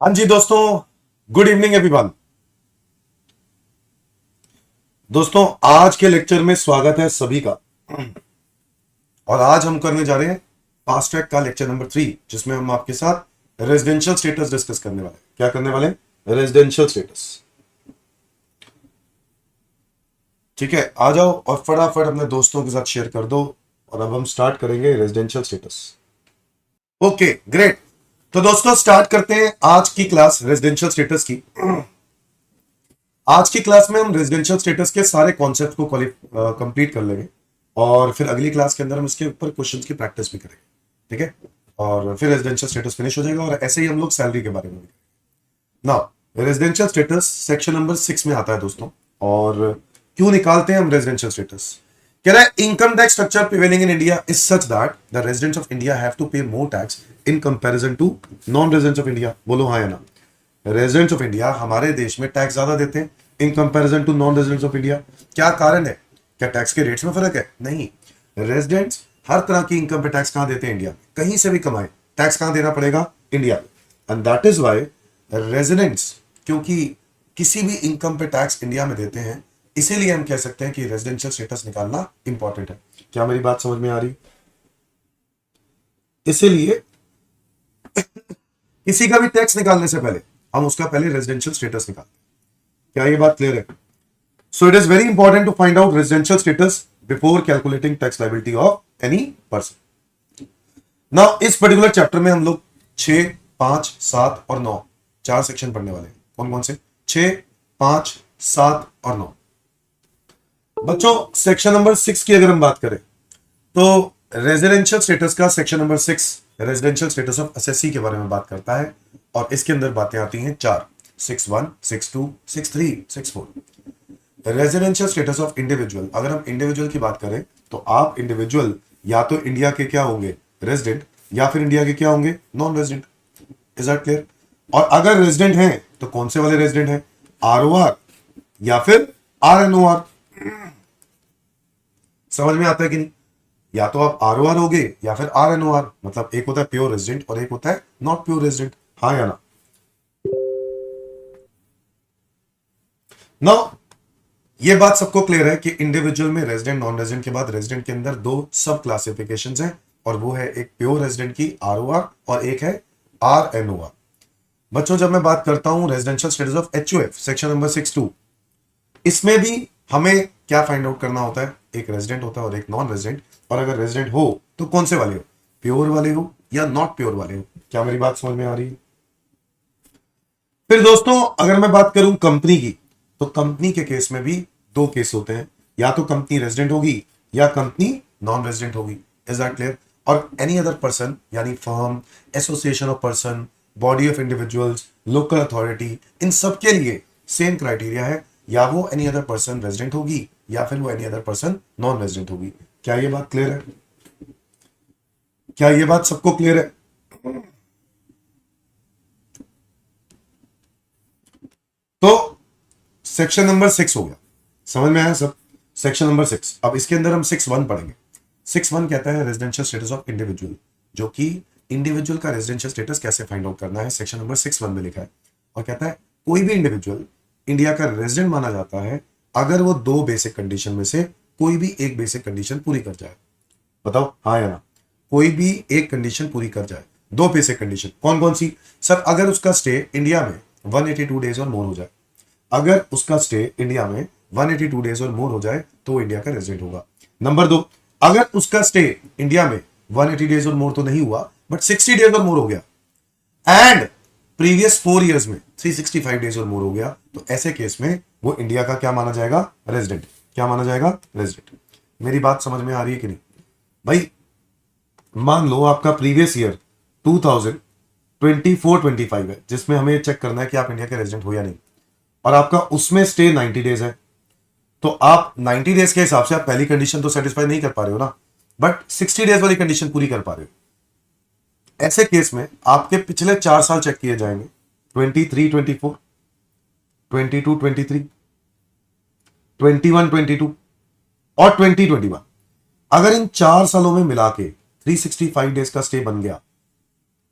हाँ जी दोस्तों, good evening everyone. दोस्तों, आज के लेक्चर में स्वागत है सभी का। और आज हम करने जा रहे हैं फास्ट ट्रैक का लेक्चर नंबर 3, जिसमें हम आपके साथ रेजिडेंशियल स्टेटस डिस्कस करने वाले हैं। क्या करने वाले हैं? Residential status. ठीक है, आ जाओ और फटाफट अपने दोस्तों के साथ शेयर कर दो। और अब हम स्टार्ट करेंगे रेजिडेंशियल स्टेटस। Okay, great. तो दोस्तों, स्टार्ट करते हैं आज की क्लास रेजिडेंशियल स्टेटस की। आज की क्लास में हम रेजिडेंशियल स्टेटस के सारे कॉन्सेप्ट को कंप्लीट कर लेंगे और फिर अगली क्लास के अंदर हम इसके ऊपर क्वेश्चंस की प्रैक्टिस भी करेंगे। ठीक है, और फिर रेजिडेंशियल स्टेटस फिनिश हो जाएगा और ऐसे ही हम लोग सैलरी के बारे में भी। Now residential status section number 6 में आता है दोस्तों। और क्यों निकालते हैं हम रेजिडेंशियल स्टेटस? कह रहा है income tax structure prevailing in India is such that the residents of India have to pay more tax in comparison to non residents of India. बोलो हाँ या ना। रेजिडेंट्स ऑफ इंडिया हमारे देश में टैक्स ज्यादा देते हैं in comparison to non residents of India. क्या कारण है? क्या टैक्स के रेट्स में फर्क है? नहीं। रेजिडेंट्स हर तरह की इनकम पे टैक्स कहां देते हैं? इंडिया में। कहीं से भी कमाए टैक्स कहां देना पड़ेगा? इंडिया में। And that is why residents, क्योंकि किसी भी इनकम पे टैक्स इंडिया में देते हैं, इसीलिए हम कह सकते हैं कि रेजिडेंशियल स्टेटस निकालना इंपॉर्टेंट है। क्या मेरी बात समझ में आ रही? इसीलिए किसी का भी टैक्स निकालने से पहले हम उसका पहले रेजिडेंशियल स्टेटस निकालते हैं। क्या ये बात क्लियर है? So it is very important to find out residential status before calculating tax liability of any person. Now इस पर्टिकुलर चैप्टर में हम लोग 6, 5, 7 और 9 चार सेक्शन पढ़ने वाले हैं। कौन कौन से? 6, 5, 7 और 9। बच्चों, सेक्शन नंबर 6 की अगर हम बात करें तो रेजिडेंशियल स्टेटस का section number 6 residential status of assessee के बारे में बात करता है। और इसके अंदर बातें आती हैं 4, 6(1), 6(2), 6(3), 6(4). Residential status of individual. अगर हम इंडिविजुअल की बात करें तो आप इंडिविजुअल या तो इंडिया के क्या होंगे? रेजिडेंट, या फिर इंडिया के क्या होंगे? Non resident. Is that clear? और अगर रेजिडेंट हैं तो कौन से वाले रेजिडेंट हैं? आरओआर या फिर आरएनओआर। समझ में आता है कि नहीं? या तो आप आरओआर होगे या फिर आरएनओआर। मतलब एक होता है प्योर रेजिडेंट और एक होता है नॉट प्योर रेजिडेंट। हाँ या ना? नाउ ये बात सबको क्लियर है कि इंडिविजुअल में रेजिडेंट, नॉन रेजिडेंट के बाद रेजिडेंट के अंदर 2 सब क्लासिफिकेशंस हैं। और वो है एक प्योर रेजिडेंट की आरओआर और एक है आरएनओआर। बच्चों, जब मैं बात करता हूं residential status of HUF section number 6(2), इसमें भी हमें क्या फाइंड आउट करना होता है? एक रेजिडेंट होता है और एक नॉन रेजिडेंट। और अगर रेजिडेंट हो तो कौन से वाले हो? प्योर वाले हो या नॉट प्योर वाले हो? क्या मेरी बात समझ में आ रही है? फिर दोस्तों, अगर मैं बात करूं कंपनी की, तो कंपनी के केस में भी 2 केस होते हैं। या तो कंपनी रेजिडेंट होगी या कंपनी नॉन रेजिडेंट होगी। Is that clear? और एनी अदर पर्सन, यानी firm, association of person, body of individuals, local authority, इन सब के लिए सेम क्राइटेरिया है। या वो एनी अदर पर्सन रेजिडेंट होगी या फिर वो any other person non resident होगी। क्या ये बात क्लियर है? क्या ये बात सबको क्लियर है? तो सेक्शन नंबर 6 हो गया। समझ में आया सब? Section number 6। अब इसके अंदर हम 6(1) पढ़ेंगे। 6(1) कहता है रेजिडेंशियल स्टेटस ऑफ इंडिविजुअल, जो कि इंडिविजुअल का रेजिडेंशियल स्टेटस कैसे फाइंड आउट करना है, सेक्शन नंबर 6(1) में लिखा है। और कहता है कोई भी इंडिविजुअल इंडिया का रेजिडेंट माना जाता है अगर वो 2 बेसिक कंडीशन में से कोई भी एक बेसिक कंडीशन पूरी कर जाए। बताओ हाँ या ना? कोई भी एक कंडीशन पूरी कर जाए। 2 बेसिक कंडीशन कौन कौन सी? सर, अगर उसका स्टे इंडिया में 182 डेज और मोर हो जाए। अगर उसका स्टे इंडिया में 182 डेज और मोर हो जाए तो इंडिया का रेजिडेंट होगा। नंबर 2, अगर उसका स्टे इंडिया में 180 डेज और मोर तो नहीं हुआ, बट 60 डेज और मोर हो गया एंड प्रीवियस 4 इयर्स में 365 डेज और मोर हो गया, तो ऐसे केस में वो इंडिया का क्या माना जाएगा? रेजिडेंट। क्या माना जाएगा? रेजिडेंट। मेरी बात समझ में आ रही है कि नहीं भाई? मान लो आपका प्रीवियस ईयर 2024-25 है, जिसमें हमें चेक करना है कि आप इंडिया के रेजिडेंट हो या नहीं, और आपका उसमें स्टे 90 डेज है। तो आप 90 डेज के हिसाब से आप पहली कंडीशन तो सेटिस्फाई नहीं कर पा रहे हो ना, बट 60 डेज वाली कंडीशन पूरी कर पा रहे हो। ऐसे केस में आपके पिछले 4 साल चेक किए जाएंगे, 23-24, 22-23, 21-22 और 20-21। अगर इन 4 सालों में मिला के 365 डेज का स्टे बन गया,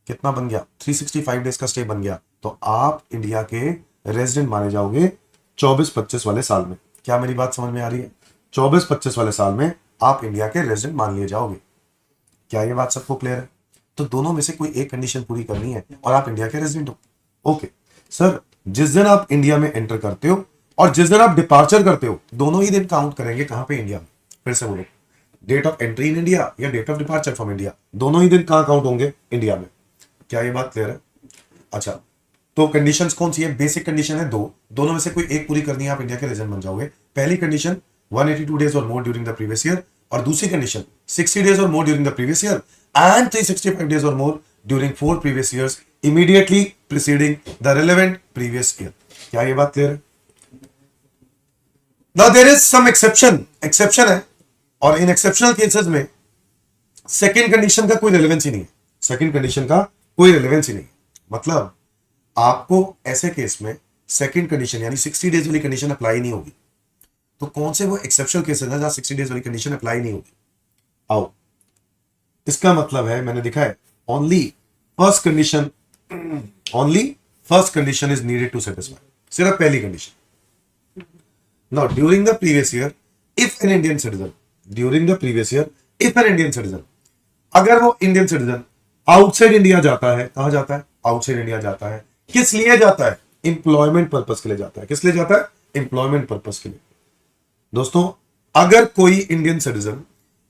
कितना बन गया? 365 डेज का स्टे बन गया, तो आप इंडिया के रेजिडेंट माने जाओगे 24-25 वाले साल में। क्या मेरी बात समझ में आ रही है? 24-25 वाले साल में आप इंडिया के रेजिडेंट मान लिए जाओगे। क्या ये बात सबको क्लियर है? तो दोनों में से कोई एक कंडीशन पूरी करनी है और आप इंडिया के रेजिडेंट हो। ओके सर, जिस दिन आप इंडिया में एंटर करते हो और जिस दिन आप डिपार्चर करते हो, दोनों ही दिन काउंट करेंगे कहां पे? इंडिया में। फिर से बोलो, date of entry in India या date of departure from India, दोनों ही दिन कहां काउंट होंगे? इंडिया में। क्या ये बात क्लियर है? अच्छा, तो कंडीशंस कौन सी है? बेसिक कंडीशन है दो, दोनों में से कोई एक पूरी करनी है, आप इंडिया के रेजिडेंट बन जाओगे। पहली कंडीशन 182 डेज और more during the previous year, और दूसरी कंडीशन 60 डेज और more during the previous year and 365 days और more during 4 previous years immediately preceding the relevant previous year. क्या ये बात क्लियर है? Now there is some exception है, और इन एक्सेप्शनल केसेस में सेकेंड कंडीशन का कोई रिलेवेंस ही नहीं है। सेकेंड कंडीशन का कोई रिलेवेंस ही नहीं, मतलब आपको ऐसे केस में सेकेंड कंडीशन यानी 60 डेज वाली कंडीशन अप्लाई नहीं होगी। तो कौन से वो एक्सेप्शनल केसेस हैं जहां 60 डेज वाली कंडीशन अप्लाई नहीं होगी? आओ, इसका मतलब है, मैंने लिखा है only first condition is needed to satisfy, सिर्फ पहली condition. Now during the previous year if an Indian citizen, अगर वो इंडियन सिटीजन आउटसाइड इंडिया जाता है, कहां जाता है? आउटसाइड इंडिया जाता है। किस लिए जाता है? इंप्लॉयमेंट पर्पस के लिए जाता है। किस लिए जाता है? इंप्लॉयमेंट पर्पस के लिए। दोस्तों, अगर कोई इंडियन सिटीजन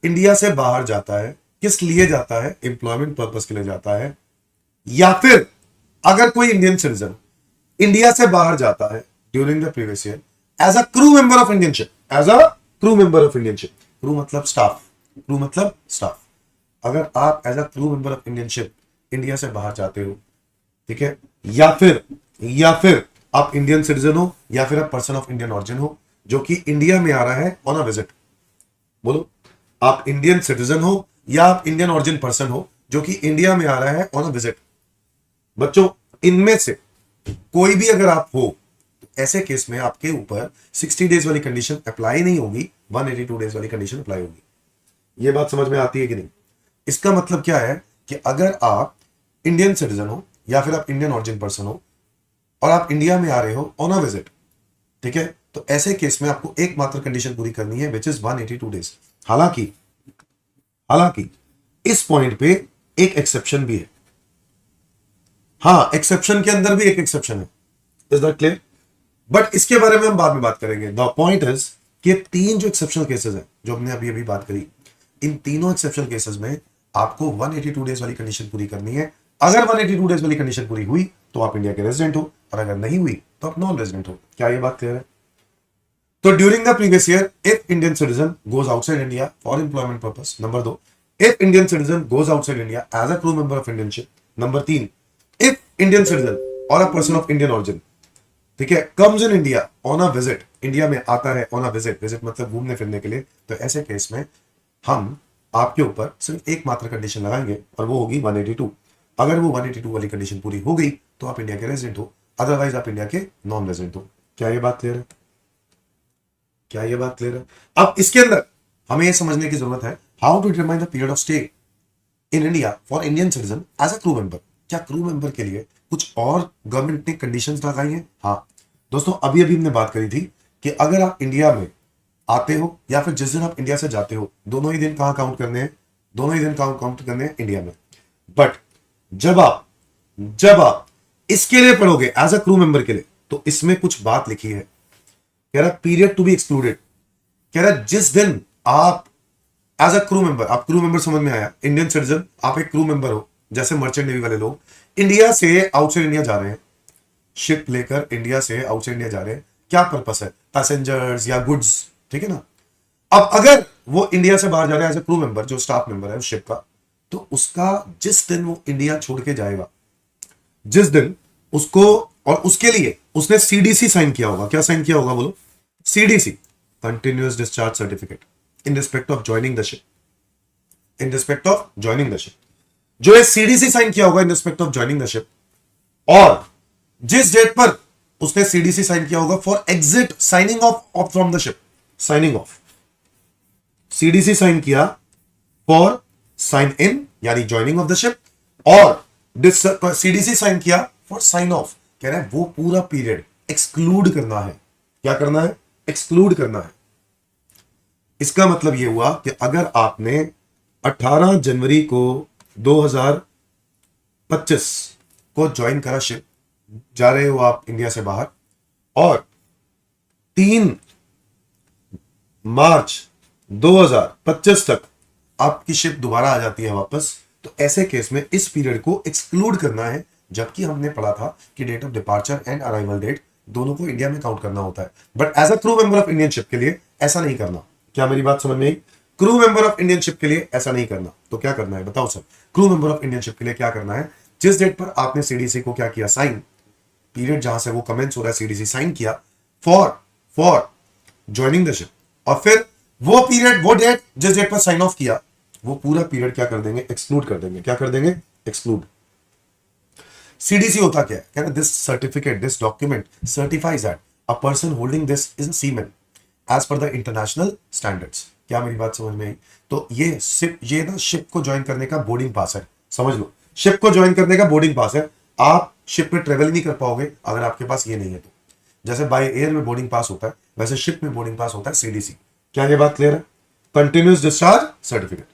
इंडिया से बाहर जाता है, किस लिए जाता है? एम्प्लॉयमेंट पर्पस के लिए जाता है। या फिर अगर कोई इंडियन सिटीजन इंडिया से बाहर जाता है during the previous year as a crew member of Indian ship, crew मतलब स्टाफ, अगर आप as a crew member of Indian ship India से बाहर जाते हो, ठीक है, या फिर आप इंडियन सिटीजन हो या फिर आप पर्सन ऑफ इंडियन ऑरिजिन हो जो कि इंडिया में आ रहा है ऑन अ विजिट। बोलो, आप इंडियन सिटीजन हो या आप इंडियन ऑरिजिन पर्सन हो जो कि इंडिया में आ रहा है ऑन अ विजिट। बच्चों, इनमें से कोई भी अगर आप हो, तो ऐसे केस में आपके ऊपर 60 डेज वाली कंडीशन अप्लाई नहीं होगी, 182 डेज वाली कंडीशन अप्लाई होगी। यह बात समझ में आती है कि नहीं? इसका मतलब क्या है कि अगर आप इंडियन सिटीजन हो या फिर आप इंडियन ऑरिजिन पर्सन हो और आप इंडिया में आ रहे हो ऑन अ विजिट, ठीक है, तो ऐसे केस में आपको एकमात्र कंडीशन पूरी करनी है, विच इज 182 डेज। हालांकि इस पॉइंट पे एक एक्सेप्शन भी है। हाँ, एक्सेप्शन के अंदर भी एक एक्सेप्शन है। Is that clear? बट इसके बारे में हम बाद में बात करेंगे। द पॉइंट इज कि तीन जो एक्सेप्शनल केसेस हैं जो हमने अभी बात करी, इन तीनों एक्सेप्शनल केसेस में आपको 182 डेज वाली कंडीशन पूरी करनी है। अगर 182 डेज वाली कंडीशन पूरी हुई तो आप इंडिया के रेजिडेंट हो, और अगर नहीं हुई तो आप नॉन रेजिडेंट हो। क्या ये बात क्लियर है? तो during the previous year if Indian citizen goes outside India for employment purpose. Number 2, if Indian citizen goes outside India as a crew member of Indian ship. Number 3, if Indian citizen और a person of Indian origin, ठीक है, comes in India on a visit, India में आता है on a visit मतलब घूमने फिरने के लिए, तो ऐसे केस में हम आपके ऊपर सिर्फ एक मात्र कंडीशन लगाएंगे और वो होगी 182। अगर वो 182 वाली कंडीशन पूरी हो गई तो आप इंडिया के रेजिडेंट हो, अदरवाइज आप इंडिया के नॉन रेजिडेंट हो। क्या ये बात क्लियर है? अब इसके अंदर हमें यह समझने की जरूरत है, how to determine the period of stay in India for Indian citizen as a crew member. क्या क्रू मेंबर के लिए कुछ और गवर्नमेंट ने कंडीशंस लगाई हैं? हाँ दोस्तों, अभी हमने बात करी थी कि अगर आप इंडिया में आते हो या फिर जिस दिन आप इंडिया से जाते हो, दोनों ही दिन कहां काउंट करने हैं? दोनों ही दिन काउंट करने हैं इंडिया में। बट जब आप इसके लिए पढ़ोगे एज अ क्रू मेंबर के लिए, तो इसमें कुछ बात लिखी है, कह रहा पीरियड टू बी एक्सक्लूडेड। कह रहा जिस दिन आप एज अ क्रू मेंबर, आप क्रू मेंबर समझ में आया, इंडियन सिटीजन, आप एक क्रू मेंबर हो, जैसे मर्चेंट नेवी वाले लोग इंडिया से आउटसाइड इंडिया जा रहे हैं, शिप लेकर इंडिया से आउटसाइड इंडिया जा रहे हैं, क्या पर्पस है? पैसेंजर्स या गुड्स, ठीक है ना। अब अगर वो इंडिया से बाहर जा रहा है एज ए क्रू मेंबर, जो स्टाफ मेंबर है उस शिप का, तो उसका जिस दिन वो इंडिया छोड़ के जाएगा, जिस दिन उसको, और उसके लिए उसने सीडीसी साइन किया होगा। क्या साइन किया होगा बोलो? CDC, continuous discharge certificate, in respect of joining the ship, जो है सीडीसी साइन किया होगा इन respect of joining the ship, और जिस डेट पर उसने सीडीसी साइन किया होगा for exit, signing off from the ship, signing off, CDC sign किया फॉर साइन इन यानी ज्वाइनिंग ऑफ द शिप, और सीडीसी साइन किया फॉर साइन ऑफ कह रहा है वो पूरा पीरियड एक्सक्लूड करना है। क्या करना है? एक्सक्लूड करना है। इसका मतलब यह हुआ कि अगर आपने 18 जनवरी को 2025 को ज्वाइन करा शिप, जा रहे हो आप इंडिया से बाहर, और 3 मार्च 2025 तक आपकी शिप दोबारा आ जाती है वापस, तो ऐसे केस में इस पीरियड को एक्सक्लूड करना है। जबकि हमने पढ़ा था कि date of departure and arrival date दोनों को इंडिया में काउंट करना होता है, but as a crew member of Indian ship के लिए ऐसा नहीं करना। क्या मेरी बात समझ में आई? Crew member of Indian ship के लिए ऐसा नहीं करना। तो क्या करना है बताओ sir? Crew member of Indian ship के लिए क्या करना है? जिस डेट पर आपने सीडीसी को क्या किया, साइन, पीरियड जहां से वो कमेंस हो रहा है, सीडीसी साइन किया फॉर ज्वाइनिंग द शिप, और फिर वो पीरियड, वो डेट जिस डेट पर साइन ऑफ किया, वो पूरा पीरियड क्या कर देंगे? एक्सक्लूड कर देंगे। क्या कर देंगे? एक्सक्लूड। सीडीसी होता क्या है? कह रहे this certificate, this document certifies that a person holding this is seaman as per the international standards. क्या मेरी बात समझ में आई? तो ये शिप को ज्वाइन करने का बोर्डिंग पास है, समझ लो। शिप को ज्वाइन करने का बोर्डिंग पास है। आप शिप में ट्रेवल नहीं कर पाओगे अगर आपके पास ये नहीं है। तो जैसे बाय एयर में बोर्डिंग पास होता है, वैसे शिप में बोर्डिंग पास होता है सीडीसी। क्या ये बात क्लियर है? Continuous discharge certificate.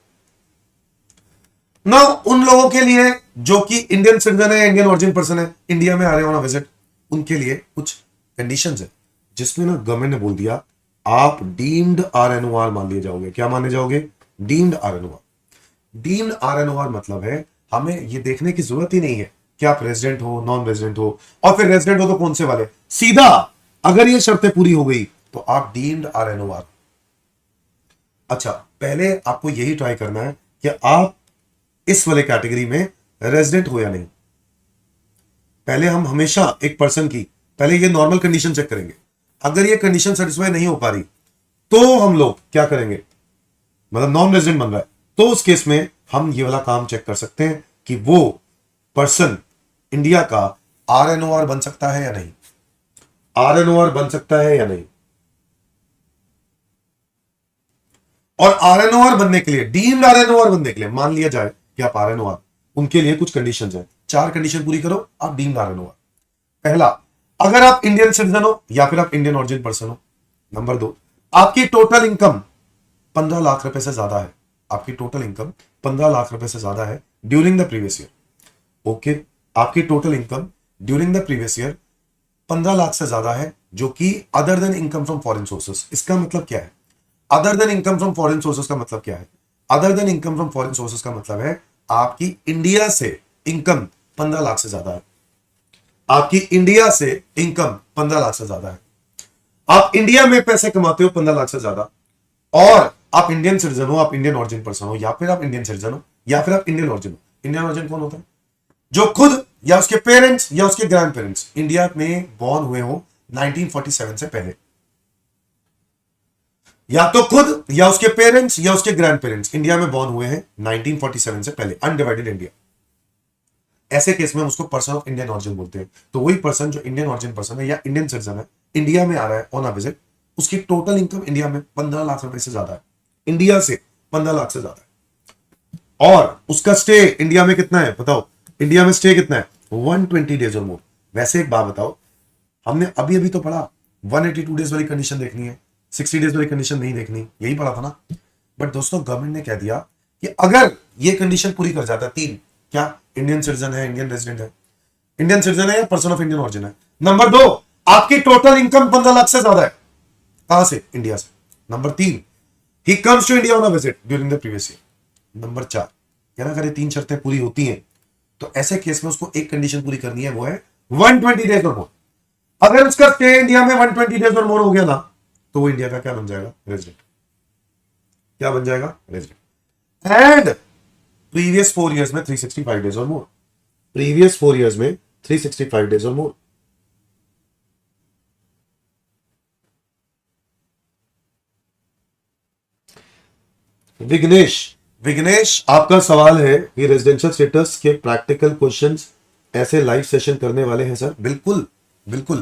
ना उन लोगों के लिए जो कि इंडियन सिटीजन है, इंडियन ओरिजिन पर्सन है, इंडिया में आ रहे हो ना विजिट, उनके लिए कुछ कंडीशंस है, जिसमें ना गवर्नमेंट ने बोल दिया आप डीम्ड आरएनओआर मान लिए जाओगे। क्या माने जाओगे? डीम्ड आरएनओआर। डीम्ड आरएनओआर मतलब है हमें ये देखने की जरूरत ही नहीं है कि आप रेजिडेंट हो, नॉन रेजिडेंट हो, और फिर रेजिडेंट हो तो कौन से वाले, सीधा अगर ये शर्तें पूरी हो गई तो आप डीम्ड आरएनओआर। अच्छा, पहले आपको यही ट्राई करना है कि आप इस वाले कैटेगरी में रेजिडेंट हो या नहीं। पहले हम हमेशा एक पर्सन की पहले ये नॉर्मल कंडीशन चेक करेंगे। अगर ये कंडीशन सेटिस्फाई नहीं हो पा रही तो हम लोग क्या करेंगे, मतलब नॉन रेजिडेंट बन रहा है, तो उस केस में हम ये वाला काम चेक कर सकते हैं कि वो पर्सन इंडिया का आरएनओआर बन सकता है या नहीं। आरएनओआर बन सकता है या नहीं। और आरएनओआर बनने के लिए, डीम्ड आरएनओआर बनने के लिए, मान लिया जाए कि आप आरएनओआर, उनके लिए कुछ कंडीशंस हैं। 4 कंडीशन पूरी करो, आप डीम्ड आरएनओआर। पहला, अगर आप इंडियन सिटीजन हो या फिर आप इंडियन ओरिजिन पर्सन हो। नंबर 2, आपकी टोटल इनकम 15 लाख रुपए से ज्यादा है। आपकी टोटल इनकम 15 लाख रुपए से ज्यादा है during the previous year. Okay, आपकी total income during the previous year 15 lakh से ज्यादा है, जो कि other than income from foreign sources. इसका मतलब क्या है? Other than income from foreign sources का मतलब क्या है? Other than income from foreign sources का मतलब है आपकी इंडिया से इनकम 15 लाख से ज्यादा है। आपकी इंडिया से इनकम 15 लाख से ज्यादा है। आप इंडिया में पैसे कमाते हो 15 लाख से ज्यादा, और आप इंडियन सिटीजन हो, आप इंडियन ओरिजिन पर्सन हो, या फिर आप इंडियन सिटीजन हो, या फिर आप इंडियन ओरिजिन हो। इंडियन ओरिजिन कौन होता है? जो खुद या उसके पेरेंट्स या उसके ग्रैंड पेरेंट्स इंडिया में बॉर्न हुए हो 1947 से पहले, या तो खुद या उसके पेरेंट्स या उसके ग्रैंड पेरेंट्स इंडिया में बॉर्न हुए हैं 1947 से पहले, अनडिवाइडेड इंडिया। ऐसे केस में उसको पर्सन ऑफ इंडियन ओरिजिन बोलते हैं। तो वही पर्सन जो इंडियन ओरिजिन पर्सन है या इंडियन सिटीजन है, इंडिया में आ रहा है ऑन अ विजिट, उसकी टोटल इनकम इंडिया में 15 लाख रुपए से ज्यादा है। इंडिया से 15 लाख से ज्यादा है। और उसका स्टे इंडिया में कितना है बताओ? इंडिया में स्टे कितना है? 120 डेज और मोर। वैसे एक बात बताओ, हमने अभी अभी तो पढ़ा 182 डेज वाली कंडीशन देखनी है, 60 डेज वाली कंडीशन नहीं देखनी, यही पढ़ा था ना। बट दोस्तों, गवर्नमेंट ने कह दिया कि अगर ये कंडीशन पूरी कर जाता है, 3, क्या इंडियन सिटीजन है, इंडियन रेजिडेंट है, इंडियन सिटीजन है या पर्सन ऑफ इंडियन ओरिजिन है। नंबर 2, आपकी टोटल इनकम 15 लाख से ज्यादा है। कहां से? इंडिया से। Number 3, he comes to India on a visit during the previous year. Number 4, यार अगर ये 3 शर्तें पूरी होती हैं तो ऐसे केस में उसको एक कंडीशन पूरी करनी है, वो है 120 डेज और मोर। अगर उसका स्टे इंडिया में 120 डेज और मोर हो गया ना, तो वो इंडिया का क्या बन जाएगा? रेजिडेंट। क्या बन जाएगा? रेजिडेंट। एंड प्रीवियस 4 इयर्स में 365 डेज और मोर। प्रीवियस 4 इयर्स में 365 डेज और मोर। विघ्नेश, आपका सवाल है कि रेजिडेंशियल स्टेटस के प्रैक्टिकल क्वेश्चंस ऐसे लाइव सेशन करने वाले हैं सर? बिल्कुल बिल्कुल,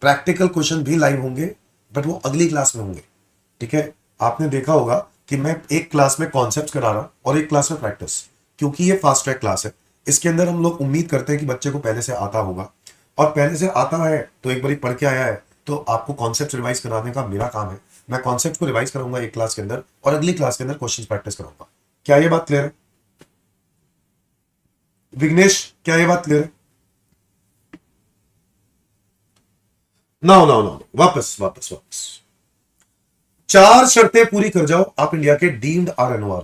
प्रैक्टिकल क्वेश्चन भी लाइव होंगे, बट वो अगली क्लास में होंगे। ठीक है, आपने देखा होगा कि मैं एक क्लास में कॉन्सेप्ट करा रहा और एक क्लास में प्रैक्टिस, क्योंकि ये फास्ट ट्रैक क्लास है। इसके अंदर हम लोग उम्मीद करते हैं कि बच्चे को पहले से आता होगा, और पहले से आता है तो एक बारी पढ़ के आया है, तो आपको कॉन्सेप्ट रिवाइज कराने का मेरा काम है। मैं कॉन्सेप्ट को रिवाइज कराऊंगा एक क्लास के अंदर, और अगली क्लास के अंदर क्वेश्चन प्रैक्टिस कराऊंगा। क्या ये बात क्लियर है विघ्नेश? क्या ये बात क्लियर है? ना ना ना, वापस वापस वापस। 4 शर्तें पूरी कर जाओ, आप इंडिया के डीम्ड RNOR।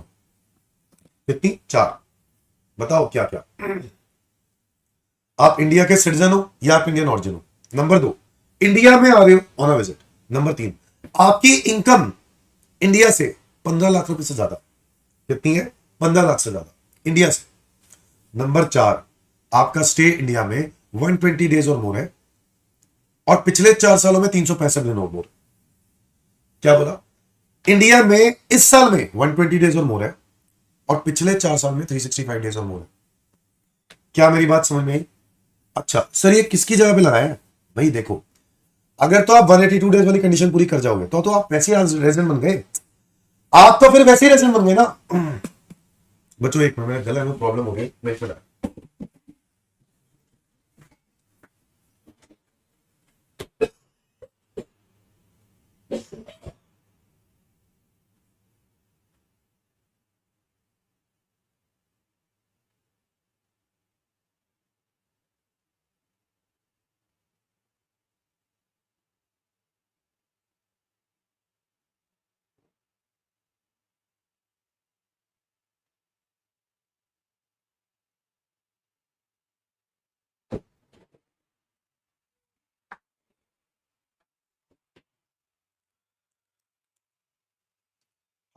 कितनी? 4। बताओ क्या क्या। आप इंडिया के सिटीजन हो या आप इंडियन ऑरिजिन हो। नंबर 2, इंडिया में आ रहे हो ऑन अ विजिट। नंबर 3, आपकी इनकम इंडिया से 15 लाख रुपए से ज्यादा। कितनी है? 15 लाख से ज्यादा इंडिया से। नंबर 4, आपका स्टे इंडिया में 120 डेज और मोर है, और पिछले 4 सालों में 365 दिन और मोर। क्या बोला? इंडिया में इस साल में 120 डेज और मोर है, और पिछले 4 साल में 365 डेज और मोर है। क्या मेरी बात समझ में आई? अच्छा सर, ये किसकी जगह पे लगाया है? भाई देखो, अगर तो आप 182 डेज वाली कंडीशन पूरी कर जाओगे तो आप वैसे ही रेजिडेंट बन गए। आप तो फिर वैसे ही रेजिडेंट बन गए ना। बच्चों एक मिनट, मेरे गले में प्रॉब्लम हो गई, मैं फिर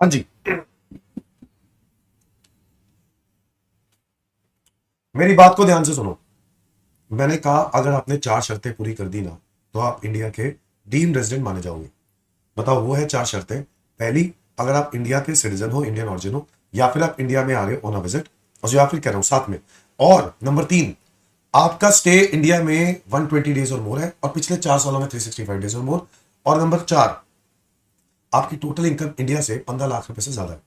हाँ जी, मेरी बात को ध्यान से सुनो। मैंने कहा अगर आपने 4 शर्तें पूरी कर दी ना, तो आप इंडिया के डीम्ड रेजिडेंट माने जाओगे। बताओ वो है 4 शर्तें। पहली, अगर आप इंडिया के सिटीजन हो, इंडियन ऑरिजिन हो, या फिर आप इंडिया में आ रहे हो ऑन अ विजिट, और या फिर कह रहा हूं साथ में। और नंबर 3, आपका स्टे इंडिया में 120 डेज और मोर है, और पिछले 4 सालों में 365 डेज और मोर। और नंबर 4, आपकी टोटल इनकम इंडिया से 15 लाख रुपए से ज्यादा है।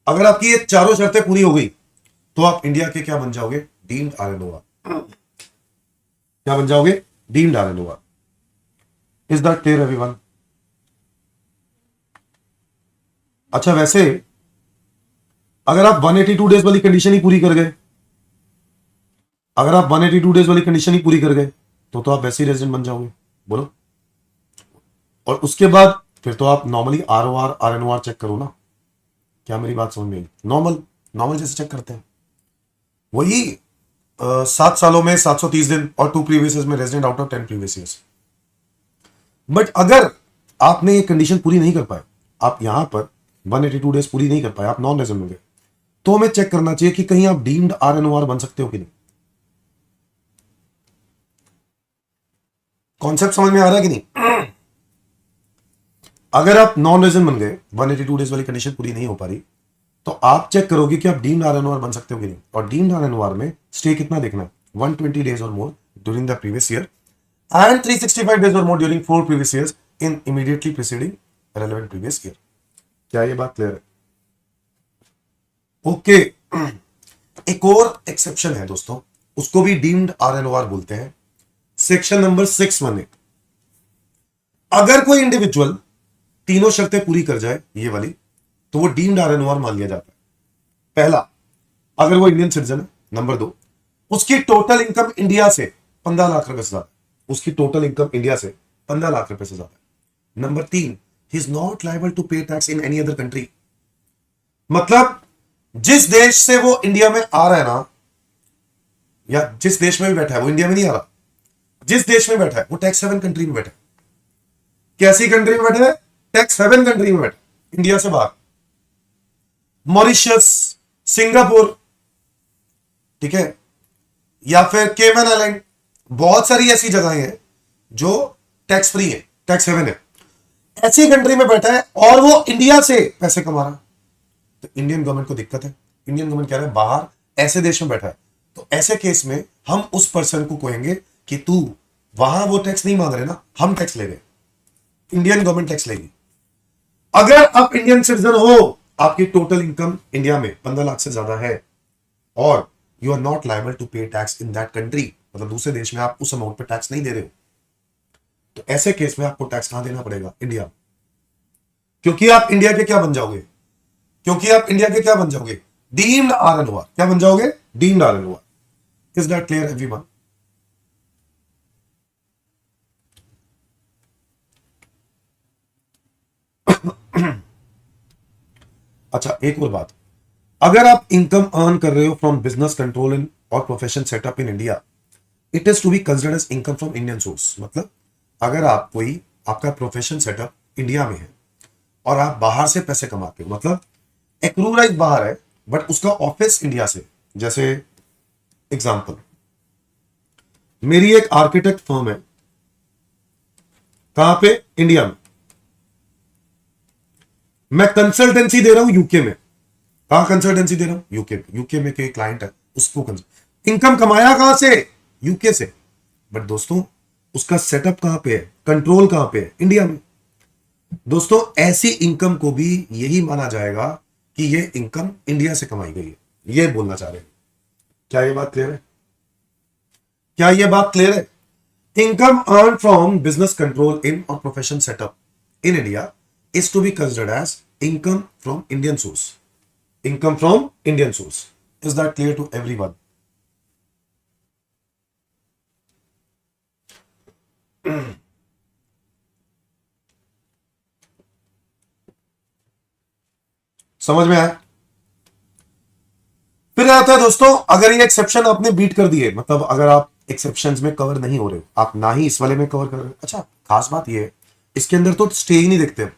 अगर आपकी ये चारों शर्तें पूरी हो गई, तो आप इंडिया के क्या बन जाओगे? Deemed RNOR। क्या बन जाओगे? Deemed RNOR। Is that clear everyone? अच्छा वैसे अगर आप 182 डेज वाली कंडीशन ही पूरी कर गए, अगर आप 182 डेज वाली कंडीशन ही पूरी कर गए, तो आप वैसे ही रेजिडेंट बन जाओगे। बोलो। और उसके बाद फिर तो आप नॉर्मली ROR RNOR चेक करो ना। क्या मेरी बात समझ में आई? नॉर्मल नॉर्मल जैसे चेक करते हैं, वही 7 सालों में 730 दिन और 2 प्रीवियस ईयर्स में resident out of 10 previous years. But अगर आपने ये कंडीशन पूरी नहीं कर पाए, आप यहां पर 182 डेज पूरी नहीं कर पाए, आप नॉन रेजिडेंट हो गए, तो हमें चेक करना चाहिए कि कहीं आप डीम्ड RNOR बन सकते हो कि नहीं। कॉन्सेप्ट समझ में आ रहा है कि नहीं? अगर आप नॉन रेजिडेंट बन गए, 182 डेज वाली कंडीशन पूरी नहीं हो पा रही, तो आप चेक करोगे कि आप डीम्ड RNOR बन सकते हो कि नहीं। और डीम्ड RNOR में स्टे कितना देखना है? 120 डेज और more during the previous year, and 365 days or more during 4 previous years in immediately preceding relevant previous year। क्या ये बात क्लियर है? ओके। एक और एक्सेप्शन है दोस्तों, उसको भी डीम्ड RNOR बोलते हैं। Section number 618। अगर कोई इंडिविजुअल तीनों शर्तें पूरी कर जाए ये वाली, तो वो डीम्ड RNOR मान लिया जाता है। पहला, अगर वो इंडियन सिटीजन है। नंबर 2, उसकी टोटल इनकम इंडिया से 15 लाख रुपए से ज्यादा, उसकी टोटल इनकम इंडिया से 15 लाख रुपए से ज्यादा। Number 3, he is not liable to pay tax in any other country. मतलब जिस देश से वो इंडिया में आ रहा है ना, या जिस देश में भी बैठा है, वो इंडिया में नहीं आ रहा, जिस देश में बैठा है वो टैक्स हेवन कंट्री में बैठा है। कैसी कंट्री में बैठा है? टैक्स हेवन कंट्री में बैठा है, इंडिया से बाहर। मॉरिशस, सिंगापुर, ठीक है, या फिर केमन आइलैंड, बहुत सारी ऐसी जगहें हैं जो टैक्स फ्री है, टैक्स हेवन है। ऐसी कंट्री में बैठा है और वो इंडिया से पैसे कमा रहा है, तो इंडियन गवर्नमेंट को दिक्कत है। इंडियन गवर्नमेंट कह रहा है बाहर ऐसे देश में बैठा है, तो ऐसे केस में हम उस पर्सन को कहेंगे कि तू वहां वो टैक्स नहीं मांग रहे ना, हम टैक्स ले रहे, इंडियन गवर्नमेंट टैक्स लेगी। अगर आप इंडियन सिटीजन हो, आपकी टोटल इनकम इंडिया में 15 लाख से ज्यादा है, और you are not liable to pay tax in that country, मतलब दूसरे देश में आप उस अमाउंट पे टैक्स नहीं दे रहे हो, तो ऐसे केस में आपको टैक्स कहां देना पड़ेगा? इंडिया में। क्योंकि आप इंडिया के क्या बन जाओगे? क्योंकि आप इंडिया के क्या बन जाओगे? Deemed RNOR। क्या बन जाओगे? Deemed RNOR। Is that clear everyone? अच्छा, एक और बात, अगर आप इनकम अर्न कर रहे हो फ्रॉम बिजनेस कंट्रोल इन और profession setup in India, it is to be considered as income from Indian source. मतलब अगर आप कोई आपका प्रोफेशन सेटअप इंडिया में है और आप बाहर से पैसे कमाते हो, मतलब एक्रूराइज बाहर है बट उसका ऑफिस इंडिया से। जैसे एग्जांपल, मेरी एक आर्किटेक्ट फर्म है, कहां पे? इंडिया में। मैं कंसल्टेंसी दे रहा हूं यूके में। कहां कंसल्टेंसी दे रहा हूं? यूके में। यूके में कोई क्लाइंट है, उसको इनकम कमाया कहां से? यूके से। बट दोस्तों उसका सेटअप कहां पे है? कंट्रोल कहां पे है? इंडिया में। दोस्तों ऐसी इनकम को भी यही माना जाएगा कि ये इनकम इंडिया से कमाई गई है, ये बोलना चाह रहे हैं। क्या ये बात क्लियर है? क्या ये बात क्लियर है? Income earn from business control in और profession setup in India is to be considered as income from Indian source. Income from Indian source. Is that clear to everyone? समझ में आया? फिर आता है दोस्तों, अगर ये एक्सेप्शन आपने बीट कर दिए, मतलब अगर आप एक्सेप्शंस में कवर नहीं हो रहे हो, आप ना ही इस वाले में कवर कर रहे हो। अच्छा, खास बात ये है इसके अंदर तो स्टे ही नहीं देखते।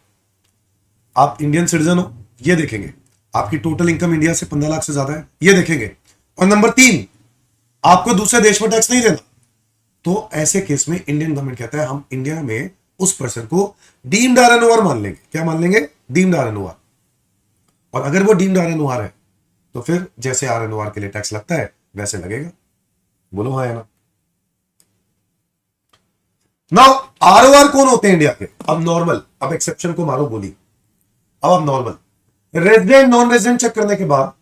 आप इंडियन सिटीजन हो, ये देखेंगे। आपकी टोटल इनकम इंडिया से 15 लाख से ज्यादा है, ये देखेंगे। और नंबर 3, आपको दूसरे देश में टैक्स नहीं देना। तो ऐसे केस में इंडियन गवर्नमेंट कहता है हम इंडिया में उस पर्सन को डीम्ड RNOR मान लेंगे। क्या मान लेंगे? Deemed RNOR। और अगर वो डीम्ड RNOR है तो फिर जैसे RNOR के लिए टैक्स लगता है वैसे लगेगा। बोलो हाँ या ना? नाउ ROR कौन होते हैं इंडिया के? अब नॉर्मल, अब एक्सेप्शन को मारो गोली। अब आप normal resident non resident check करने के बाद,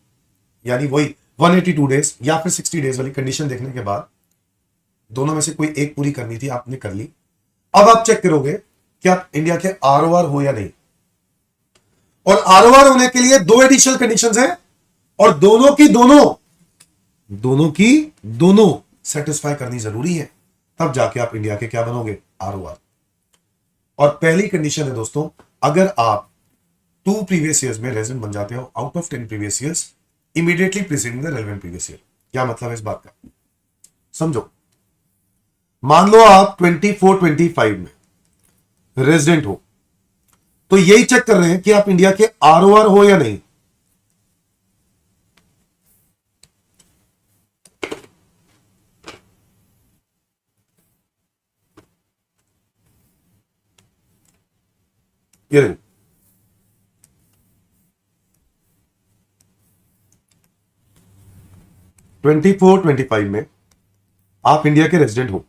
यानी वही 182 डेज या फिर 60 डेज वाली कंडीशन देखने के बाद, दोनों में से कोई एक पूरी करनी थी, आपने कर ली। अब आप चेक करोगे कि आप इंडिया के ROR हो या नहीं। और ROR होने के लिए 2 एडिशनल कंडीशंस हैं और दोनों सेटिस्फाई करनी जरूरी है, तब जाके आप इंडिया के क्या बनोगे? ROR। और पहली कंडीशन है दोस्तों, अगर आप 2 प्रीवियस ईयर्स में रेजिडेंट बन जाते हो out of 10 previous years immediately preceding the relevant previous year. क्या मतलब है इस बात का? समझो, मान लो आप 24-25 में रेजिडेंट हो, तो यही चेक कर रहे हैं कि आप इंडिया के ROR हो या नहीं। ये देखो, 24-25 में आप इंडिया के रेजिडेंट हो,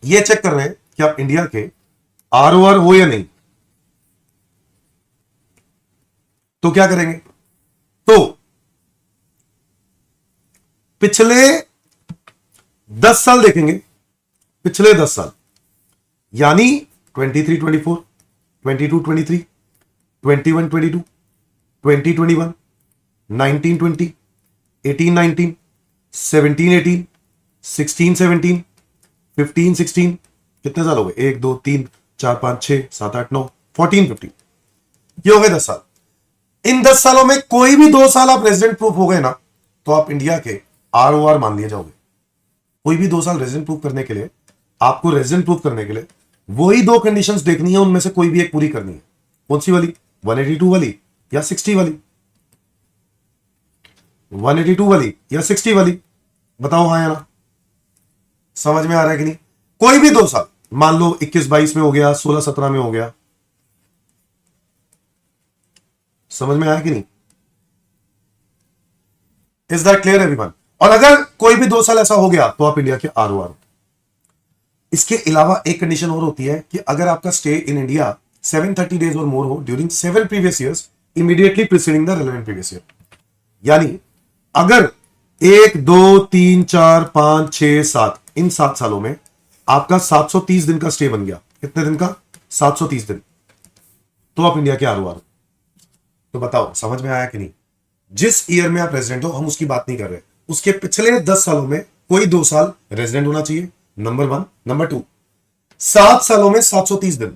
ये चेक कर रहे हैं कि आप इंडिया के ROR हो या नहीं। तो क्या करेंगे? तो पिछले 10 साल देखेंगे, पिछले 10 साल, यानी 23-24, 22-23, 21-22, 20-21, 19-20, 18-19, 17-18, 16-17, 15-16, कितने साल हो गए? 1 2 3 4 5 6 7 8 9 14-15, ये हो गए 10 साल। इन 10 सालों में कोई भी 2 साल आप रेजिडेंट प्रूफ हो गए ना, तो आप इंडिया के ROR मान लिए जाओगे। कोई भी 2 साल रेजिडेंट प्रूफ करने के लिए, आपको रेजिडेंट प्रूफ करने के लिए वही 2 कंडीशंस देखनी है, उनमें से कोई भी एक पूरी करनी है। कौन सी वाली? 182 वाली या 60 वाली? 182 वाली या 60 वाली? बताओ हाँ या ना? समझ में आ रहा है कि नहीं? कोई भी 2 साल, मान लो 21-22 में हो गया, 16-17 में हो गया। समझ में आया कि नहीं? Is that clear everyone? और अगर कोई भी 2 साल ऐसा हो गया तो आप इंडिया के ROR। इसके अलावा एक कंडीशन और होती है कि अगर आपका स्टे इन इंडिया 730 डेज और मोर हो during 7 previous years immediately preceding the relevant previous year. यानी अगर 1 2 3 4 5 6 7, इन 7 सालों में आपका 730 दिन का स्टे बन गया। कितने दिन का? 730 दिन। तो आप इंडिया के आर। तो बताओ समझ में आया कि नहीं? जिस ईयर में आप रेजिडेंट हो हम उसकी बात नहीं कर रहे, उसके पिछले 10 सालों में कोई 2 साल रेजिडेंट होना चाहिए, नंबर 1। नंबर 2, 7 सालों में 730 दिन,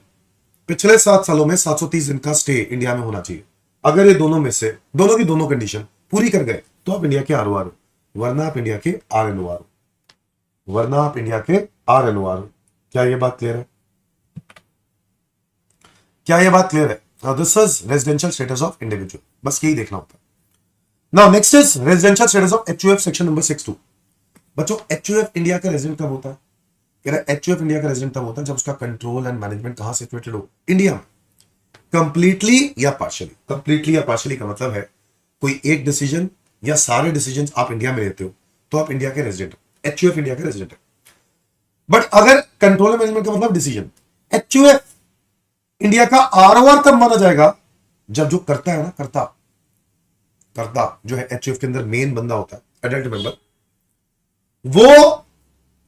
पिछले 7 सालों में 730 दिन का स्टे इंडिया में होना चाहिए। अगर ये दोनों में से दोनों की दोनों कंडीशन पूरी कर गए तो आप इंडिया के आर हो, वरना आप इंडिया के आर एन ओ आर, वरना आप इंडिया के आर एन ओ आर। क्या ये बात क्लियर है? क्या ये बात क्लियर है? This is residential status of individual, बस यही देखना होता है। Now next is residential status of HUF section number 62। बच्चों एचयूएफ इंडिया का रेजिडेंट कब होता है? कह रहा है एचयूएफ इंडिया का रेजिडेंट तब होता है जब उसका कंट्रोल एंड मैनेजमेंट कहां सिचुएटेड हो? इंडिया में। कंप्लीटली या पार्शियली। कंप्लीटली या पार्शियली का मतलब है कोई एक डिसीजन या सारे डिसीजन आप इंडिया में लेते हो तो आप इंडिया के रेजिडेंट हो, एचयूएफ इंडिया के रेजिडेंट है। बट अगर कंट्रोल एंड मैनेजमेंट का मतलब डिसीजन, एचयूएफ इंडिया का आरओआर कब माना जाएगा? जब जो करता है ना, करता जो है एचयूएफ के अंदर मेन बंदा होता है, एडल्ट मेंबर, वो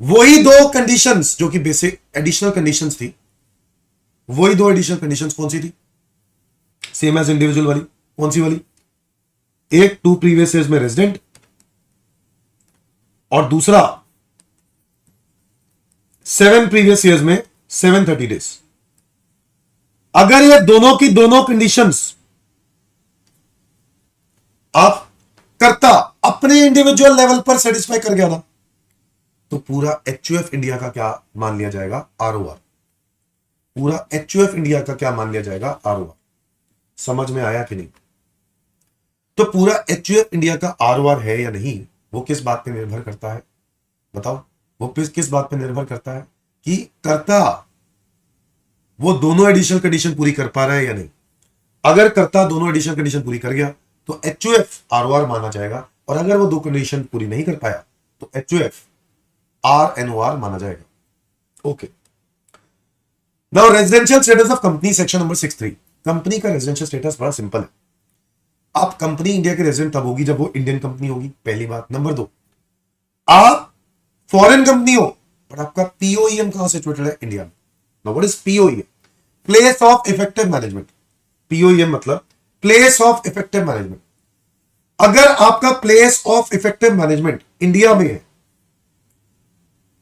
वही 2 कंडीशंस जो कि बेसिक एडिशनल कंडीशंस थी, वही 2 एडिशनल कंडीशंस कौन सी थी? सेम एज इंडिविजुअल वाली। कौन सी वाली? एक 2 प्रीवियस ईयर्स में रेजिडेंट और दूसरा 7 प्रीवियस ईयर्स में 730 डेज। अगर ये दोनों की दोनों कंडीशंस आप करता अपने इंडिविजुअल लेवल पर सेटिस्फाई कर गया ना, तो पूरा एचयूएफ इंडिया का क्या मान लिया जाएगा? आरओआर। पूरा एचयूएफ इंडिया का क्या मान लिया जाएगा? आरओआर। समझ में आया कि नहीं? तो पूरा एचयूएफ इंडिया का आरओआर है या नहीं, वो किस बात पे निर्भर करता है? बताओ, वो किस बात पे निर्भर करता है कि करता वो दोनों एडिशनल कंडीशन पूरी कर पा रहा है या नहीं। अगर करता दोनों एडिशनल कंडीशन पूरी कर गया तो एचयूएफ आरओआर माना जाएगा, और अगर वो 2 कंडीशन पूरी नहीं कर पाया तो एचयूएफ आरएनओआर माना जाएगा। Okay, now residential status of company section number 63। Company का रेजिडेंशियल स्टेटस बड़ा सिंपल है। आप कंपनी इंडिया के रेजिडेंट तब होगी जब वो इंडियन कंपनी होगी, पहली बात। नंबर 2, आप फॉरेन कंपनी हो पर आपका पीओईएम कहां सिचुएटेड है? इंडिया में। Now what is POEM? Place of effective management. POEM मतलब प्लेस ऑफ इफेक्टिव मैनेजमेंट। अगर आपका place of effective management India में है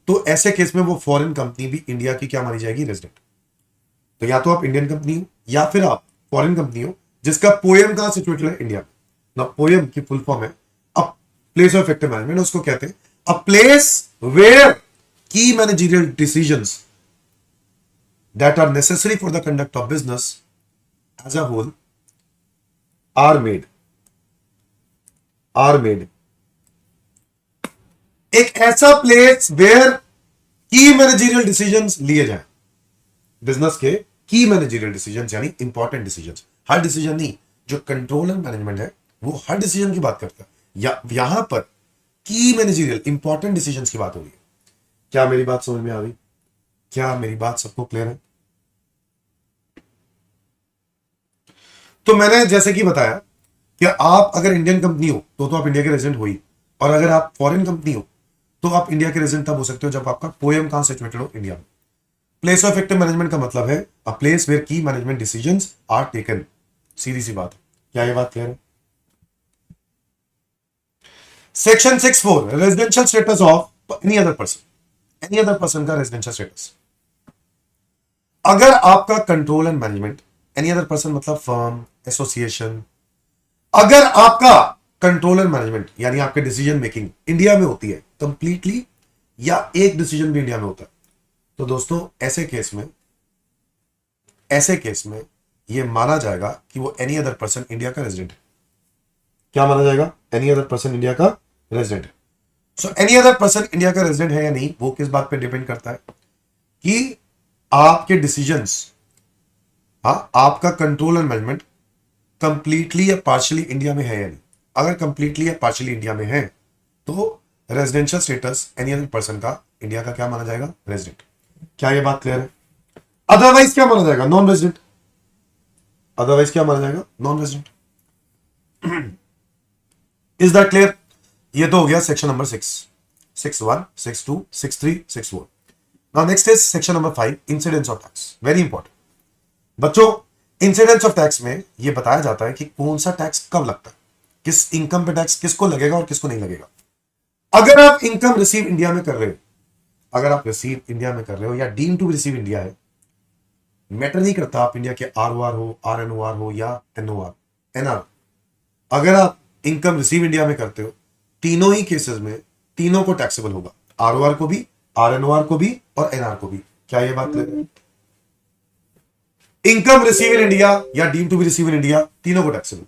तो ऐसे केस में वो फॉरेन कंपनी भी इंडिया की क्या मानी जाएगी? रेजिडेंट। तो या तो आप इंडियन कंपनी हो या फिर आप फॉरेन कंपनी हो जिसका पोएम कहां सिचुएटेड है? इंडिया में। ना पोएम की फुल फॉर्म है a place of effective management, उसको कहते हैं अ प्लेस वेयर की managerial decisions that are necessary for the conduct of business as a whole are made. एक ऐसा प्लेस वेयर की मैनेजरियल डिसीजंस लिए जाए, बिजनेस के की मैनेजरियल डिसीजंस यानी इंपॉर्टेंट डिसीजंस। हर डिसीजन नहीं, जो कंट्रोल एंड मैनेजमेंट है वो हर डिसीजन की बात करता है, या यहां पर की मैनेजरियल इंपॉर्टेंट डिसीजंस की बात हो रही है। क्या मेरी बात समझ में आ गई? क्या मेरी बात सबको क्लियर है? तो मैंने जैसे कि बताया कि आप अगर इंडियन कंपनी हो तो आप इंडिया के रेजिडेंट हो ही, और अगर आप फॉरेन कंपनी हो तो आप इंडिया के रेजिडेंट तब हो सकते हो जब आपका पोएम कहां सिचुएटेड हो? इंडिया में। प्लेस ऑफ इफेक्टिव मैनेजमेंट का मतलब है अ प्लेस वेयर की मैनेजमेंट डिसीजंस आर टेकन। सीधी सी बात है। क्या ये बात क्लियर है? Section 64 residential status of any other person का रेजिडेंशियल स्टेटस। अगर आपका control and management, any other person मतलब फर्म, एसोसिएशन, अगर आपका कंट्रोल एंड मैनेजमेंट यानी आपके डिसीजन मेकिंग इंडिया में होती है कंप्लीटली, या एक डिसीजन भी इंडिया में होता है, तो दोस्तों ऐसे केस में यह माना जाएगा कि वो एनी अदर पर्सन इंडिया का रेजिडेंट है। क्या माना जाएगा? एनी अदर पर्सन इंडिया का रेजिडेंट है। So any other person India का रेजिडेंट है या नहीं, वो किस बात पे डिपेंड करता है कि आपके डिसीजंस, आपका कंट्रोल एंड मैनेजमेंट कंप्लीटली या पार्शियली इंडिया में है या नहीं। अगर कंप्लीटली या पार्शियली इंडिया में है तो residential status any other person का इंडिया का क्या माना जाएगा? रेजिडेंट। क्या ये बात क्लियर है? अदरवाइज क्या माना जाएगा? Non resident. अदरवाइज क्या माना जाएगा? Non resident. Is that clear? ये तो हो गया section number 6, 6(1), 6(2), 6(3), 6(4). Now next is section number 5, incidence of tax. Very important बच्चों, इंसिडेंस ऑफ टैक्स में ये बताया जाता है कि कौन सा टैक्स कब लगता है, किस इनकम पे टैक्स किसको लगेगा और किसको नहीं लगेगा। अगर आप इनकम रिसीव इंडिया में कर रहे हो, अगर आप रिसीव इंडिया में कर रहे हो या डीम टू रिसीव इंडिया है, मैटर नहीं करता आप इंडिया के ROR हो, RNOR हो या NOR, NR, अगर आप इनकम रिसीव इंडिया में करते हो, तीनों ही केसेस में तीनों को टैक्सेबल होगा, ROR को भी, RNOR को भी और NR को भी। क्या ये बात क्लियर है? इनकम रिसीव इन इंडिया या deem to be receive in India, तीनों को taxable.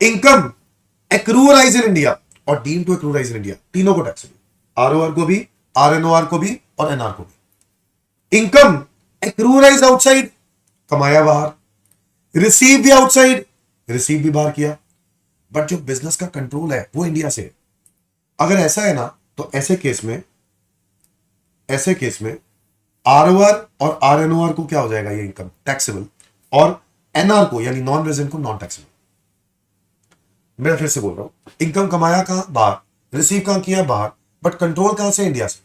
Income accrue arise in India और डीम टू एक्रूराइज इन इंडिया, तीनों को टैक्सेबल, ROR को भी, RNOR को भी और NR को भी। इनकम एक्रूराइज आउटसाइड, कमाया बाहर, रिसीव भी आउटसाइड, रिसीव भी बाहर किया, बट जो बिजनेस का कंट्रोल है वो इंडिया से है। अगर ऐसा है ना, तो ऐसे केस में ROR और RNOR को क्या हो जाएगा, ये इनकम टैक्सेबल, और NR को यानी नॉन रेजिडेंट को नॉन टैक्सेबल। मैं फिर से बोल रहा हूं, इनकम कमाया कहां, बाहर, रिसीव कहां किया, बाहर, बट कंट्रोल कहां से, इंडिया से।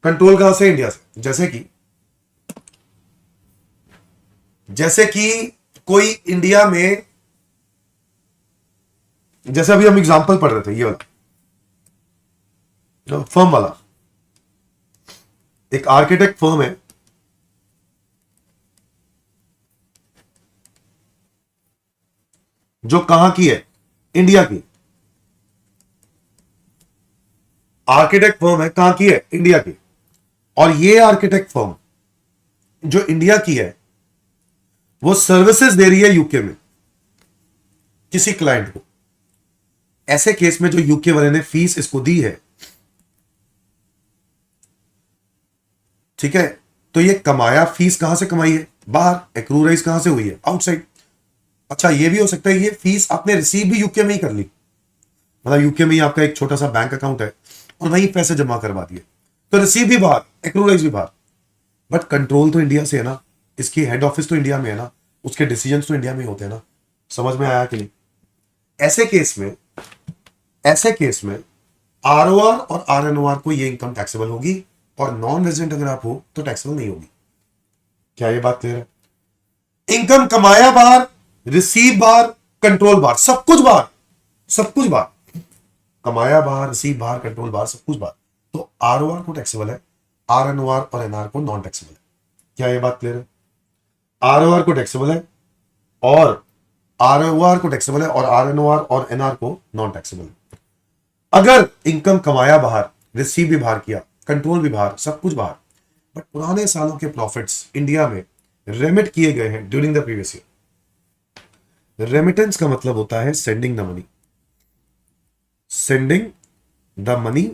कंट्रोल कहां से, इंडिया से। जैसे कि कोई इंडिया में, जैसे अभी हम एग्जांपल पढ़ रहे थे, ये वाला फर्म वाला, एक आर्किटेक्ट फर्म है जो कहां की है, इंडिया की। आर्किटेक्ट फर्म है, कहां की है, इंडिया की। और ये आर्किटेक्ट फर्म जो इंडिया की है, वो सर्विसेज दे रही है यूके में किसी क्लाइंट को। ऐसे केस में जो यूके वाले ने फीस इसको दी है, ठीक है, तो ये कमाया फीस कहां से कमाई है, बाहर, एक्रूराइज कहां से हुई है, आउटसाइड। अच्छा, ये भी हो सकता है ये फीस आपने रिसीव भी यूके में ही कर ली, मतलब यूके में ही आपका एक छोटा सा बैंक अकाउंट है और वहीं पैसे जमा करवा दिए, तो रिसीव भी बाहर, एक्रूराइज भी बाहर, बट कंट्रोल तो इंडिया से है ना, इसकी हेड ऑफिस तो इंडिया में है ना, उसके डिसीजंस तो इंडिया में होते हैं ना। समझ में आया कि नहीं? ऐसे केस में ROR और RNOR को ये इनकम टैक्सेबल होगी, और नॉन रेजिडेंट अगर आप हो तो टैक्सेबल नहीं होगी। क्या ये बात क्लियर है? इनकम कमाया बाहर, रिसीव बाहर, कंट्रोल बाहर, सब कुछ बाहर, कमाया बाहर, रिसीव बाहर, कंट्रोल बाहर, सब कुछ बाहर, तो ROR को टैक्सेबल है, RNOR और NR को नॉन टैक्सेबल है। क्या ये बात क्लियर है? ROR को टैक्सेबल है और ROR को टैक्सेबल है और RNOR और NR को नॉन टैक्सेबल है। अगर इनकम कमाया बाहर, रिसीव भी बाहर किया, कंट्रोल भी बाहर, सब कुछ बाहर, बट पुराने सालों के प्रॉफिट्स इंडिया में रेमिट किए गए हैं during the previous year. Remittance का मतलब होता है sending the money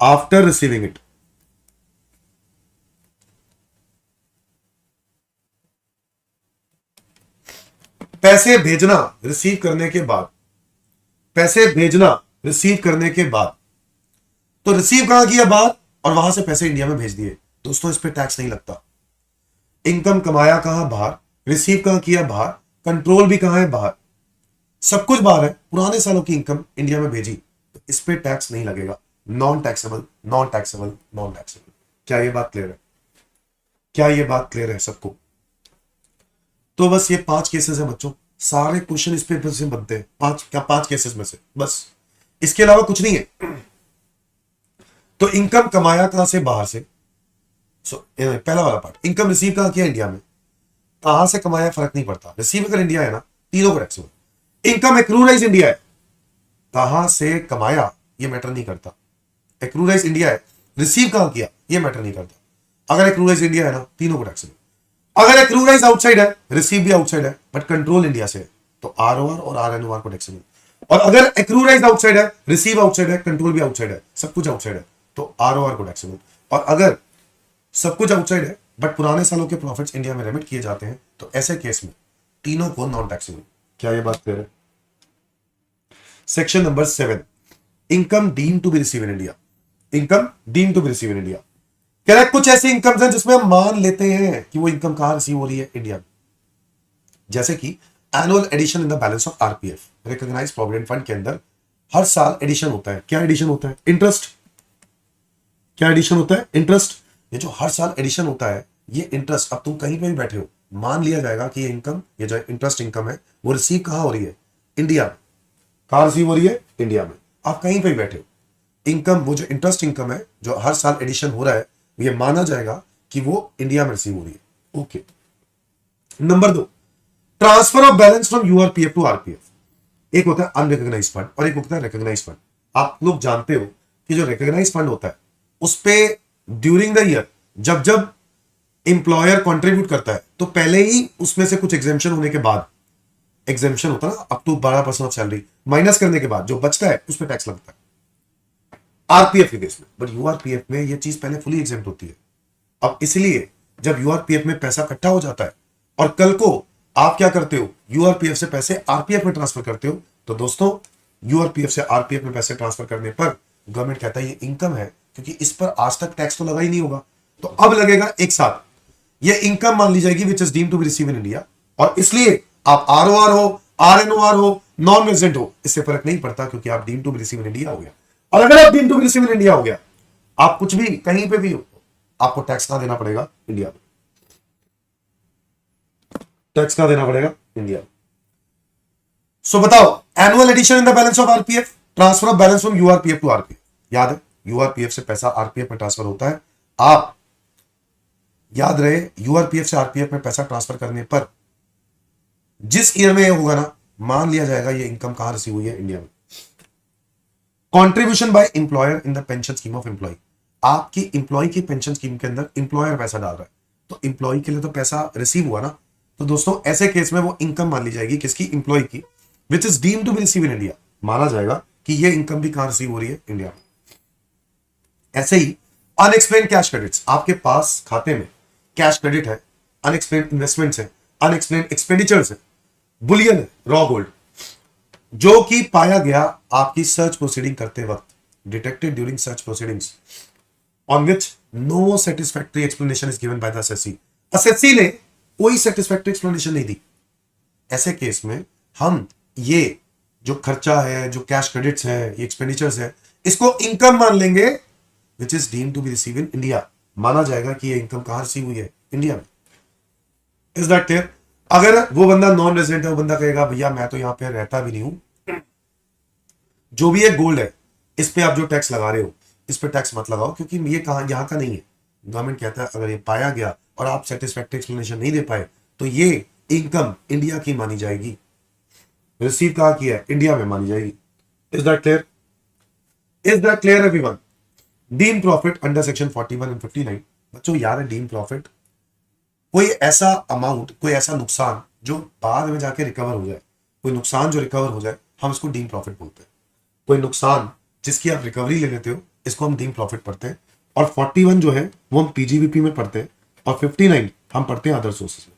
after receiving it. पैसे भेजना रिसीव करने के बाद, तो रिसीव कहां किया, बाहर, और वहां से पैसे इंडिया में भेज दिए। दोस्तों, इस पे टैक्स नहीं लगता। इनकम कमाया कहां, बाहर, रिसीव कहां किया, बाहर, कंट्रोल भी कहां है, बाहर, सब कुछ बाहर है, पुराने सालों की इनकम इंडिया में भेजी, तो इस पे टैक्स नहीं लगेगा। Non taxable. क्या ये बात क्लियर है सबको? तो बस ये 5 केसेस है बच्चों, सारे क्वेश्चन इस पेपर से बनते हैं, 5 केसेस में से, बस, इसके अलावा कुछ नहीं है। तो इनकम कमाया कहां से, बाहर से। पहला वाला पार्ट, इनकम रिसीव कहां किया, इंडिया में, कहां से कमाया फर्क नहीं पड़ता, रिसीव अगर इंडिया है ना, तीनों को टैक्सेबल। इनकम एक्रूराइज इंडिया है, कहां से कमाया ये मैटर नहीं करता, एक्रूराइज इंडिया है, रिसीव कहां किया ये मैटर नहीं करता। अगर एक्रूराइज इंडिया है ना, तीनों को टैक्सेबल। अगर एक्रूराइज आउटसाइड है, रिसीव भी आउटसाइड है, बट कंट्रोल इंडिया से है, तो ROR और RNOR को टैक्सेबल। और अगर एक्रूराइज आउटसाइड है, रिसीव आउटसाइड है, कंट्रोल भी आउटसाइड है, सब कुछ आउटसाइड है, तो ROR को टैक्सेबल। और अगर सब कुछ आउटसाइड है बट पुराने सालों के प्रॉफिट्स इंडिया में रेमिट किए जाते हैं, तो ऐसे केस में तीनों को नॉन टैक्सेबल। क्या ये बात क्लियर है? Section number 7, income deem to be receive in India. कह रहा है कुछ ऐसी इनकम है जिसमें हम मान लेते हैं कि वो इनकम कहां रिसीव हो रही है, इंडिया में। जैसे कि annual addition in the balance of RPF, recognised provident fund के अंदर हर साल एडिशन होता है। क्या एडिशन होता है? इंटरेस्ट। क्या एडिशन होता है? इंटरेस्ट। ये जो हर साल एडिशन होता है, ये इंटरेस्ट, अब तुम कहीं पे भी बैठे हो, मान लिया जाएगा कि ये इनकम, ये जो इंटरेस्ट इनकम है, वो रिसीव कहां हो रही है? इंडिया में। कहां रिसीव हो रही है? इंडिया में। आप कहीं पे भी बैठे हो, इनकम, वो जो इंटरेस्ट इनकम है जो हर साल एडिशन हो रहा है, ये माना जाएगा कि वो इंडिया में रिसीव हो रही है। Okay. Number 2, transfer of balance from URPF to RPF. एक होता है अनरिकॉग्नाइज्ड फंड और एक होता है रिकॉग्नाइज्ड फंड। आप लोग जानते हो कि जो रिकॉग्नाइज्ड फंड होता है, उस पे ड्यूरिंग द ईयर जब जब इंप्लॉयर कंट्रीब्यूट करता है, तो पहले ही उसमें से कुछ एग्जेम्पशन होने के बाद, एग्जेम्पशन होता है ना, up to 12% of salary, minus करने के बाद जो बचता है उस पर टैक्स लगता है आरपीएफ के केस में। बट यूआरपीएफ में ये चीज पहले फुली एग्जेम्प्ट होती है। अब इसलिए जब यूआरपीएफ में पैसा इकट्ठा हो जाता है और कल को आप क्या करते हो, यूआरपीएफ से पैसे आरपीएफ में ट्रांसफर करते हो, तो दोस्तों यूआरपीएफ से आरपीएफ में पैसे ट्रांसफर करने पर गवर्नमेंट कहता है ये इनकम है, क्योंकि इस पर आज तक टैक्स तो लगा ही नहीं होगा, तो अब लगेगा एक साथ। ये इनकम मान ली जाएगी which is deemed to be receive in India, और इसलिए आप आरओआर हो, आरएनओआर हो, नॉन रेजिडेंट हो, इससे फर्क नहीं पड़ता, क्योंकि आप deemed to be receive in India हो गया। और अगर आप deemed to be receive in India हो गया, आप कुछ भी कहीं पे भी हो, आपको टैक्स कहां देना पड़ेगा? इंडिया में। टैक्स कहां देना पड़ेगा? इंडिया। सो बताओ, annual addition in the balance of RPF, transfer of balance from URPF to RPF. याद है, यूआरपीएफ से पैसा आरपीएफ में ट्रांसफर होता है। आप याद रहे, यूआरपीएफ से आरपीएफ में पैसा ट्रांसफर करने पर जिस ईयर में ये होगा ना, मान लिया जाएगा ये इनकम कहां रिसीव हुई है? इंडिया में। Contribution by employer in the pension scheme of employee. आपकी इंप्लॉय की पेंशन स्कीम के अंदर इंप्लॉयर पैसा डाल रहा है, तो इंप्लॉय के लिए तो पैसा रिसीव हुआ ना, तो दोस्तों ऐसे केस में वो इनकम मान ली जाएगी किसकी? इंप्लॉय की, which is deemed to be receive in India. माना जाएगा कि ये इनकम भी कहां रिसीव हो रही है? इंडिया में। ऐसे ही अनएक्सप्लेन कैश क्रेडिट्स, आपके पास खाते में कैश क्रेडिट है, अनएक्सप्लेन इन्वेस्टमेंट्स है, अनएक्सप्लेन एक्सपेंडिचर्स है, बुलियन है, रॉ गोल्ड, जो कि पाया गया आपकी सर्च प्रोसीडिंग करते वक्त, detected during search proceedings, on which no satisfactory explanation is given by the SSC. SSC ने कोई सेटिस्फैक्टरी एक्सप्लेनेशन नहीं दी। ऐसे केस में हम ये जो खर्चा है, जो कैश क्रेडिट्स है, ये एक्सपेंडिचर्स है, इसको इनकम मान लेंगे which is deemed to be receive in India. माना जाएगा कि ये इनकम कहां रिसीव हुई है? इंडिया में। Is that clear? अगर वो बंदा नॉन रेजिडेंट है, वो बंदा कहेगा भैया मैं तो यहां पे रहता भी नहीं हूं, जो भी ये गोल्ड है इस पे आप जो टैक्स लगा रहे हो, इस पे टैक्स मत लगाओ, क्योंकि ये कहां, यहां का नहीं है। गवर्नमेंट कहता है अगर ये पाया गया और आप सेटिस्फैक्टरी एक्सप्लेनेशन नहीं दे पाए, तो ये इनकम इंडिया की मानी जाएगी, रिसीव कहां की है? इंडिया में मानी जाएगी। Is that clear? Is that clear everyone? Deem profit under section 41 and 59। बच्चों याद है, डीम प्रॉफिट कोई ऐसा अमाउंट, कोई ऐसा नुकसान जो बाद में जाके रिकवर हो जाए, कोई नुकसान जो रिकवर हो जाए, हम इसको डीम प्रॉफिट बोलते हैं। कोई नुकसान जिसकी आप रिकवरी ले लेते हो, इसको हम डीम प्रॉफिट पढ़ते हैं। और 41 जो है वो हम पीजीबीपी में पढ़ते हैं, और 59 हम पढ़ते हैं अदर सोर्सेस में।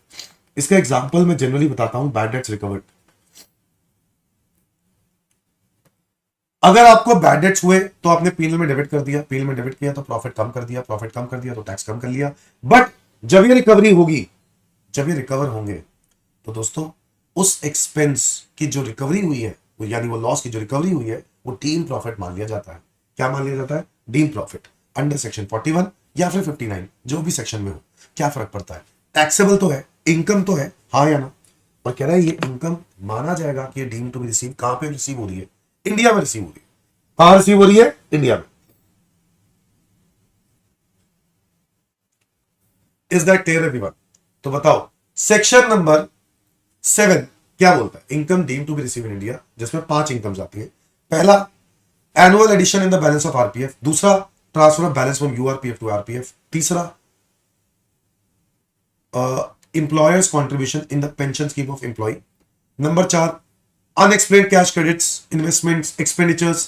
इसका एग्जांपल मैं जनरली बताता हूं, बैड डेट्स रिकवर्ड। अगर आपको बैड डेट्स हुए तो आपने पीएनएल में डेबिट कर दिया, पीएनएल में डेबिट किया तो प्रॉफिट कम कर दिया, प्रॉफिट कम कर दिया तो टैक्स कम कर लिया। बट जब ये रिकवरी होगी, जब ये रिकवर होंगे, तो दोस्तों उस एक्सपेंस की जो रिकवरी हुई है, वो यानी वो लॉस की जो रिकवरी हुई है, वो डीम प्रॉफिट मान लिया जाता है। क्या मान लिया जाता है? डीम प्रॉफिट अंडर सेक्शन 41 या फिर 59, जो भी सेक्शन में हो। क्या फर्क पड़ता है? टैक्सेबल तो है, इनकम तो है, हाँ या ना? और कह रहा है ये इनकम माना जाएगा कि ये डीम टू बी रिसीव कहां पे रिसीव हो रही है? इंडिया में रिसीव हो रही है। कहां रिसीव हो रही है? इंडिया में। Is that clear everyone? तो बताओ, सेक्शन नंबर 7 क्या बोलता है? Income deem to be receive in India, जिसमें 5 इनकम्स आती है। पहला, annual addition in the balance of RPF. दूसरा, transfer of balance from URPF to RPF. तीसरा, employer's contribution in the pension scheme of employee. Number 4, unexplained cash credits, investments, expenditures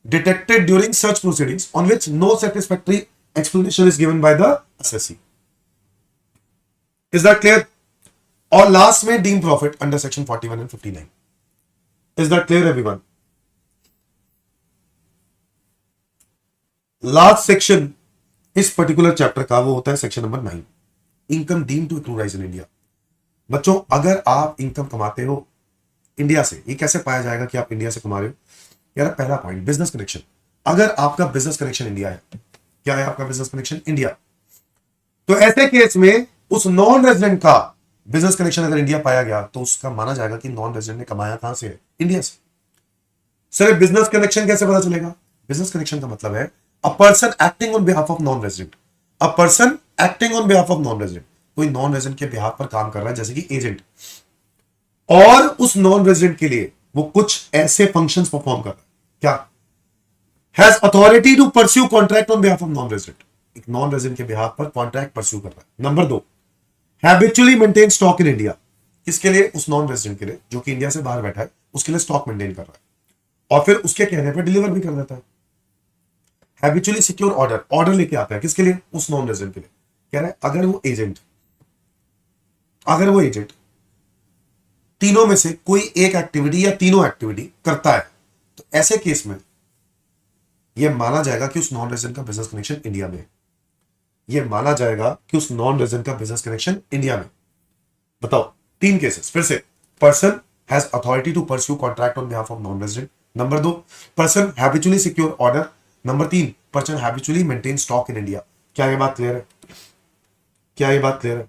detected during such proceedings on which no satisfactory explanation is given by the assessee. Is that clear? और last में deemed profit under section 41 and 59. Is that clear everyone? Last section इस particular chapter का वो होता है section number 9, income deem to एक्रूराइज in India. बच्चों अगर आप इनकम कमाते हो इंडिया से, ये कैसे पाया जाएगा कि आप इंडिया से कमा रहे हो? यार पहला पॉइंट बिजनेस कनेक्शन। अगर आपका बिजनेस कनेक्शन इंडिया है, क्या है आपका बिजनेस कनेक्शन इंडिया, तो ऐसे केस में उस नॉन रेजिडेंट का बिजनेस कनेक्शन अगर इंडिया पाया गया तो उसका माना जाएगा कि नॉन रेजिडेंट ने कमाया कहां से है, इंडिया से। सर बिजनेस कनेक्शन कैसे पता चलेगा? बिजनेस कनेक्शन का मतलब है a person acting on behalf of non resident, a person acting on behalf of non resident, कोई नॉन रेजिडेंट के बिहाफ पर काम कर रहा है जैसे कि एजेंट, और उस नॉन रेजिडेंट के लिए वो कुछ ऐसे फंक्शंस परफॉर्म कर रहा है, क्या has authority to pursue contract on behalf of non resident, एक नॉन रेजिडेंट के बिहाफ पर कॉन्ट्रैक्ट परस्यू कर रहा है। Number 2, habitually maintain stock in India, किसके लिए? उस नॉन रेजिडेंट के लिए जो कि इंडिया से बाहर बैठा है, उसके लिए स्टॉक मेंटेन कर रहा है और फिर उसके कहने पर डिलीवर भी कर देता है। हैबिचुअली सिक्योर ऑर्डर, ऑर्डर लेके आता है किसके लिए? उस नॉन रेजिडेंट के लिए। कह रहा है अगर वो एजेंट तीनों में से कोई एक एक्टिविटी या तीनों एक्टिविटी करता है तो ऐसे केस में यह माना जाएगा कि उस नॉन रेजिडेंट का बिजनेस कनेक्शन इंडिया में है। यह माना जाएगा कि उस नॉन रेजिडेंट का बिजनेस कनेक्शन इंडिया में। बताओ 3 केसेस फिर से। Person has authority to pursue contract on behalf of non resident. Number 2, person habitually secure order. Number 3, person habitually maintain stock in India. क्या ये बात क्लियर है? क्या ये बात क्लियर है?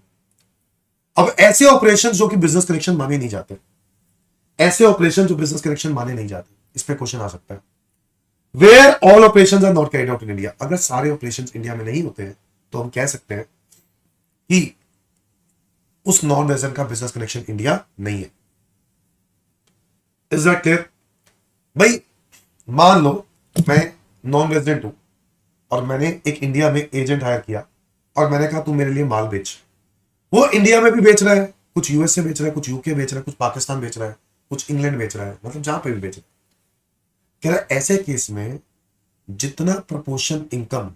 अब ऐसे ऑपरेशन जो कि बिजनेस कनेक्शन माने नहीं जाते, ऐसे ऑपरेशन जो बिजनेस कनेक्शन माने नहीं जाते, इस पे क्वेश्चन आ सकता है। Where all operations are not carried out in India, अगर सारे ऑपरेशंस इंडिया में नहीं होते हैं तो हम कह सकते हैं कि उस नॉन रेजिडेंट का बिजनेस कनेक्शन इंडिया नहीं है। Is that clear? भाई मान लो मैं नॉन रेजिडेंट हूं और मैंने एक इंडिया में एजेंट हायर किया और मैंने कहा तू मेरे लिए माल बेच। वो इंडिया में भी बेच रहा है, कुछ यूएस से बेच रहा है, कुछ यूके बेच रहा है, कुछ पाकिस्तान बेच रहा है, कुछ इंग्लैंड बेच रहा है, मतलब जहां पे भी बेच रहा है। कह रहा है ऐसे केस में जितना प्रपोर्शन इनकम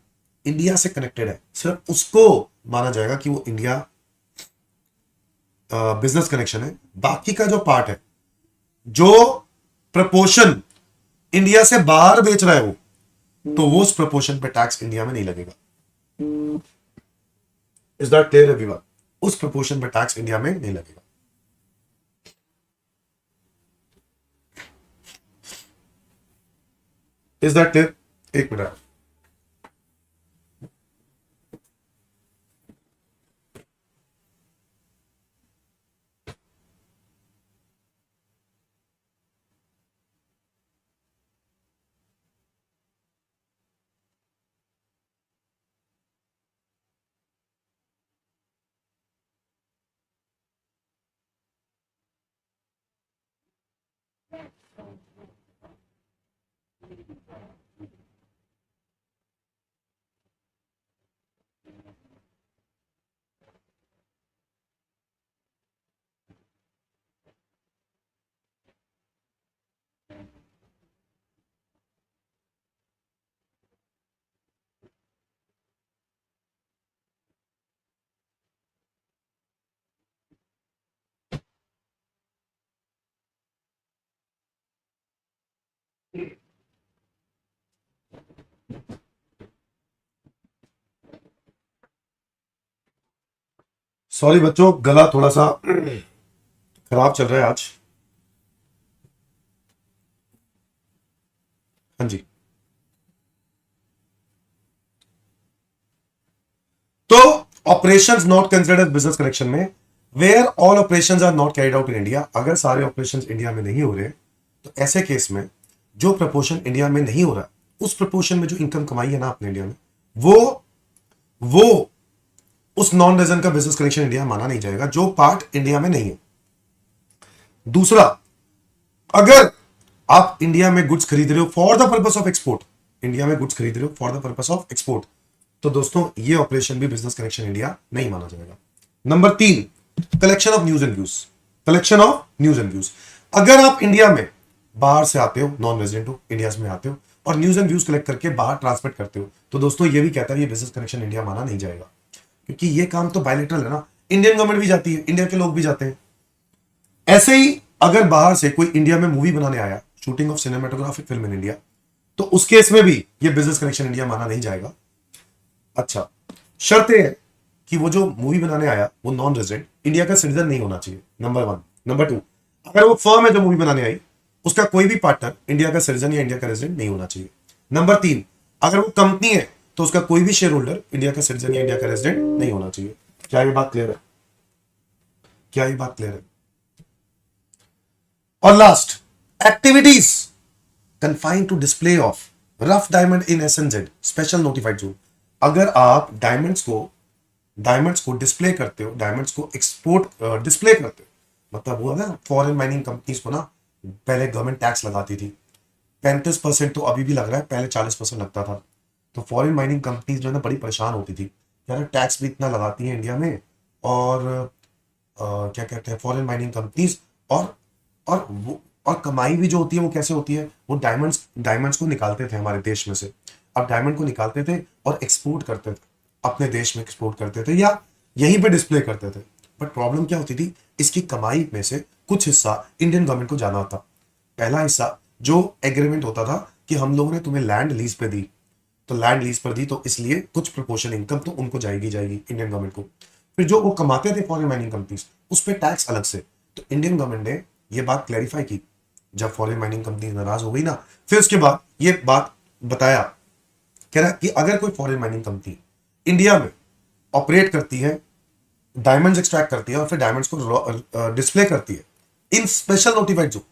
इंडिया से कनेक्टेड है सिर्फ उसको माना जाएगा कि वो इंडिया बिजनेस कनेक्शन है। बाकी का जो पार्ट है, जो प्रपोर्शन इंडिया से बाहर बेच रहा है वो, तो वो उस प्रपोर्शन पे टैक्स इंडिया में नहीं लगेगा। Is that clear everyone? उस प्रपोर्शन पे टैक्स इंडिया में नहीं लगेगा। Is that clear? एक मिनट। सॉरी बच्चों, गला थोड़ा सा खराब चल रहा है आज। हाँ जी। तो operations not considered business connection में where all operations are not carried out in India, अगर सारे ऑपरेशंस इंडिया में नहीं हो रहे तो ऐसे केस में जो प्रपोर्शन इंडिया में नहीं हो रहा, उस प्रपोर्शन में जो इनकम कमाई है ना आपने इंडिया में, वो उस नॉन रेजिडेंट का बिजनेस कनेक्शन इंडिया माना नहीं जाएगा, जो पार्ट इंडिया में नहीं है। दूसरा, अगर आप इंडिया में गुड्स खरीद रहे हो for the purpose of export, India में गुड्स खरीद रहे हो for the purpose of export, तो दोस्तों ये ऑपरेशन भी बिजनेस कनेक्शन इंडिया नहीं माना जाएगा। Number 3, collection of news and views. Collection of news and views, अगर आप इंडिया में बाहर से आते हो, नॉन रेजिडेंट हो, इंडिया में आते हो और न्यूज एंड व्यूज कलेक्ट करके बाहर ट्रांसमिट करते हो, तो दोस्तों ये भी कहता है ये बिजनेस कनेक्शन इंडिया माना नहीं जाएगा, क्योंकि ये काम तो बायलेटरल है ना, इंडियन गवर्नमेंट भी जाती है, इंडिया के लोग भी जाते हैं। ऐसे ही अगर बाहर से कोई इंडिया में मूवी बनाने आया, shooting of cinematographic film in India, तो उस केस में भी ये बिजनेस कनेक्शन इंडिया माना नहीं जाएगा। अच्छा, शर्त है कि वो जो मूवी बनाने आया वो नॉन रेजिडेंट इंडिया का सिटीजन नहीं होना चाहिए, नंबर 1। नंबर 2, अगर वो फर्म है जो मूवी बनाने आई उसका कोई भी पार्टनर इंडिया का सिटीजन या इंडिया का रेजिडेंट नहीं होना चाहिए। नंबर 3, अगर वो कंपनी है तो उसका कोई भी शेयर होल्डर इंडिया का सिटीजन या इंडिया का रेजिडेंट नहीं होना चाहिए। क्या ये बात क्लियर है? क्या ये बात क्लियर है? और last, activities confined to display of rough diamond in SNZ special notified zone. अगर आप डायमंड्स को डिस्प्ले करते हो, डायमंड्स को एक्सपोर्ट डिस्प्ले करते हो, मतलब हुआ ना फॉरेन माइनिंग कंपनीज को ना पहले गवर्नमेंट टैक्स लगाती थी 35%, तो अभी भी लग रहा है, पहले 40% लगता था। तो फॉरेन माइनिंग कंपनीज जो है ना बड़ी परेशान होती थी, यार टैक्स भी इतना लगाती है इंडिया में, और क्या कहते हैं फॉरेन माइनिंग कंपनीज, और वो और कमाई भी जो होती है वो कैसे होती है, वो डायमंड्स को निकालते थे हमारे देश में से। अब डायमंड को निकालते थे और एक्सपोर्ट करते थे, अपने देश में एक्सपोर्ट करते थे या यहीं पे डिस्प्ले करते थे। बट प्रॉब्लम क्या होती थी, इसकी कमाई में से कुछ हिस्सा इंडियन गवर्नमेंट को जाना था। पहला हिस्सा जो एग्रीमेंट होता था कि हम लोगों ने तुम्हें लैंड लीज पे दी, तो लैंड लीज पर दी तो इसलिए कुछ प्रोपोर्शन इनकम तो उनको जाएगी इंडियन गवर्नमेंट को। फिर जो वो कमाते थे फॉरेन माइनिंग कंपनीज, उस पर टैक्स अलग से। तो इंडियन गवर्नमेंट ने ये बात क्लैरिफाई की, जब फॉरेन माइनिंग कंपनी नाराज हो गई ना, फिर उसके बाद ये बात बताया, कह रहा कि अगर कोई फॉरेन माइनिंग कंपनी इंडिया में ऑपरेट करती है, डायमंड्स एक्सट्रैक्ट करती है और फिर डायमंड्स को डिस्प्ले करती है इन स्पेशल नोटिफाइड जोन,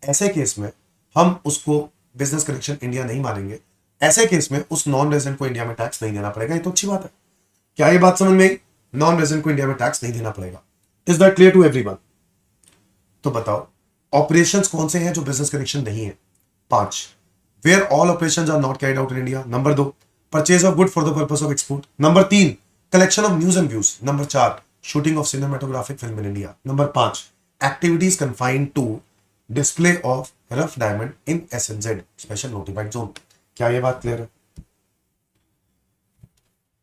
ऐसे केस में हम उसको बिजनेस कनेक्शन इंडिया नहीं मानेंगे। ऐसे केस में उस नॉन रेजिडेंट को इंडिया में टैक्स नहीं देना पड़ेगा। ये तो अच्छी बात है। क्या ये बात समझ में आई? नॉन रेजिडेंट को इंडिया में टैक्स नहीं देना पड़ेगा। Is that clear to everyone? तो बताओ ऑपरेशंस कौन से हैं जो बिजनेस कनेक्शन नहीं है? 5, where all operations are not carried out in India. Number 2, purchase of good for the purpose of export. Number 3, collection of news and views. Number 4, shooting of cinematographic film in India. Number 5, activities confined to display of rough diamond in SNZ special notified zone. क्या ये बात clear है?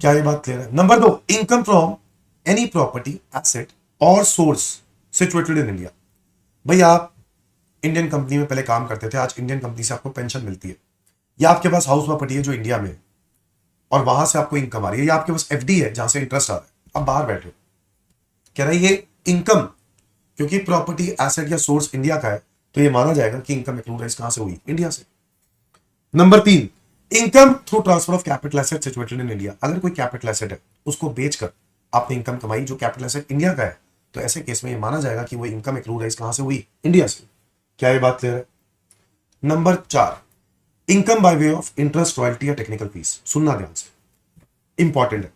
क्या ये बात clear है? Number 2, income from any property asset और source situated in India. भाई आप इंडियन कंपनी में पहले काम करते थे, आज इंडियन कंपनी से आपको पेंशन मिलती है, या आपके पास हाउस प्रॉपर्टी है जो इंडिया में है और वहां से आपको इनकम आ रही है, या आपके पास एफडी है जहां से इंटरेस्ट आ रहा है, आप बाहर बैठे हो, कह रहा है ये इनकम, क्योंकि प्रॉपर्टी एसेट या सोर्स इंडिया का है तो ये माना जाएगा कि इनकम एक्लूड कहां से हुई? इंडिया से। Number 3, income through transfer of capital asset situated in India. अगर कोई कैपिटल एसेट है उसको बेचकर आपने इनकम कमाई जो कैपिटल एसेट इंडिया का है, तो ऐसे केस में ये माना जाएगा कि वो इनकम एक्लूड कहां से हुई? इंडिया से। क्या ये बात क्लियर है? Number 4, income by way of interest, royalty या टेक्निकल फीस। सुनना ध्यान से, इंपॉर्टेंट है।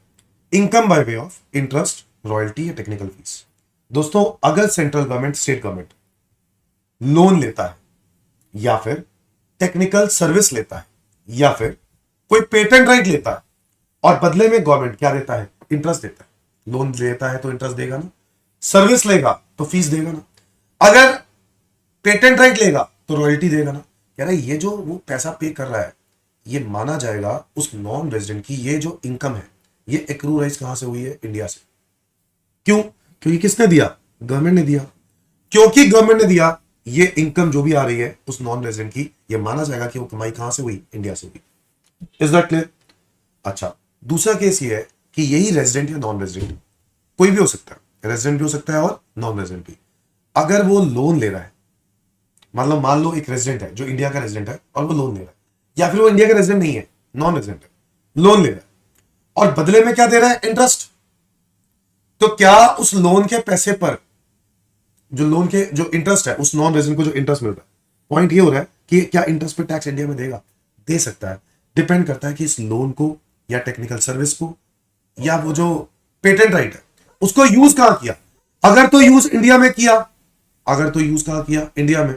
Income by way of interest, royalty या टेक्निकल फीस। दोस्तों अगर central government, state government loan लेता है, या फिर टेक्निकल सर्विस लेता है, या फिर कोई पेटेंट राइट लेता है, और बदले में गवर्नमेंट क्या देता है? इंटरेस्ट देता है। लोन लेता है तो इंटरेस्ट देगा ना, सर्विस लेगा तो फीस देगा ना, अगर पेटेंट राइट लेगा तो रॉयल्टी देगा ना। कह रहा है ये जो वो पैसा पे कर रहा है ये माना जाएगा उस नॉन रेजिडेंट की, ये जो इनकम है ये एक्रूराइज कहां से हुई है? इंडिया से। क्यों? क्योंकि किसने दिया? गवर्नमेंट ने दिया। क्योंकि गवर्नमेंट ने दिया, ये इनकम जो भी आ रही है उस नॉन रेजिडेंट की, ये माना जाएगा कि वो कमाई कहां से हुई? इंडिया से हुई। Is that clear? अच्छा, दूसरा केस ये है कि यही रेजिडेंट या नॉन रेजिडेंट कोई भी हो सकता है, रेजिडेंट भी हो सकता है और नॉन रेजिडेंट भी, अगर वो लोन ले रहा है, मतलब मान लो एक रेजिडेंट है जो इंडिया का रेजिडेंट है और वो लोन ले रहा है, या फिर वो इंडिया का रेजिडेंट नहीं है, नॉन रेजिडेंट है, लोन ले रहा है और बदले में क्या दे रहा है? इंटरेस्ट। तो क्या उस लोन के पैसे पर जो लोन के जो इंटरेस्ट है, उस नॉन रेजिडेंट को जो इंटरेस्ट मिल रहा है, पॉइंट ये हो रहा है कि क्या इंटरेस्ट पे टैक्स इंडिया में देगा? दे सकता है। डिपेंड करता है कि इस लोन को या टेक्निकल सर्विस को या वो जो पेटेंट राइट है उसको यूज कहां किया। अगर तो यूज इंडिया में किया, अगर तो यूज कहां किया? इंडिया में,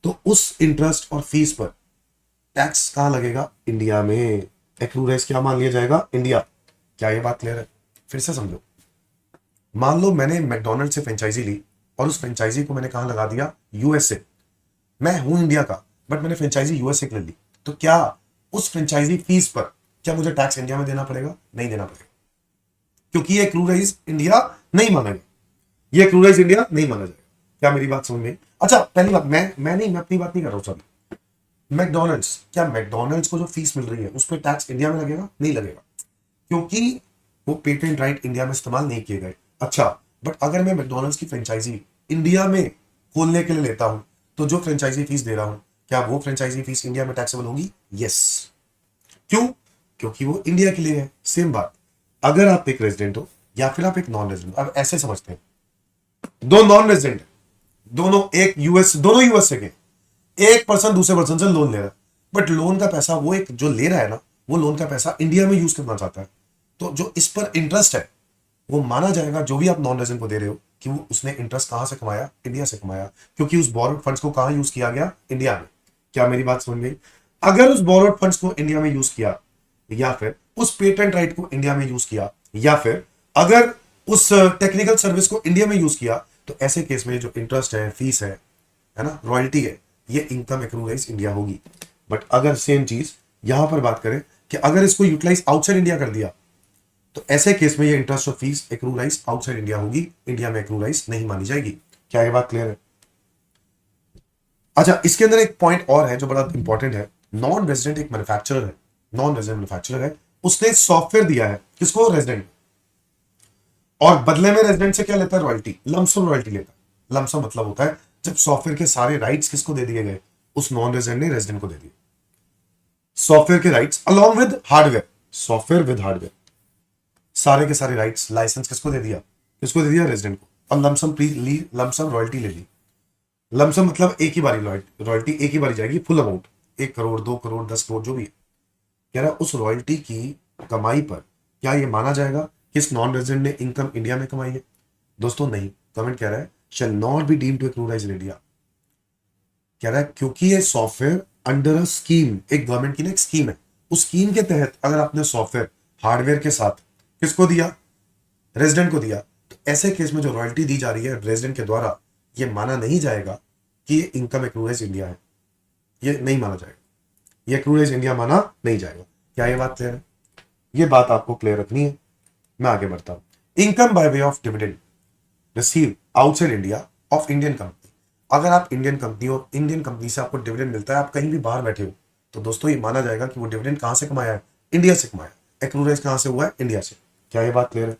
तो उस इंटरेस्ट और फीस पर टैक्स कहां लगेगा? इंडिया में। एक्लूड क्या मान लिया जाएगा? इंडिया। क्या ये बात क्लियर है? फिर से समझो, मान लो मैंने मैकडोनल्ड से फ्रेंचाइजी ली और उस फ्रेंचाइजी को मैंने कहां लगा दिया? यूएसए। मैं हूं इंडिया का बट मैंने फ्रेंचाइजी यूएसए के लिए ली, तो क्या उस फ्रेंचाइजी फीस पर क्या मुझे टैक्स इंडिया में देना पड़ेगा? नहीं देना पड़ेगा, क्योंकि ये एक्लूड इंडिया नहीं माना गया, ये एक्लूड इंडिया नहीं माना जाएगा। क्या मेरी बात समझ में? अच्छा, पहली बात, मैं अपनी बात नहीं कर रहा हूं सभी। मैकडोनल्ड्स, क्या मैकडोनल्ड्स को जो फीस मिल रही है उस पर टैक्स इंडिया में लगेगा? नहीं लगेगा, क्योंकि वो पेटेंट राइट इंडिया में इस्तेमाल नहीं किए गए। अच्छा, बट अगर मैं मैकडोनल्ड्स की फ्रेंचाइजी इंडिया में खोलने के लिए लेता हूं तो जो फ्रेंचाइजी फीस दे रहा हूं, क्या वो फ्रेंचाइजी फीस इंडिया में टैक्सेबल होगी? यस। क्यों? क्योंकि वो इंडिया के लिए है। सेम बात, अगर आप एक रेजिडेंट हो या फिर आप एक नॉन रेजिडेंट, अब ऐसे समझते हैं, दो नॉन रेजिडेंट, दोनों एक यूएस, दोनों यूएस से गए, एक पर्सन दूसरे पर्सन से लोन ले रहा है, बट लोन का पैसा वो एक जो ले रहा है ना, वो लोन का पैसा इंडिया में यूज करना चाहता है, तो जो इस पर इंटरेस्ट है वो माना जाएगा, जो भी आप नॉन रेजिडेंट को दे रहे हो, कि वो उसने इंटरेस्ट कहां से कमाया? इंडिया से कमाया, क्योंकि उस बोरोड फंड्स को कहां यूज किया गया? इंडिया में। क्या मेरी बात समझ गई? अगर उस बोरोड फंड्स को इंडिया में यूज किया, या फिर उस पेटेंट राइट को इंडिया में यूज किया, या फिर अगर उस टेक्निकल सर्विस को इंडिया में यूज किया, तो ऐसे केस में जो इंटरेस्ट है, फीस है ना, रॉयल्टी है, ये इनकम एक्रूलाइज इंडिया होगी। बट अगर सेम चीज यहां पर बात करें कि अगर इसको यूटिलाइज आउटसाइड इंडिया कर दिया, तो ऐसे केस में ये इंटरेस्ट और फीस एक्रूलाइज आउटसाइड इंडिया होगी, इंडिया में एक्रूलाइज नहीं मानी जाएगी। क्या ये बात क्लियर है? अच्छा, इसके अंदर एक पॉइंट और है जो बड़ा इंपॉर्टेंट है। नॉन रेजिडेंट एक मैन्युफैक्चरर है, नॉन रेजिडेंट मैन्युफैक्चरर है, उसने सॉफ्टवेयर दिया है किसको? रेजिडेंट, और बदले में रेजिडेंट से क्या लेता है? रॉयल्टी, लमसम रॉयल्टी लेता है। लमसम मतलब होता है जब सॉफ्टवेयर के सारे राइट्स किसको दे दिए गए? उस नॉन रेजिडेंट ने रेजिडेंट को दे दिए, सॉफ्टवेयर के rights along with hardware, software with hardware, सारे के सारे राइट्स, लाइसेंस किसको दे दिया? किसको दे दिया? रेजिडेंट को। और लमसम रॉयल्टी ले ली। लमसम मतलब एक ही बारी रॉयल्टी एक ही बारी जाएगी, फुल अमाउंट, 1 करोड़, 2 करोड़, 10 करोड़, जो भी है। कह रहा उस रॉयल्टी की कमाई पर क्या ये माना जाएगा कि इस नॉन रेजिडेंट ने इनकम इंडिया में कमाई है? दोस्तों नहीं, कमेंट कह रहा है shall not be deemed to accrue in India. कह रहा है क्योंकि ये सॉफ्टवेयर अंडर अ स्कीम, एक गवर्नमेंट की ना एक स्कीम है, उस स्कीम के तहत अगर आपने सॉफ्टवेयर हार्डवेयर के साथ किसको दिया? रेजिडेंट को दिया, तो ऐसे केस में जो रॉयल्टी दी जा रही है रेजिडेंट के द्वारा, ये माना नहीं जाएगा कि ये इनकम एक्रूलाइज इंडिया है, ये नहीं माना जाएगा, ये एक्रूलाइज इंडिया माना नहीं जाएगा। क्या ये बात क्लियर है? ये बात आपको क्लियर रखनी है। मैं आगे बढ़ता हूं। Income by way of dividend receive outside India of Indian company. अगर आप इंडियन कंपनी और इंडियन कंपनी से आपको डिविडेंड मिलता है, आप कहीं भी बाहर बैठे हो, तो दोस्तों ये माना जाएगा कि वो डिविडेंड कहां से कमाया है? इंडिया से कमाया। एक्रूलाइज कहां से हुआ है? इंडिया से। क्या ये बात क्लियर है?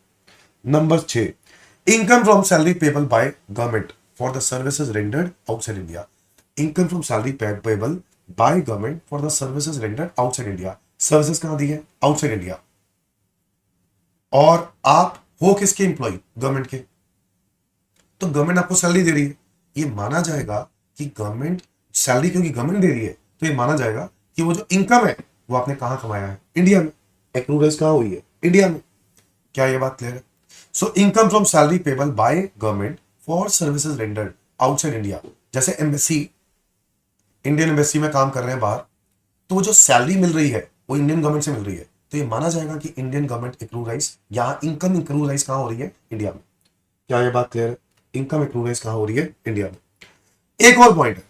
Number 6, income from salary payable by government for the services rendered outside India. Income from salary payable by government for the services rendered outside India. Services कहां दी है? Outside India. और आप हो किसके एम्प्लॉय? गवर्नमेंट के। तो government आपको salary दे रही है, ये माना जाएगा कि गवर्नमेंट सैलरी, क्योंकि गवर्नमेंट दे रही है, तो ये माना जाएगा कि वो जो इनकम है वो आपने कहां कमाया है? इंडिया में। एक्रूलाइज कहां हुई है? इंडिया में। क्या ये बात क्लियर है? So income from salary payable by government for services rendered outside India. जैसे एम्बेसी, इंडियन एम्बेसी में काम कर रहे हैं बाहर, तो वो जो सैलरी मिल रही है वो इंडियन गवर्नमेंट से मिल रही है, तो ये माना जाएगा कि इंडियन गवर्नमेंट एक्रूलाइज, यहां इनकम एक्रूलाइज कहां हो रही है? इंडिया में। क्या ये बात क्लियर है? इनकम एक्रूलाइज कहां हो रही है? इंडिया में। एक और पॉइंट है,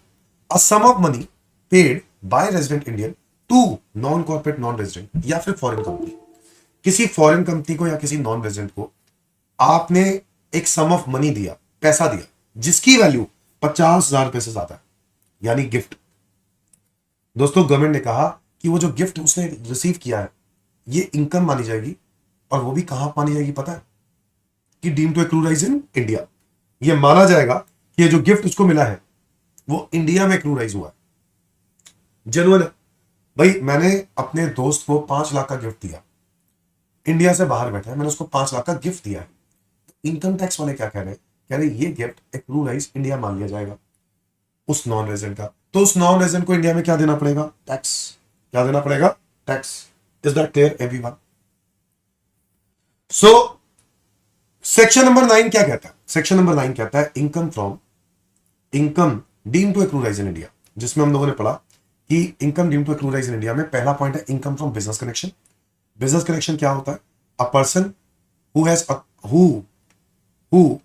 a sum of money paid by resident Indian to non corporate non resident या फिर फॉरेन कंपनी। किसी फॉरेन कंपनी को या किसी नॉन रेजिडेंट को आपने एक सम ऑफ मनी दिया, पैसा दिया, जिसकी वैल्यू 50,000 रुपए से ज्यादा है, यानी गिफ्ट। दोस्तों गवर्नमेंट ने कहा कि वो जो गिफ्ट उसने रिसीव किया है ये इनकम मानी जाएगी, और वो भी कहां मानी जाएगी पता है? कि deem to accrue in India. ये माना जाएगा कि ये जो गिफ्ट उसको मिला है वो इंडिया में एक्रूलाइज हुआ है। जेन्युइन है भाई। मैंने अपने दोस्त को 5 लाख का गिफ्ट दिया, इंडिया से बाहर बैठा है, मैंने उसको 5 लाख का गिफ्ट दिया है। इनकम टैक्स वाले क्या कह रहे हैं? कह रहे ये गिफ्ट एक्रूलाइज इंडिया मान लिया जाएगा उस नॉन रेजिडेंट का, तो उस नॉन रेजिडेंट को इंडिया में क्या देना पड़ेगा? टैक्स। क्या देना पड़ेगा? Tax. Is that clear everyone? So section number 9 क्या कहता है? सेक्शन नंबर 9 कहता है income deem to accrue in India, जिसमें हम लोगों ने पढ़ा कि income deem to accrue in India में पहला पॉइंट है income from business connection. Business connection क्या होता है? A person who has who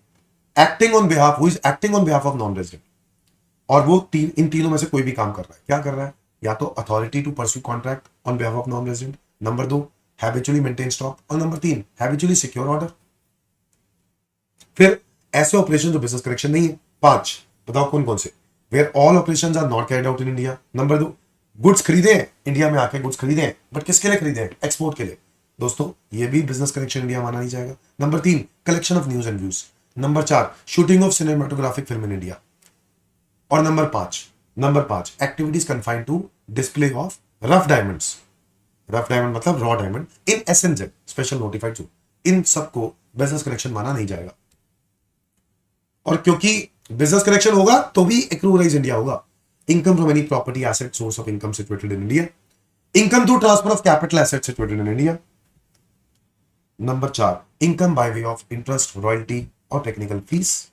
acting on behalf, who is acting on behalf of non resident, और वो इन तीनों में से कोई भी काम कर रहा है। क्या कर रहा है? या तो authority to pursue contract on behalf of non resident, number 2 habitually maintain stock, और नंबर 3 हैबिचुअली सिक्योर ऑर्डर। फिर ऐसे ऑपरेशन जो बिजनेस कनेक्शन नहीं है 5, बताओ कौन कौन से? Where all operations are not carried out in India. Number 2 goods खरीदे हैं, इंडिया में आके गुड्स खरीदे हैं, बट किसके लिए खरीदे हैं? एक्सपोर्ट के लिए। दोस्तों ये भी बिजनेस कनेक्शन इंडिया माना नहीं जाएगा। Number 3 collection of news and views. Number 4 shooting of cinematographic film in India. और number 5 activities confined to display of rough diamonds. Rough diamond मतलब raw diamond in SNZ special notified zone, इन सबको business connection माना नहीं जाएगा। और क्योंकि business connection होगा तो भी एक्रूराइज इंडिया होगा। Income from any property asset source of income situated in India, income through transfer of capital asset situated in India. Number 4 income by way of interest, royalty और टेक्निकल फीस।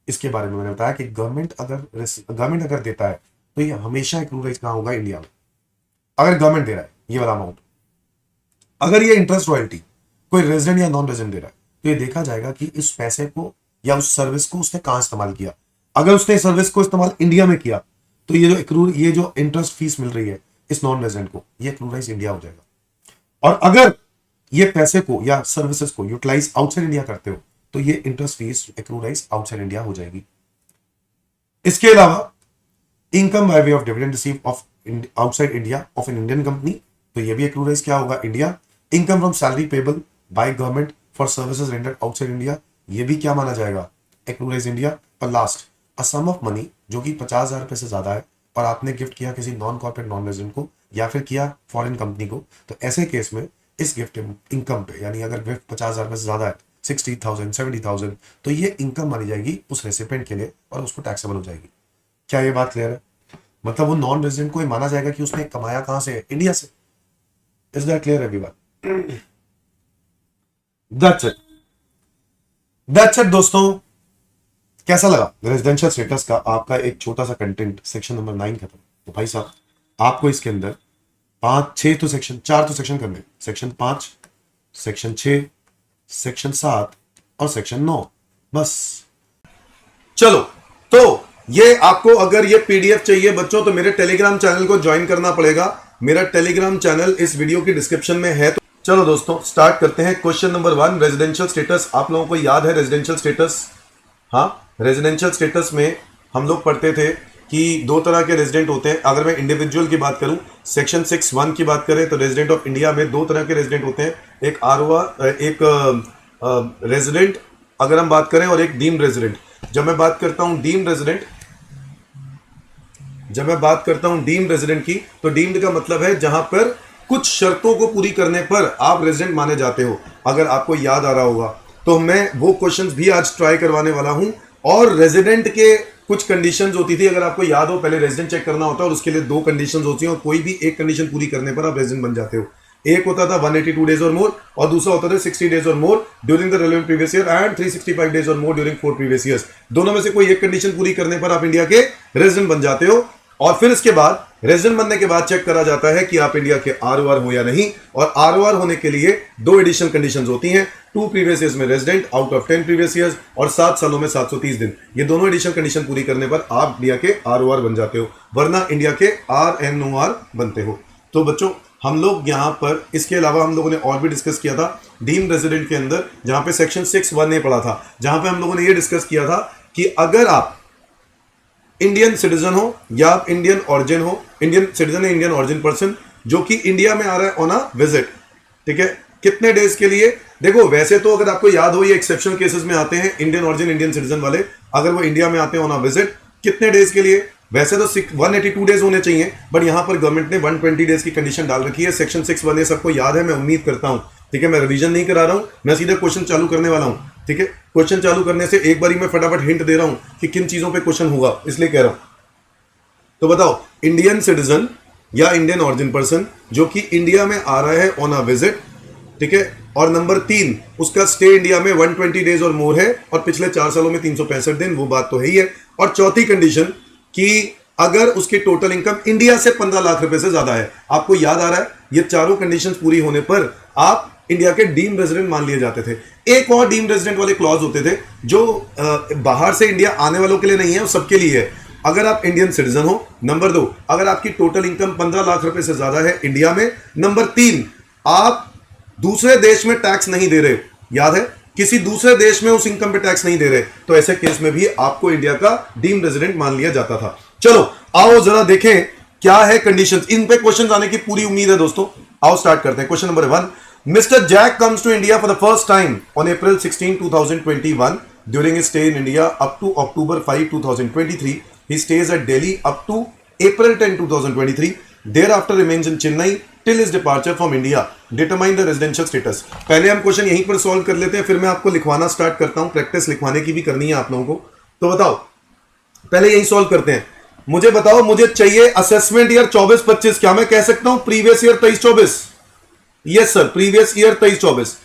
इसके बारे में मैंने बताया कि गवर्नमेंट अगर देता है तो ये हमेशा एक्रूराइज कहां होगा, इंडिया में। अगर गवर्नमेंट दे रहा है ये वाला अमाउंट, अगर ये इंटरेस्ट रॉयल्टी कोई रेजिडेंट या नॉन रेजिडेंट दे रहा है तो ये देखा जाएगा कि इस पैसे को या उस सर्विस को उसने कहां इस्तेमाल किया। अगर उसने सर्विस को इस्तेमाल इंडिया में किया तो ये जो इंटरेस्ट फीस मिल रही है इस नॉन रेजिडेंट को, ये एक्रूराइज इंडिया हो जाएगा। और अगर ये पैसे को या सर्विसेज को यूटिलाइज आउटसाइड इंडिया करते हो तो ये interest fees accrue arise outside India हो जाएगी। इसके अलावा income by way of dividend receive of outside India of an Indian company, तो ये भी एक्रूराइज क्या होगा, India. Income from salary payable by government for services rendered outside India, ये भी क्या माना जाएगा, एक्रूराइज इंडिया। और last a sum of money जो कि 50,000 रुपए से ज्यादा है और आपने गिफ्ट किया किसी नॉन कॉर्पोरेट नॉन रेजिडेंट को या फिर किया फॉरेन कंपनी को, तो ऐसे केस में इस गिफ्ट इनकम पे, यानी अगर गिफ्ट 50,000 रुपए से ज्यादा है, 60,000 70,000, तो ये इनकम मानी जाएगी उस रेसिपेंट के लिए और उसको टैक्सेबल हो जाएगी। क्या ये बात क्लियर है? मतलब वो नॉन रेजिडेंट को ही माना जाएगा कि उसने कमाया कहां से, इंडिया से। Is that clear everyone? That's it दोस्तों। कैसा लगा रेजिडेंशियल स्टेटस का आपका एक छोटा सा कंटेंट, सेक्शन नंबर 9 खत्म। तो भाई साहब आपको इसके अंदर 4 तो सेक्शन करने, सेक्शन 5, सेक्शन 6, सेक्शन 7 और सेक्शन 9, बस। चलो, तो ये आपको अगर ये पीडीएफ चाहिए बच्चों तो मेरे टेलीग्राम चैनल को ज्वाइन करना पड़ेगा। मेरा टेलीग्राम चैनल इस वीडियो की डिस्क्रिप्शन में है। तो चलो दोस्तों स्टार्ट करते हैं। Question number 1 residential status. आप लोगों को याद है रेजिडेंशियल स्टेटस? हाँ, रेजिडेंशियल स्टेटस में हम लोग पढ़ते थे कि 2 तरह के रेजिडेंट होते हैं। अगर मैं इंडिविजुअल की बात करूं, सेक्शन 6(1) की बात करें तो रेजिडेंट ऑफ इंडिया में 2 तरह के रेजिडेंट होते हैं, एक रेजिडेंट अगर हम बात करें और एक डीम्ड रेजिडेंट। जब मैं बात करता हूं डीम्ड रेजिडेंट की, तो डीम्ड का मतलब है जहां पर कुछ शर्तों को पूरी करने पर आप रेजिडेंट माने जाते हो। अगर आपको याद आ रहा होगा तो मैं वो क्वेश्चंस भी आज ट्राई करवाने वाला हूं। और रेजिडेंट के कुछ कंडीशंस होती थी, अगर आपको याद हो, पहले रेजिडेंट चेक करना होता है और उसके लिए 2 कंडीशंस होती हैं और कोई भी एक कंडीशन पूरी करने पर आप रेजिडेंट बन जाते हो। एक होता था 182 डेज और मोर और दूसरा होता था 60 डेज और more during the relevant previous year and 365 days और मोर ड्यूरिंग 4 प्रीवियस ईयर्स। दोनों में से कोई एक कंडीशन पूरी करने पर आप इंडिया के रेजिडेंट बन जाते हो। और फिर इसके बाद रेजिडेंट बनने के बाद चेक करा जाता है कि आप इंडिया के आरओआर हो या नहीं। और आरओआर होने के लिए 2 एडिशनल कंडीशंस होती हैं, 2 प्रीवियस ईयर्स में resident out of 10 previous years और 7 सालों में 730 दिन। ये दोनों एडिशनल कंडीशन पूरी करने पर आप इंडिया के आरओआर बन जाते हो, वरना इंडिया के आरएनओआर बनते हो। तो बच्चों हम लोग यहाँ पर इसके अलावा हम लोगों ने और भी डिस्कस किया था डीम्ड रेजिडेंट के अंदर, जहां पे सेक्शन 6(1) ने पढ़ा था, जहां पे हम लोगों ने ये डिस्कस किया था कि अगर आप इंडियन सिटीजन हो या आप इंडियन ऑरिजिन हो, इंडियन सिटीजन है इंडियन ऑरिजिन पर्सन जो कि इंडिया में आ रहा है ऑन अ विजिट, ठीक है, कितने डेज के लिए। देखो वैसे तो अगर आपको याद हो ये एक्सेप्शनल केसेस में आते हैं इंडियन ऑरिजिन इंडियन सिटीजन वाले, अगर वो इंडिया में आते हैं ऑन अ विजिट कितने डेज के लिए, वैसे तो 182 डेज होने चाहिए, बट यहां पर गवर्नमेंट ने 120 डेज की कंडीशन डाल रखी है। सेक्शन 6(1) ये सबको याद है, मैं उम्मीद करता हूं, ठीक है। मैं रिवीजन नहीं करा रहा हूं, मैं सीधे क्वेश्चन चालू करने वाला हूं, ठीक है। क्वेश्चन चालू करने से एक बारी मैं फटाफट हिंट दे रहा हूं कि किन चीजों पे क्वेश्चन होगा, इसलिए कह रहा हूं। तो बताओ, इंडियन सिटीजन या इंडियन ऑरिजिन पर्सन जो कि इंडिया में आ रहा है ऑन अ विजिट, ठीक है, और नंबर 3 उसका स्टे इंडिया में 120 डेज और मोर है और पिछले 4 सालों में 365 दिन, वो बात तो है ही है। और चौथी कंडीशन कि अगर उसकी टोटल इनकम इंडिया से 15 लाख रुपए से ज्यादा है। आपको याद आ रहा है, ये चारों कंडीशंस पूरी होने पर आप इंडिया के डीम्ड रेजिडेंट मान लिए जाते थे। एक और डीम्ड रेजिडेंट वाले क्लॉज होते थे जो बाहर से इंडिया आने वालों के लिए नहीं है, वो सबके लिए है। अगर आप इंडियन सिटीजन हो, नंबर 2 अगर आपकी टोटल इनकम 15 लाख रुपए से ज्यादा है इंडिया में, नंबर 3 आप दूसरे देश में टैक्स नहीं दे रहे, याद है, किसी दूसरे देश में उस इनकम पे टैक्स नहीं दे रहे, तो ऐसे केस में भी आपको इंडिया का डीम्ड रेजिडेंट मान लिया जाता था। चलो आओ जरा देखें क्या है कंडीशंस, इन पे क्वेश्चन आने की पूरी उम्मीद है दोस्तों। आओ स्टार्ट करते हैं। Question number 1, mister Jack comes to India for the first time on April 16, 2021 during his stay in India up to October 5, 2023 He stays at Delhi up to April 10, 2023. Thereafter remains in Chennai till his departure from India. Determine the residential status. पहले हम question यहीं पर solve कर लेते हैं, फिर मैं आपको लिखवाना स्टार्ट करता हूं. प्रैक्टिस लिखवाने की भी करनी है आप लोगों को. तो बताओ, पहले यही सॉल्व करते हैं. मुझे बताओ, मुझे चाहिए असेसमेंट ईयर 24-25. क्या मैं कह सकता हूं previous year 23-24? Yes sir, previous year 23-24.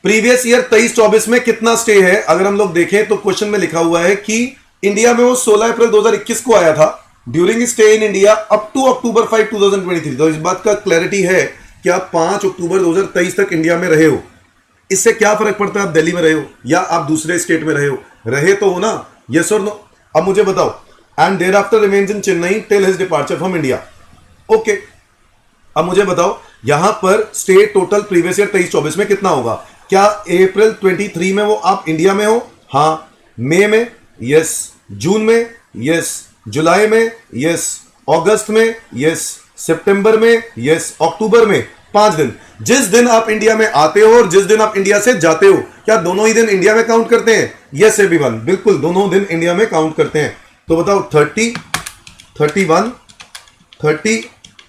Previous year 23-24 में कितना स्टे है? अगर हम लोग देखें तो क्वेश्चन में लिखा हुआ है कि इंडिया में वो 16 अप्रैल 2021 को आया था. During stay in India up to October 5, 2023. तो इस बात का क्लैरिटी है कि आप 5 अक्टूबर 2023 तक इंडिया में रहे हो. इससे क्या फर्क पड़ता है आप दिल्ली में रहे हो या आप दूसरे स्टेट में रहे हो? रहे तो हो ना. यस और नो. अब मुझे बताओ. And thereafter remains in Chennai till his departure from India. Okay, अब मुझे बताओ यहां पर स्टे टोटल प्रीवियस ईयर 23-24 में कितना होगा? क्या अप्रैल 23 में वो आप इंडिया में हो? हाँ. मई में? यस. जून में? यस. जुलाई में? यस. अगस्त में? यस. सितंबर में? यस. अक्टूबर में? 5 दिन. जिस दिन आप इंडिया में आते हो और जिस दिन आप इंडिया से जाते हो, क्या दोनों ही दिन इंडिया में काउंट करते हैं? यस एवरीवन, बिल्कुल दोनों दिन इंडिया में काउंट करते हैं. तो बताओ 30, 31, 30,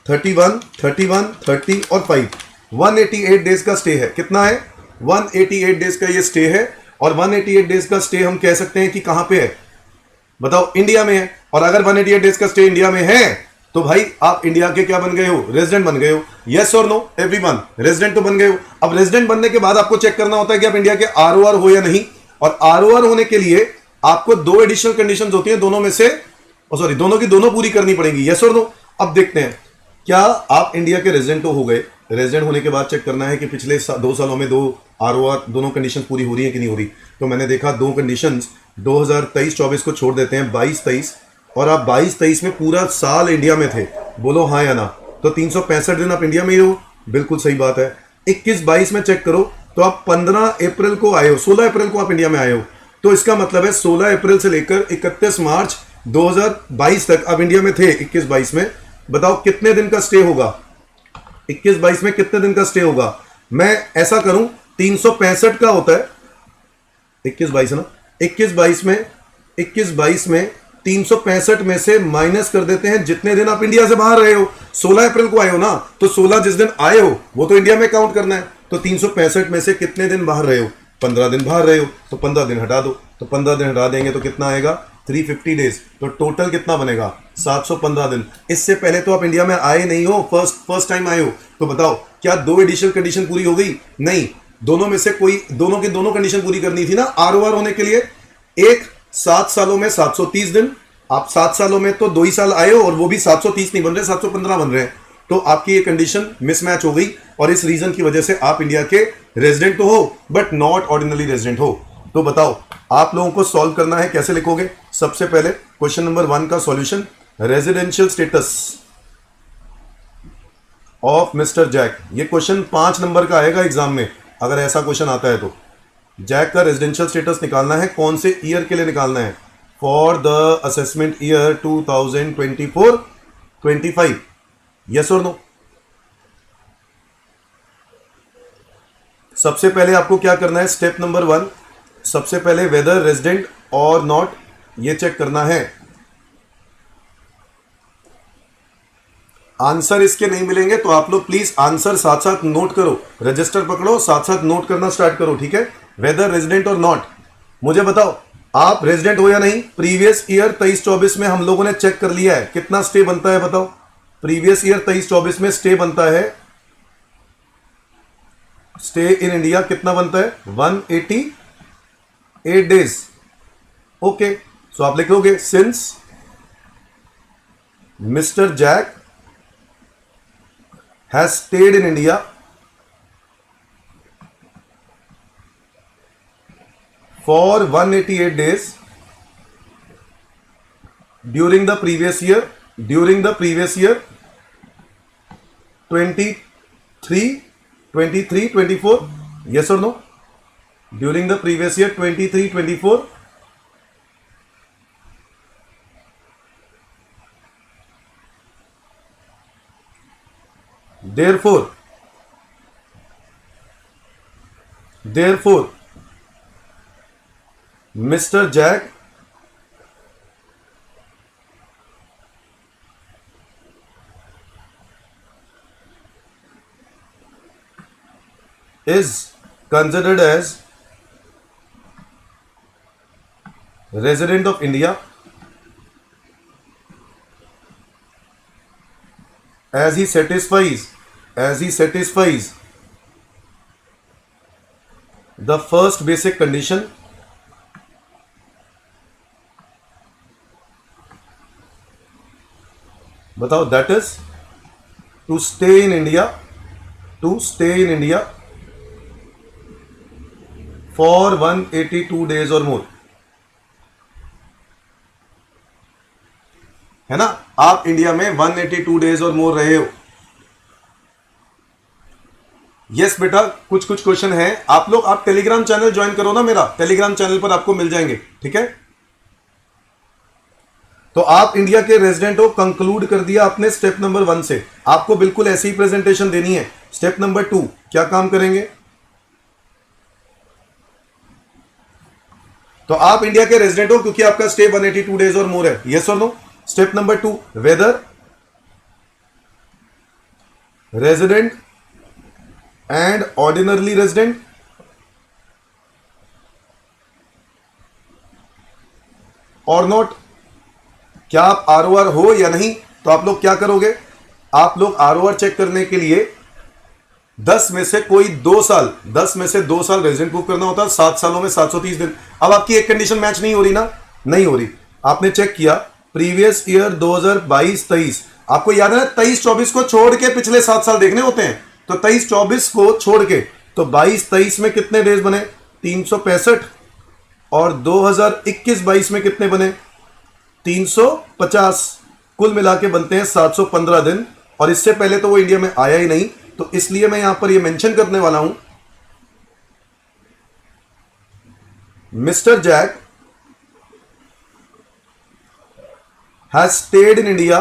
31, 31, 30 और 5. 188 डेज का स्टे है. कितना है? 188 डेज का ये स्टे है. और 188 डेज का स्टे हम कह सकते हैं कि कहां पे है? बताओ. इंडिया में है. और अगर 188 डेज का स्टे इंडिया में है तो भाई आप इंडिया के क्या बन गए हो? रेजिडेंट बन गए हो. यस और नो एवरीवन, रेजिडेंट तो बन गए हो. अब रेजिडेंट बनने के बाद आपको चेक करना होता है कि आप इंडिया के आरओआर हो या नहीं. और आरओआर होने के लिए आपको 2 एडिशनल कंडीशंस होती हैं, दोनों में से सॉरी दोनों की दोनों पूरी करनी पड़ेंगी. यस और नो. अब देखते हैं क्या आप इंडिया के रेजिडेंट तो हो गए. रेजिडेंट होने के बाद चेक करना है कि पिछले 2 सालों में 2 आरओआर दोनों कंडीशन पूरी हो रही है कि नहीं हो रही. तो मैंने देखा 2 कंडीशंस 2023-24 को छोड़ देते हैं, 22-23. और आप 22-23 में पूरा साल इंडिया में थे. बोलो हाँ या ना. तो 365 दिन आप इंडिया में ही हो. बिल्कुल सही बात है. 21-22 में चेक करो तो आप 15 अप्रैल को आए हो, 16 अप्रैल को आप इंडिया में आए हो. तो इसका मतलब है 16 अप्रैल से लेकर 31 मार्च 2022 तक आप इंडिया में थे. 21-22 में बताओ कितने दिन का स्टे होगा? 21-22 में कितने दिन का स्टे होगा? मैं ऐसा करूं, 365 का होता है 21-22 है ना. 21-22 में 365 में से माइनस कर देते हैं जितने दिन आप इंडिया से बाहर रहे हो. 16 अप्रैल को आए हो ना, तो 16 जिस दिन आए हो वो तो इंडिया में काउंट करना है. तो 365 में से कितने दिन बाहर रहे हो? 15 दिन बाहर रहे हो. तो 15 दिन हटा दो. तो 15 दिन हटा देंगे तो कितना आएगा? 350 डेज. तो टोटल कितना बनेगा? 715 दिन. इससे पहले तो आप इंडिया में आए नहीं हो, फर्स्ट टाइम आए हो. तो बताओ क्या 2 एडिशनल कंडीशन पूरी हो गई? नहीं. दोनों में से कोई दोनों की दोनों कंडीशन पूरी करनी थी ना आरओआर होने के लिए. एक 7 सालों में 730 दिन. आप 7 सालों में तो 2 ही साल आए हो और वो भी 730 नहीं बन रहे, 715 बन रहे हैं. तो आपकी ये कंडीशन मिसमैच हो गई और इस रीजन की वजह से आप इंडिया के रेजिडेंट तो हो बट नॉट ऑर्डिनरी रेजिडेंट हो. तो बताओ आप लोगों को सॉल्व करना है. कैसे लिखोगे? सबसे पहले क्वेश्चन नंबर 1 का solution, residential status of mister Jack. ये क्वेश्चन 5 नंबर का आएगा एग्जाम में अगर ऐसा क्वेश्चन आता है तो. जैक का रेजिडेंशियल स्टेटस निकालना है. कौन से ईयर के लिए निकालना है? For the assessment year 2024-25. Yes और नो. सबसे पहले आपको क्या करना है? स्टेप नंबर 1, सबसे पहले वेदर रेजिडेंट और नॉट ये चेक करना है. आंसर इसके नहीं मिलेंगे तो आप लोग प्लीज आंसर साथ साथ नोट करो. रजिस्टर पकड़ो, साथ साथ नोट करना स्टार्ट करो. ठीक है. वेदर रेजिडेंट और नॉट. मुझे बताओ आप रेजिडेंट हो या नहीं? प्रीवियस ईयर 23-24 में हम लोगों ने चेक कर लिया है. कितना स्टे बनता है बताओ? प्रीवियस ईयर 23-24 में स्टे बनता है, स्टे इन इंडिया कितना बनता है? 188 डेज. ओके. सो आप लिखोगे since mister Jack has stayed in India for 188 days during the previous year 23-24. Yes or no? During the previous year 23-24. Therefore, Mr. Jack is considered as resident of India as he satisfies the first basic condition बताओ, that is to stay in India for 182 days or more, है ना। आप India में 182 days और मोर रहे हो। Yes बेटा, कुछ क्वेश्चन है। आप लोग आप टेलीग्राम चैनल ज्वाइन करो ना, मेरा टेलीग्राम चैनल पर आपको मिल जाएंगे, ठीक है। तो आप इंडिया के रेजिडेंट हो, कंक्लूड कर दिया आपने स्टेप नंबर 1 से। आपको बिल्कुल ऐसी ही प्रेजेंटेशन देनी है। स्टेप नंबर 2 क्या काम करेंगे? तो आप इंडिया के रेजिडेंट हो क्योंकि आपका स्टे 182 डेज और मोर है, यस और no. Step number 2, whether resident and ordinarily resident और नॉट, क्या आप आरओआर हो या नहीं। तो आप लोग क्या करोगे? आप लोग आरओआर चेक करने के लिए 10 में से कोई 2 साल, 10 में से 2 साल रेजिडेंट प्रूव करना होता है। 7 सालों में 730 दिन। अब आपकी एक कंडीशन मैच नहीं हो रही ना, नहीं हो रही। आपने चेक किया प्रीवियस ईयर 2022-23, आपको याद है 23-24 को छोड़ के पिछले 7 साल देखने होते हैं। तो 23-24 को छोड़ के तो 22-23 में कितने डेज बने? 365। और 2021-22 में कितने बने? 350। कुल मिला के बनते हैं 715 दिन। और इससे पहले तो वो इंडिया में आया ही नहीं, तो इसलिए मैं यहां पर ये मेंशन करने वाला हूं, mister Jack has stayed in India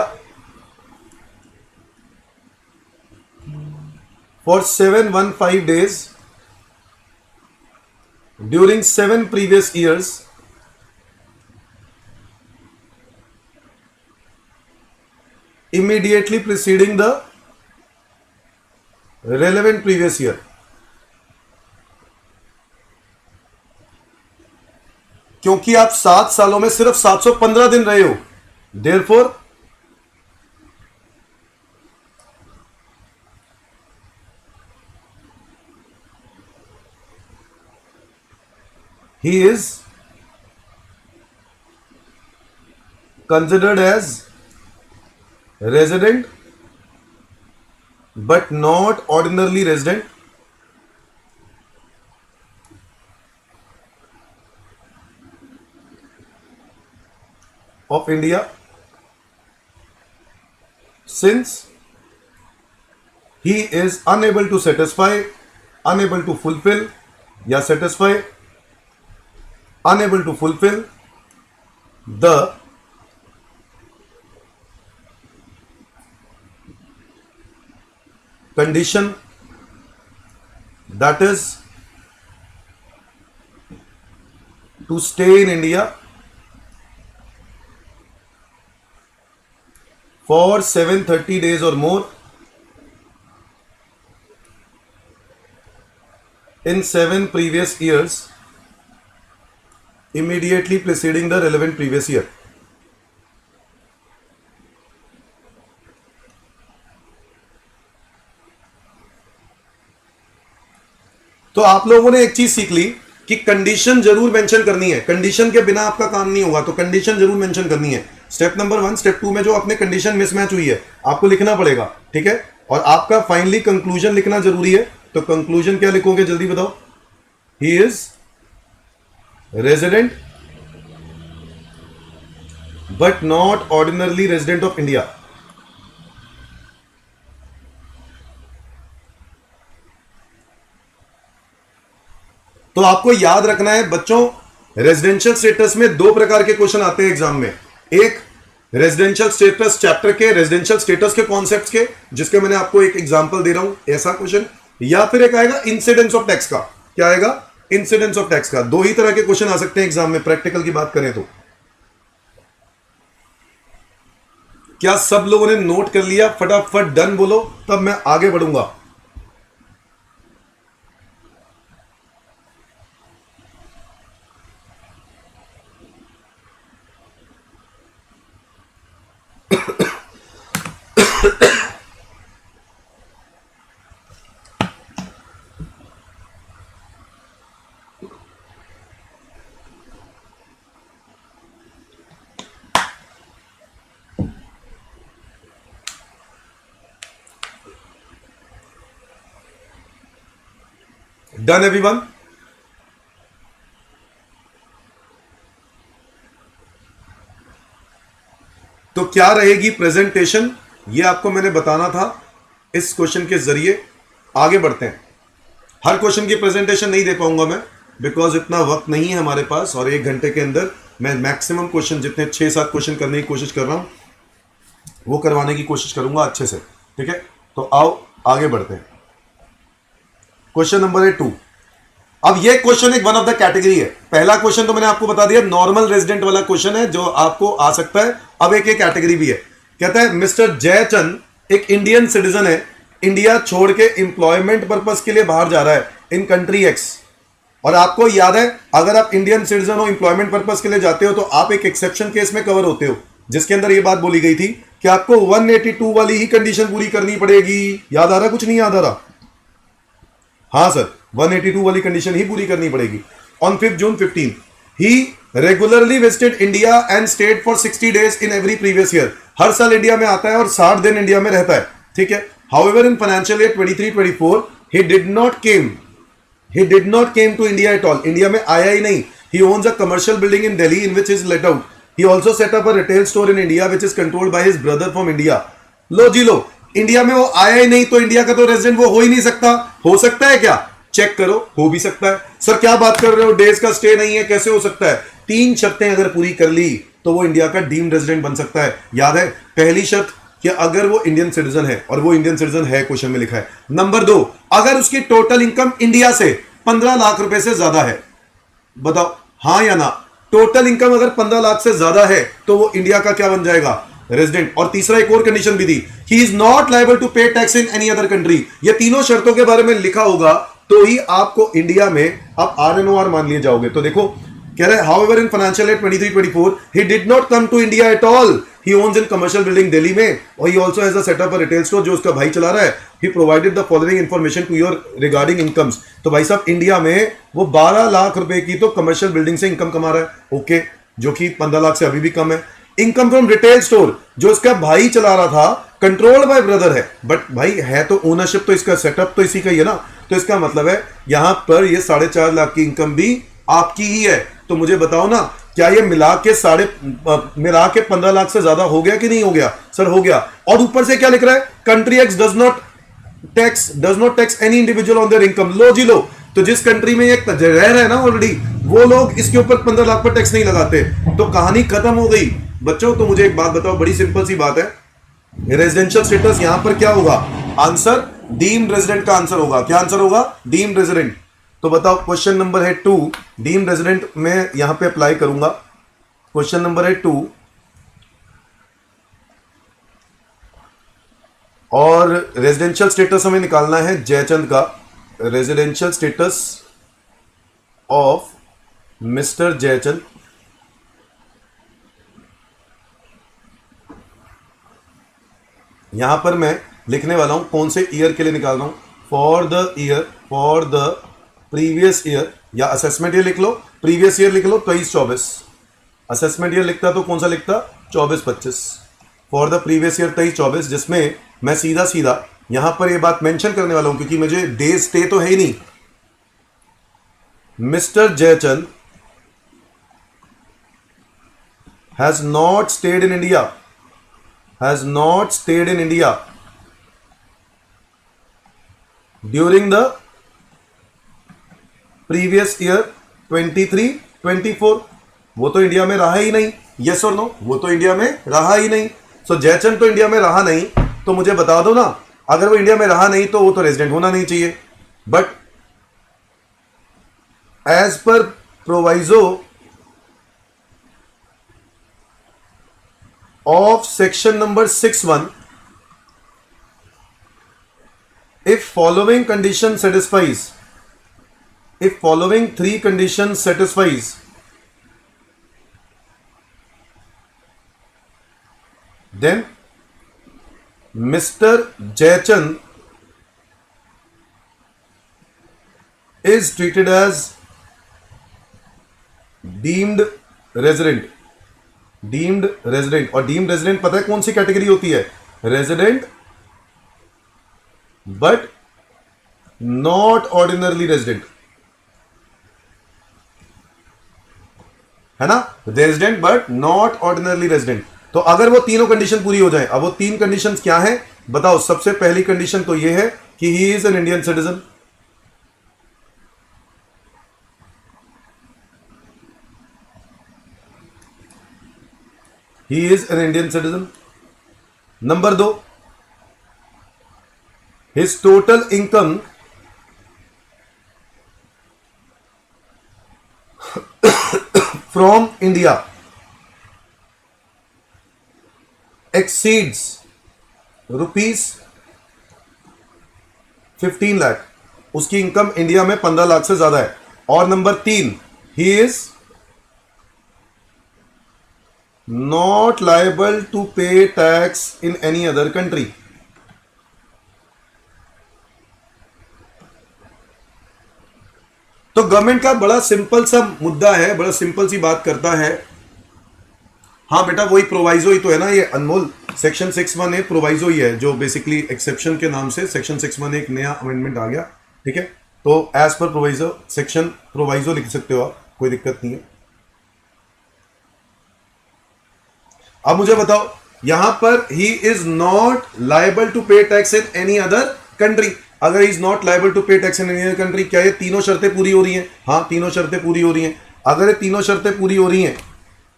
for 715 days during 7 previous years immediately preceding the relevant previous year। क्योंकि आप 7 सालों में सिर्फ 715 दिन रहे हो, therefore he is considered as resident but not ordinarily resident of India since he is unable to satisfy, unable to fulfill या satisfy, unable to fulfill the condition that is to stay in India for 730 days or more in 7 previous years immediately preceding the relevant previous year। तो आप लोगों ने एक चीज सीख ली कि condition जरूर मेंशन करनी है। कंडीशन के बिना आपका काम नहीं होगा, तो कंडीशन जरूर मेंशन करनी है। स्टेप नंबर 1, स्टेप 2 में जो अपने कंडीशन मिसमैच हुई है आपको लिखना पड़ेगा, ठीक है। और आपका फाइनली कंक्लूजन लिखना जरूरी है। तो कंक्लूजन क्या लिखोगे जल्दी बताओ? He is resident but not ordinarily resident of India. तो आपको याद रखना है बच्चों, रेजिडेंशियल स्टेटस में 2 प्रकार के क्वेश्चन आते हैं एग्जाम में। एक रेजिडेंशियल स्टेटस चैप्टर के, रेजिडेंशियल स्टेटस के कॉन्सेप्ट्स के, जिसके मैंने आपको एक एग्जांपल दे रहा हूं, ऐसा क्वेश्चन। या फिर एक आएगा इंसिडेंस ऑफ टैक्स का। क्या आएगा? इंसिडेंस ऑफ टैक्स का। 2 ही तरह के क्वेश्चन आ सकते हैं एग्जाम में, प्रैक्टिकल की बात करें तो। क्या सब लोगों ने नोट कर लिया? फटाफट डन बोलो, तब मैं आगे बढ़ूंगा। Done everyone? तो क्या रहेगी प्रेजेंटेशन, ये आपको मैंने बताना था इस क्वेश्चन के जरिए। आगे बढ़ते हैं। हर क्वेश्चन की प्रेजेंटेशन नहीं दे पाऊंगा मैं, बिकॉज इतना वक्त नहीं है हमारे पास, और 1 घंटे के अंदर मैं मैक्सिमम क्वेश्चन, जितने 6-7 क्वेश्चन करने की कोशिश कर रहा हूं, वो करवाने की कोशिश करूंगा अच्छे से। ठीक है, तो आओ आगे बढ़ते हैं। क्वेश्चन नंबर है 2। अब ये क्वेश्चन एक वन ऑफ द कैटेगरी है। पहला क्वेश्चन तो मैंने आपको बता दिया, नॉर्मल रेजिडेंट वाला क्वेश्चन है जो आपको आ सकता है। अब एक कैटेगरी भी है। कहता है मिस्टर जयचंद एक इंडियन सिटीजन है, इंडिया छोड़ के इंप्लॉयमेंट पर्पस के लिए बाहर जा रहा है इन कंट्री एक्स। और आपको याद है, अगर आप इंडियन सिटीजन हो, इंप्लॉयमेंट पर्पस के लिए जाते हो, तो आप एक एक्सेप्शन केस में कवर होते हो, जिसके अंदर ये बात बोली गई थी कि आपको 182 वाली ही कंडीशन पूरी करनी पड़ेगी। याद आ रहा? कुछ नहीं याद आ रहा? हाँ सर, 182 वाली कंडीशन ही पूरी करनी पड़ेगी। On 5 June 15 he regularly visited India and stayed for 60 days in every previous year. हर साल इंडिया में आता है और 60 दिन इंडिया में रहता है। ठीक है। However in financial year 23-24 he did not came to India at all. India में आया ही नहीं। He owns a commercial building in Delhi in which is let out. He also set up a retail store in India which is controlled by his brother from India. लो जी लो, India में वो आया ही नहीं, तो इंडिया का तो रेजिडेंट वो हो ही नहीं सकता। हो सकता है क्या? चेक करो, हो भी सकता है। सर क्या बात कर रहे हो, डेज का स्टे नहीं है, कैसे हो सकता है? 3 शर्तें अगर पूरी कर ली तो वो इंडिया का डीम्ड रेजिडेंट बन सकता है। याद है? पहली शर्त कि अगर वो इंडियन सिटीजन है, और वो इंडियन सिटीजन है, क्वेश्चन में लिखा है। नंबर 2, अगर उसकी टोटल इनकम इंडिया से 15 लाख रुपए से ज्यादा है। बताओ हाँ या ना? टोटल इनकम अगर 15 लाख से ज्यादा है तो वो इंडिया का क्या बन जाएगा? रेजिडेंट। और तीसरा एक और कंडीशन भी दी, he is not liable to pay tax in any other country. ये तीनों शर्तों के बारे में लिखा होगा तो ही आपको इंडिया में आप RNOR मान लिए जाओगे। तो देखो, कह रहा है however in financial year 23-24 he did not come to India at all. He owns in commercial building Delhi में, और he also has a setup a retail store जो उसका भाई चला रहा है। He provided the following information to your regarding incomes. तो भाई साहब इंडिया में वो 12 लाख रुपए की तो कमर्शियल बिल्डिंग से इनकम कमा रहा है। ओके, जो कि 15 लाख से अभी भी कम है। इनकम फ्रॉम रिटेल स्टोर जो इसका भाई चला रहा था, कंट्रोल्ड बाय ब्रदर है, बट भाई है तो ओनरशिप तो इसका, सेटअप तो इसी का ही है ना। तो इसका मतलब है यहां पर ये 4.5 लाख की इनकम भी आपकी ही है। तो मुझे बताओ ना, क्या ये मिला के 15 लाख से ज्यादा हो गया कि नहीं हो गया? सर हो गया। और ऊपर से क्या लिख रहा है? Country X does not tax any individual on their income. लो जी लो, तो जिस कंट्री में ये रह रहे हैं ना ऑलरेडी, वो लोग इसके ऊपर 15 लाख पर टैक्स नहीं लगाते। तो कहानी खत्म हो गई बच्चों। तो मुझे एक बात बताओ, बड़ी सिंपल सी बात है, रेजिडेंशियल स्टेटस यहां पर क्या होगा? आंसर डीम्ड रेजिडेंट का आंसर होगा। क्या आंसर होगा? Deemed resident. तो बताओ, क्वेश्चन नंबर है 2, डीम्ड रेजिडेंट में यहां पे अप्लाई करूंगा। क्वेश्चन नंबर है 2, और रेजिडेंशियल स्टेटस हमें निकालना है जयचंद का। Residential status of mister Jaichand. यहां पर मैं लिखने वाला हूं कौन से ईयर के लिए निकाल रहा हूं। फॉर द प्रीवियस ईयर, या असेसमेंट ईयर लिख लो, प्रीवियस ईयर लिख लो 23-24। असेसमेंट ईयर लिखता तो कौन सा लिखता? 24-25। फॉर द प्रीवियस ईयर 23-24, जिसमें मैं सीधा सीधा यहां पर ये बात मेंशन करने वाला हूं, क्योंकि मुझे डे स्टे तो है ही नहीं। Mister Jaichand has not stayed in India, during the previous year 23-24। वो तो इंडिया में रहा ही नहीं। यस और नो? वो तो इंडिया में रहा ही नहीं। सो जयचंद तो इंडिया में रहा नहीं, तो मुझे बता दो ना, अगर वो इंडिया में रहा नहीं तो वो तो रेजिडेंट होना नहीं चाहिए। But as per proviso of section number 6(1), if following condition satisfies, if following 3 conditions satisfies, then mister Jaichand is treated as deemed resident. Deemed resident, और डीम्ड रेजिडेंट पता है कौन सी कैटेगरी होती है? Resident but not ordinarily resident, है ना? Resident but not ordinarily resident. तो अगर वो तीनों कंडीशन पूरी हो जाए, अब वो तीन कंडीशंस क्या हैं बताओ। सबसे पहली कंडीशन तो ये है कि he is an Indian citizen. He is an Indian citizen. Number 2, his total income from India exceeds ₹15 lakh. उसकी इनकम इंडिया में 15 लाख से ज्यादा है। और number 3, he is not liable to pay tax in any other country. तो government का बड़ा simple सा मुद्दा है, बड़ा सिंपल सी बात करता है। हाँ बेटा, वही प्रोवाइजो ही तो है ना ये अनमोल। सेक्शन 6(1) प्रोवाइजो ही है, जो बेसिकली एक्सेप्शन के नाम से सेक्शन 6(1) एक नया अमेंडमेंट आ गया। ठीक है, तो as per proviso section proviso लिख सकते हो आप, कोई दिक्कत नहीं है। अब मुझे बताओ, यहां पर he is not liable to pay tax in any other country. अगर he is not liable to pay tax in any other country, क्या ये तीनों शर्तें पूरी हो रही हैं? हाँ, तीनों शर्तें पूरी हो रही हैं। अगर ये तीनों शर्तें पूरी हो रही हैं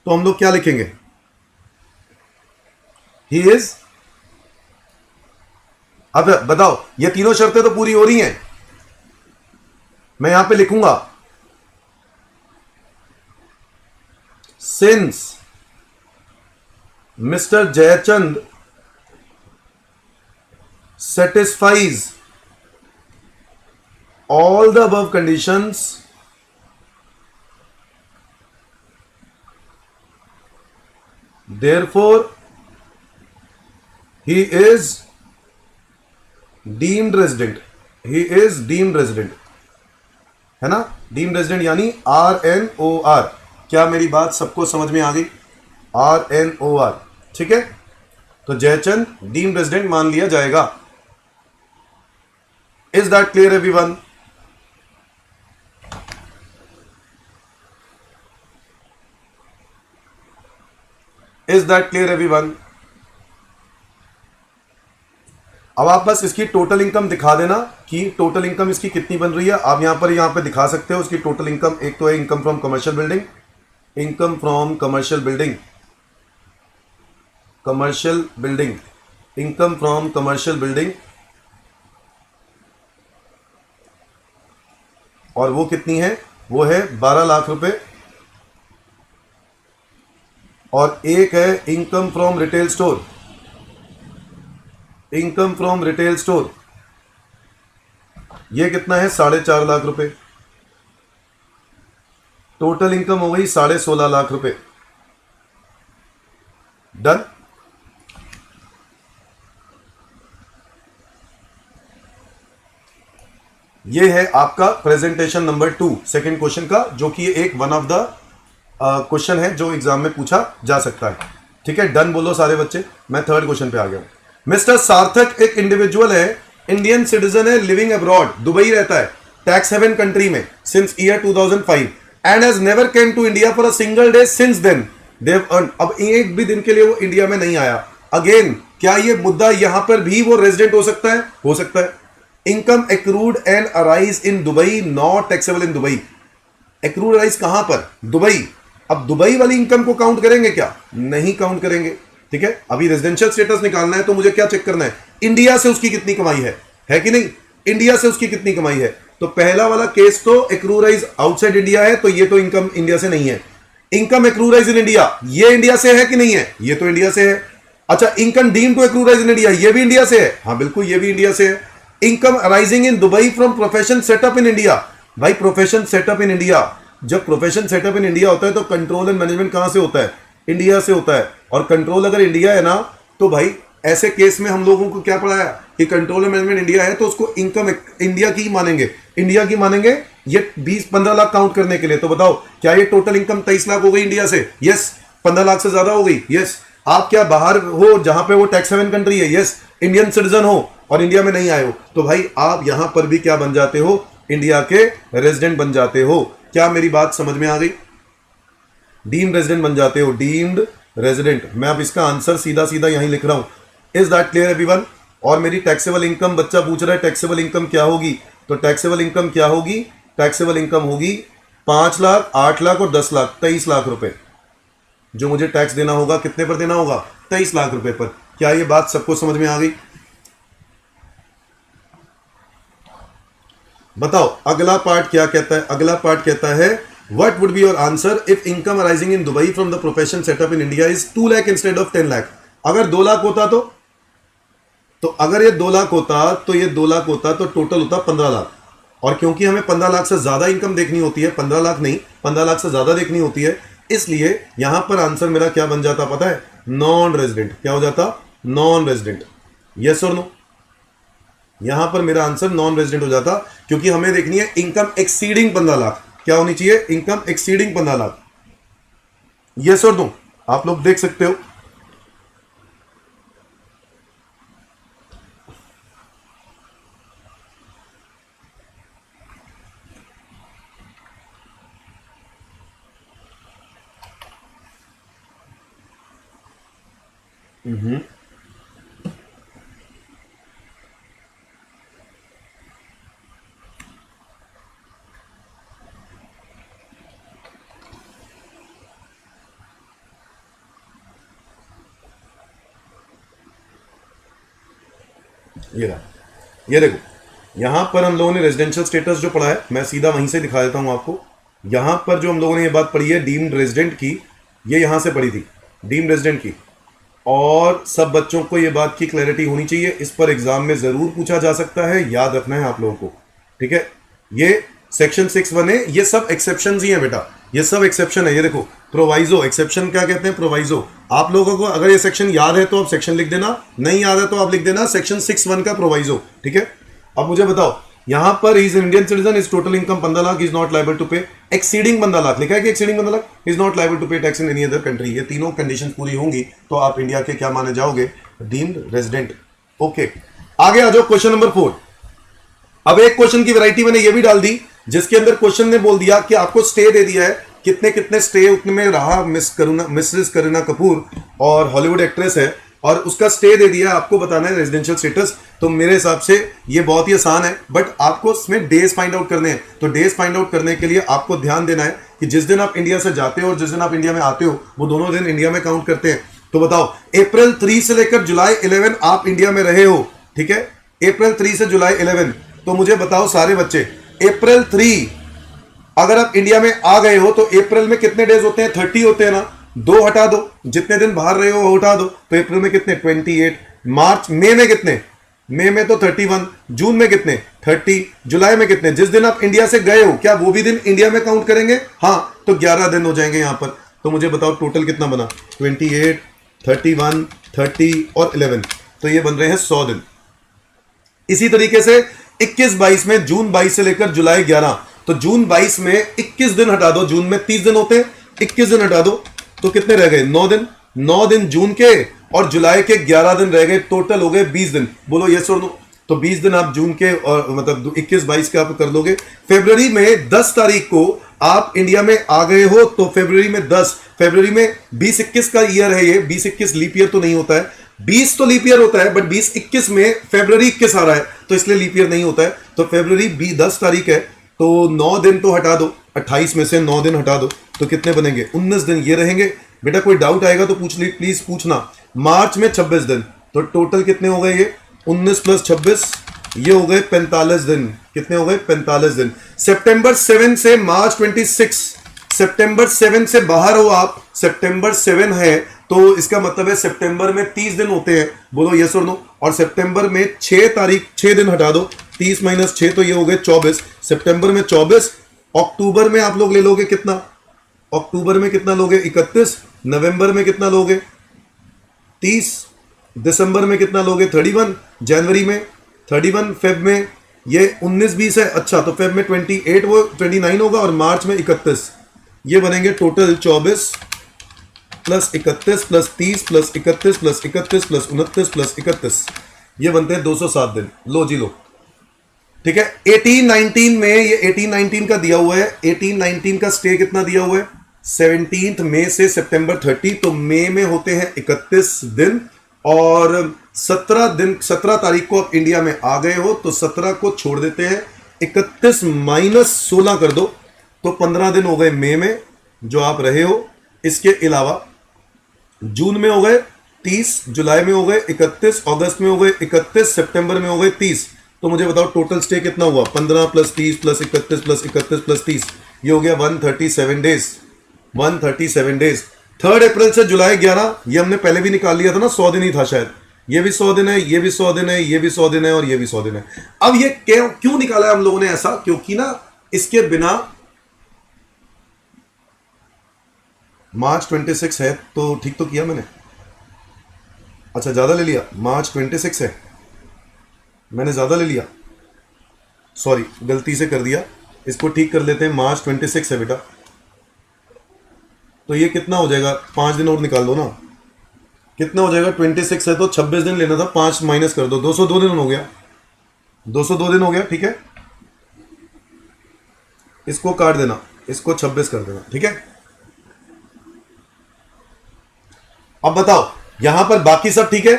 तो हम लोग क्या लिखेंगे? ही इज, अब बताओ, ये तीनों शर्तें तो पूरी हो रही हैं। मैं यहां पे लिखूंगा since mister Jaichand satisfies all the above conditions, therefore he is deemed resident। he is deemed resident, है ना? deemed resident यानी RNOR। क्या मेरी बात सबको समझ में आ गई? RNOR, ठीक है। तो जयचंद डीम्ड रेजिडेंट मान लिया जाएगा। Is that clear everyone? Is that clear everyone? अब आप बस इसकी टोटल इनकम दिखा देना कि टोटल इनकम इसकी कितनी बन रही है। आप यहां पे दिखा सकते हो उसकी टोटल इनकम। एक तो है income from commercial building, income from commercial building, commercial building, income from commercial building, और वो कितनी है? वो है 12 लाख रुपए। और एक है income from retail store, income from retail store, ये कितना है? 4.5 लाख रुपए। टोटल इनकम हो गई 16.5 लाख रुपए। डन? ये है आपका प्रेजेंटेशन नंबर 2 सेकंड क्वेश्चन का, जो कि एक वन ऑफ द क्वेश्चन है जो एग्जाम में पूछा जा सकता है। ठीक है, डन बोलो सारे बच्चे। मैं थर्ड क्वेश्चन पे आ गया हूं। मिस्टर सार्थक एक इंडिविजुअल है, इंडियन सिटीजन है, लिविंग अब्रॉड, दुबई रहता है, टैक्स हेवन कंट्री में since year 2005 and has never came to India for a single day since then they've earn. अब एक भी दिन के लिए वो इंडिया में नहीं आया। अगेन, क्या ये मुद्दा यहां पर भी वो रेजिडेंट हो सकता है? हो सकता है। Income accrued and arise in Dubai not taxable in Dubai. Accrued arise कहां पर? दुबई। अब दुबई वाली इनकम को काउंट करेंगे क्या? नहीं काउंट करेंगे। ठीक है, अभी रेजिडेंशियल स्टेटस निकालना है तो मुझे क्या चेक करना है? इंडिया से उसकी कितनी कमाई है कि नहीं? इंडिया से उसकी कितनी कमाई है? तो पहला वाला केस तो एक्रूड अराइज आउटसाइड इंडिया है, तो ये तो इनकम इंडिया से नहीं है। Income accrued arise in India, ये इंडिया से है कि नहीं है? ये तो इंडिया से है। अच्छा, income deem to accrued arise in India, ये भी इंडिया से है। हाँ बिल्कुल, ये भी इंडिया से है। Income arising in Dubai from profession setup in India. भाई प्रोफेशन सेटअप इन इंडिया, जब प्रोफेशन सेटअप इन इंडिया होता है तो कंट्रोल एंड मैनेजमेंट कहां से होता है? इंडिया से होता है। और कंट्रोल अगर इंडिया है ना, तो भाई ऐसे केस में हम लोगों को क्या पढ़ाया कि कंट्रोलर मैनेजमेंट इंडिया है तो उसको इनकम इंडिया की मानेंगे, इंडिया की मानेंगे ये 20-15 लाख काउंट करने के लिए। तो बताओ क्या ये टोटल इनकम 23 लाख हो गई इंडिया से? यस। 15 लाख से ज्यादा हो गई? यस। आप क्या बाहर हो जहां पे वो टैक्स हेवन कंट्री है? यस। इंडियन सिटीजन हो और इंडिया में नहीं आए हो तो भाई आप यहां पर भी क्या बन जाते हो? इंडिया के रेजिडेंट बन जाते हो। क्या मेरी बात समझ में आ गई? डीम्ड रेजिडेंट बन जाते हो, डीम्ड रेजिडेंट। मैं अब इसका आंसर सीधा सीधा यहीं लिख रहा हूं। Is that clear everyone? और मेरी टैक्सेबल इनकम, बच्चा पूछ रहा है टैक्सेबल इनकम क्या होगी, तो टैक्सेबल इनकम क्या होगी? टैक्सेबल इनकम होगी 5 लाख, 8 लाख और 10 लाख, 23 लाख रुपए जो मुझे टैक्स देना होगा। कितने पर देना होगा? 23 लाख रुपए पर। क्या ये बात सबको समझ में आ गई? बताओ अगला पार्ट क्या कहता है? अगला पार्ट कहता है what would be your answer if income arising in Dubai from the profession setup in India is 2 lakh instead of 10 lakh. अगर 2 लाख होता तो अगर ये 2 लाख होता तो ये 2 लाख होता तो टोटल होता 15 लाख। और क्योंकि हमें 15 लाख से ज्यादा इनकम देखनी होती है, 15 लाख नहीं 15 लाख से ज्यादा देखनी होती है, इसलिए यहां पर आंसर मेरा क्या बन जाता पता है? Non resident. क्या हो जाता? Non resident. यस और नो? यहां पर मेरा आंसर नॉन रेजिडेंट हो जाता क्योंकि हमें देखनी है इनकम एक्सीडिंग 15 लाख। क्या होनी चाहिए? Income exceeding 15 lakh. यस और नो? आप लोग देख सकते हो। ये रहा, ये देखो यहां पर हम लोगों ने रेजिडेंशियल स्टेटस जो पढ़ा है, मैं सीधा वहीं से दिखा देता हूं आपको। यहां पर जो हम लोगों ने ये बात पढ़ी है डीम्ड रेजिडेंट की, ये यहां से पढ़ी थी डीम्ड रेजिडेंट की। और सब बच्चों को ये बात की क्लैरिटी होनी चाहिए, इस पर एग्जाम में जरूर पूछा जा सकता है, याद रखना है आप लोगों को। ठीक है, ये सेक्शन 6(1) है, ये सब एक्सेप्शन ही है बेटा, ये सब एक्सेप्शन है। ये देखो प्रोवाइजो, एक्सेप्शन क्या कहते हैं? प्रोवाइजो। आप लोगों को अगर ये सेक्शन याद है तो आप सेक्शन लिख देना, नहीं याद है तो आप लिख देना सेक्शन 6(1) का प्रोवाइजो। ठीक है, अब मुझे बताओ यहां पर is Indian citizen, is total income 15 lakh, is not liable to pay exceeding 15 lakh लिखा है कि exceeding 15 lakh, is not liable to pay tax in any other country. ये तीनों कंडीशन पूरी होंगी तो आप इंडिया के क्या माने जाओगे? Deemed resident. ओके, आगे आ जाओ क्वेश्चन नंबर 4। अब एक क्वेश्चन की वैरायटी मैंने ये भी डाल दी जिसके अंदर क्वेश्चन ने बोल दिया कि आपको स्टे दे दिया है, कितने कितने स्टे उतने में रहा मिसेस करीना कपूर और हॉलीवुड एक्ट्रेस है, और उसका स्टे दे दिया, आपको बताना है रेजिडेंशियल स्टेटस। तो मेरे हिसाब से ये बहुत ही आसान है, बट आपको इसमें डेज फाइंड आउट करने हैं। तो डेज फाइंड आउट करने के लिए आपको ध्यान देना है कि जिस दिन आप इंडिया से जाते हो और जिस दिन आप इंडिया में आते हो वो दोनों दिन इंडिया में काउंट करते हैं। तो बताओ अप्रैल 3 से लेकर जुलाई 11 आप इंडिया में रहे हो। ठीक है, अप्रैल 3 से जुलाई 11। तो मुझे बताओ सारे बच्चे, अप्रैल 3 अगर आप इंडिया में आ गए हो तो अप्रैल में कितने डेज होते हैं? 30 होते हैं ना, 2 हटा दो, जितने दिन बाहर रहे हो वो हटा दो। तो अप्रैल में कितने? 28। मार्च, मई में कितने? मई में तो 31। जून में कितने? 30। जुलाई में कितने? जिस दिन आप इंडिया से गए हो क्या वो भी दिन इंडिया में काउंट करेंगे? हाँ, तो 11 दिन हो जाएंगे यहां पर। तो मुझे बताओ टोटल कितना बना? 28, 31, 30 और 11, तो ये बन रहे हैं 100 दिन। इसी तरीके से 21-22 में, जून 22 से लेकर जुलाई 11, तो जून 22 में 21 दिन हटा दो, जून में 30 दिन होते हैं, 21 दिन हटा दो तो कितने रह गए? 9 दिन। 9 दिन जून के और जुलाई के 11 दिन रह गए, टोटल हो गए 20 दिन। बोलो यस और नो? तो 20 दिन आप जून के और मतलब 21-22 के आप कर लोगे। फरवरी में 10 तारीख को आप इंडिया में आ गए हो तो फरवरी में 10, फरवरी में 20-21 का ईयर है ये, 20-21 लीप ईयर तो नहीं होता है, 20 तो लीप ईयर होता है बट 20-21 में फरवरी 21 आ रहा है तो इसलिए लीप ईयर नहीं होता है। तो फरवरी 10 तारीख है तो 9 दिन तो हटा दो, 28 में से 9 दिन हटा दो तो कितने बनेंगे? 19 दिन ये रहेंगे। बेटा कोई डाउट आएगा तो प्लीज पूछना। मार्च में 26 दिन, तो टोटल कितने हो गए ये? 19 + 26, ये हो गए 45 दिन। कितने हो गए? 45 दिन। सितंबर 7 से मार्च 26, सितंबर 7 से बाहर हो आप, सितंबर 7 है तो इसका मतलब है सितंबर में 30 दिन होते हैं। बोलो यस और नो? और सितंबर में 6 तारीख, 6 दिन हटा दो, 30 - 6 तो ये हो गए 24। सितंबर में 24, अक्टूबर में आप लोग ले लोगे कितना? अक्टूबर में कितना लोगे? 31। नवंबर में कितना लोगे? 30। दिसंबर में कितना लोगे 31, जनवरी में 31, फेब में ये 19-20 है, अच्छा तो फेब में 28 वो 29 होगा और मार्च में 31, ये बनेंगे total 24 plus 31 plus 30 plus 31 plus 31 plus 29 plus 31, ये बनते हैं 207 दिन। लो जी लो, ठीक है। 18-19 में ये 18-19 का दिया हुआ है, 18-19 का स्टे कितना दिया हुआ है 17 मई से सितंबर 30, तो मई में होते हैं 31 दिन और 17 दिन, 17 तारीख को आप इंडिया में आ गए हो तो 17 को छोड़ देते हैं, 31 माइनस 16 कर दो तो 15 दिन हो गए मई में जो आप रहे हो। इसके अलावा जून में हो गए 30, जुलाई में हो गए 31, अगस्त में हो गए 31, सितंबर में हो गए 30, तो मुझे बताओ टोटल स्टे कितना हुआ 15 प्लस 30 प्लस 31 प्लस 31 प्लस 30, ये हो गया 137 डेज, 137 डेज। 3 अप्रैल से जुलाई 11, ये हमने पहले भी निकाल लिया था ना, 100 दिन ही था शायद, ये भी 100 दिन है, ये भी 100 दिन है, ये भी 100 दिन है और ये भी 100 दिन है। अब ये क्यों निकाला है हम लोगों ने ऐसा, क्योंकि ना इसके बिना मार्च 26 है तो ठीक तो किया मैंने, अच्छा ज्यादा ले लिया, मार्च 26 है मैंने ज्यादा ले लिया, सॉरी गलती से कर दिया, इसको ठीक कर लेते हैं, मार्च 26 है बेटा, तो ये कितना हो जाएगा 5 दिन और निकाल दो ना, कितना हो जाएगा 26 है तो 26 दिन लेना था, 5 माइनस कर दो, 202 दिन हो गया, 202 दिन हो गया, ठीक है। इसको काट देना, इसको 26 कर देना, ठीक है। अब बताओ यहां पर बाकी सब ठीक है,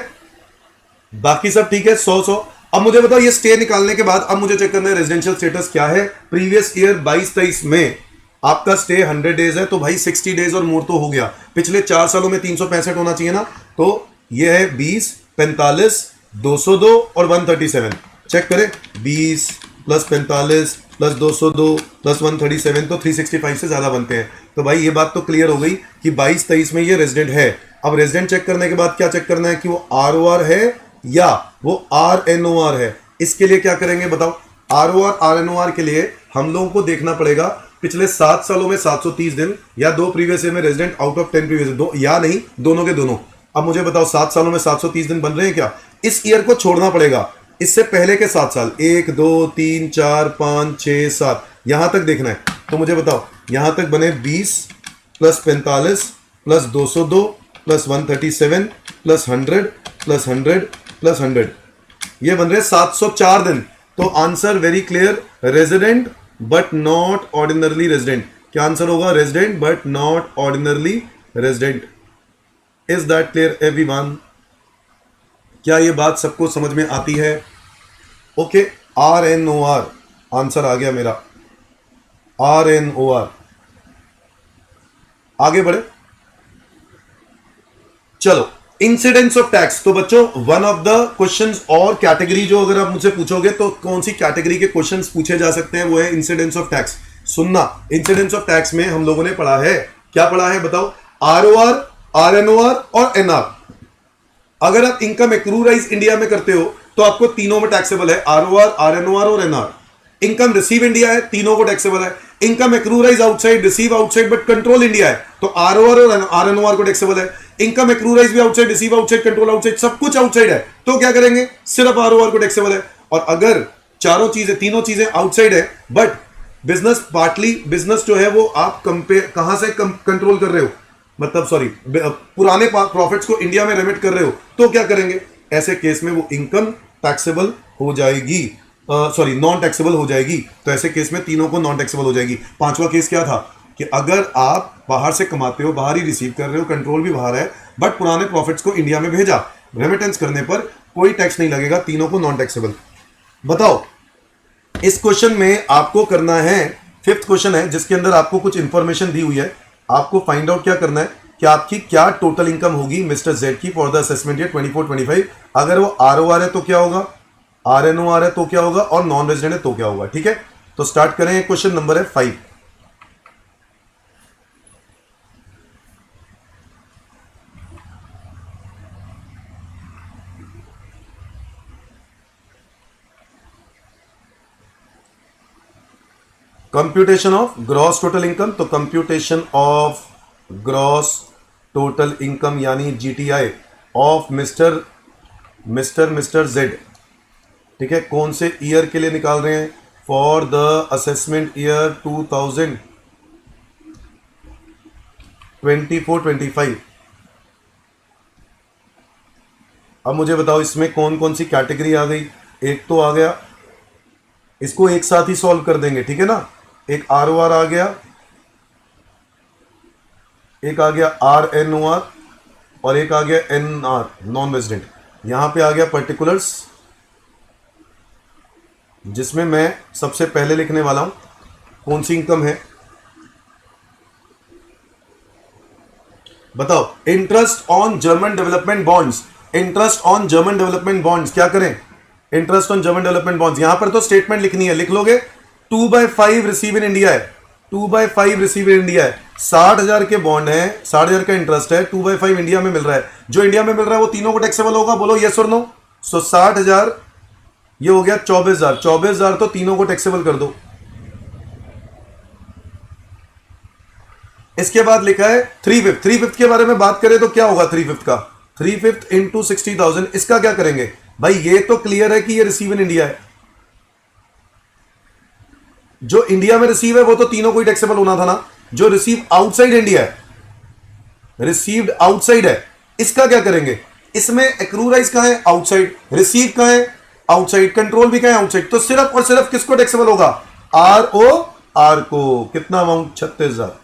बाकी सब ठीक है 100-100। अब मुझे बताओ ये स्टे निकालने के बाद अब मुझे चेक करना है रेजिडेंशियल स्टेटस क्या है। प्रीवियस ईयर 22-23 में आपका स्टे 100 डेज है, तो भाई 60 डेज और मोर तो हो गया, पिछले 4 सालों में 365 होना चाहिए ना, तो ये है 20, 45, 202 और 137, चेक करें 20 प्लस 45 प्लस 202 प्लस 137 तो 365 से ज्यादा बनते हैं। तो भाई ये बात तो क्लियर हो गई कि 22-23 में ये रेजिडेंट है। अब रेजिडेंट चेक करने के बाद क्या चेक करना है कि वो ROR है या वो RNOR है। इसके लिए क्या करेंगे बताओ, ROR RNOR के लिए हम लोगों को देखना पड़ेगा पिछले 7 सालों में 730 दिन या 2 प्रीवियस ईयर में रेजिडेंट आउट ऑफ 10 प्रीवियस, दो या नहीं दोनों के दोनों। अब मुझे बताओ 7 सालों में 730 दिन बन रहे हैं क्या, इस ईयर को छोड़ना पड़ेगा, इससे पहले के 7 साल 1 2 3 4 5 6 7 यहां तक देखना है। तो मुझे बताओ यहां तक बने 20 plus 45 plus 202 plus 137 plus 100 plus 100 plus 100, ये बन रहे 704 दिन। तो answer very clear, resident but not ordinarily resident. क्या आंसर होगा, resident but not ordinarily resident. Is that clear everyone? क्या ये बात सबको समझ में आती है? ओके, RNOR आंसर आ गया मेरा, RNOR। आगे बढ़े, चलो इंसिडेंस ऑफ टैक्स। तो बच्चों वन ऑफ द क्वेश्चंस और कैटेगरी जो अगर आप मुझसे पूछोगे तो कौन सी कैटेगरी के क्वेश्चंस पूछे जा सकते हैं, वो है इंसिडेंस ऑफ टैक्स। सुनना, इंसिडेंस ऑफ टैक्स में हम लोगों ने पढ़ा है, क्या पढ़ा है बताओ, ROR RNOR और NR। अगर आप इनकम एक्रूराइज इंडिया में करते हो तो आपको तीनों में टैक्सेबल है, ROR RNOR और NR। इनकम रिसीव इंडिया है, तीनों को टैक्सेबल है। Income accrue arise outside, receive outside but control India है, तो ROR और RNOR को टैक्सेबल है। इनकम एक्रूराइज भी outside, receive outside, control outside, सब कुछ आउटसाइड है, तो क्या करेंगे, सिर्फ ROR को टैक्सेबल है। और अगर चारों चीजें, तीनों चीजें आउटसाइड है बट बिजनेस पार्टली, बिजनेस जो है वो आप कंपेयर कहां से कंट्रोल कर रहे हो, मतलब सॉरी पुराने प्रॉफिट्स को इंडिया में रेमिट कर रहे हो, तो क्या करेंगे, ऐसे केस में वो इनकम टैक्सेबल हो जाएगी, सॉरी नॉन टैक्सेबल हो जाएगी। तो ऐसे केस में तीनों को नॉन टैक्सेबल हो जाएगी। पांचवा केस क्या था कि अगर आप बाहर से कमाते हो, बाहर ही रिसीव कर रहे हो, कंट्रोल भी बाहर है बट पुराने प्रॉफिट्स को इंडिया में भेजा, रेमिटेंस करने पर कोई टैक्स नहीं लगेगा, तीनों को नॉन टैक्सेबल। बताओ इस क्वेश्चन में आपको करना है, 5th क्वेश्चन है जिसके अंदर आपको कुछ इंफॉर्मेशन दी हुई है, आपको फाइंड आउट क्या करना है कि आपकी क्या टोटल इनकम होगी मिस्टर जेड की फॉर द असेसमेंट ईयर 24-25। अगर वो ROR है तो क्या होगा, RNOR है तो क्या होगा, और नॉन रेजिडेंट है तो क्या होगा। ठीक है, तो स्टार्ट करें, क्वेश्चन नंबर है 5। Computation of gross total income. तो computation of gross total income यानी GTI of mister mister Z, ठीक है, कौन से ईयर के लिए निकाल रहे हैं? For the assessment year 2024-25। अब मुझे बताओ इसमें कौन कौन सी कैटेगरी आ गई? एक तो आ गया, इसको एक साथ ही सॉल्व कर देंगे, ठीक है ना। एक आर ओ आर आ गया, एक आ गया आर एन ओ आर, और एक आ गया एन आर, नॉन रेजिडेंट। यहां पे आ गया पर्टिकुलर्स, जिसमें मैं सबसे पहले लिखने वाला हूं कौन सी इनकम है। बताओ, interest on German development bonds, interest on German development bonds क्या करें? Interest on German development bonds, यहां पर तो स्टेटमेंट लिखनी है, लिख लोगे 2/5 रिसीव इन इंडिया है, 2/5 रिसीव इन इंडिया है। 60,000 के बॉन्ड है, 60,000 का इंटरेस्ट है, 2/5 इंडिया में मिल रहा है। जो इंडिया में मिल रहा है वो तीनों को टैक्सेबल होगा, बोलो यस और नो। सो 60,000 ये हो गया 24,000, 24,000 तो तीनों को टैक्सेबल कर दो। इसके बाद लिखा है 3/5, 3/5 के बारे में बात करें तो क्या होगा 3/5 का? 3/5 इंटू 60,000, इसका क्या करेंगे भाई? ये तो क्लियर है कि ये रिसीव इन इंडिया है, जो इंडिया में रिसीव है वो तो तीनों को ही टैक्सेबल होना था ना। जो रिसीव आउटसाइड इंडिया है, रिसीव्ड आउटसाइड है, इसका क्या करेंगे? इसमें एक्रूराइज कहां है? आउटसाइड। रिसीव कहां है? आउटसाइड। कंट्रोल भी कहां है? आउटसाइड। तो सिर्फ और सिर्फ किसको टैक्सेबल होगा? आर ओ आर को। कितना अमाउंट? 36,000।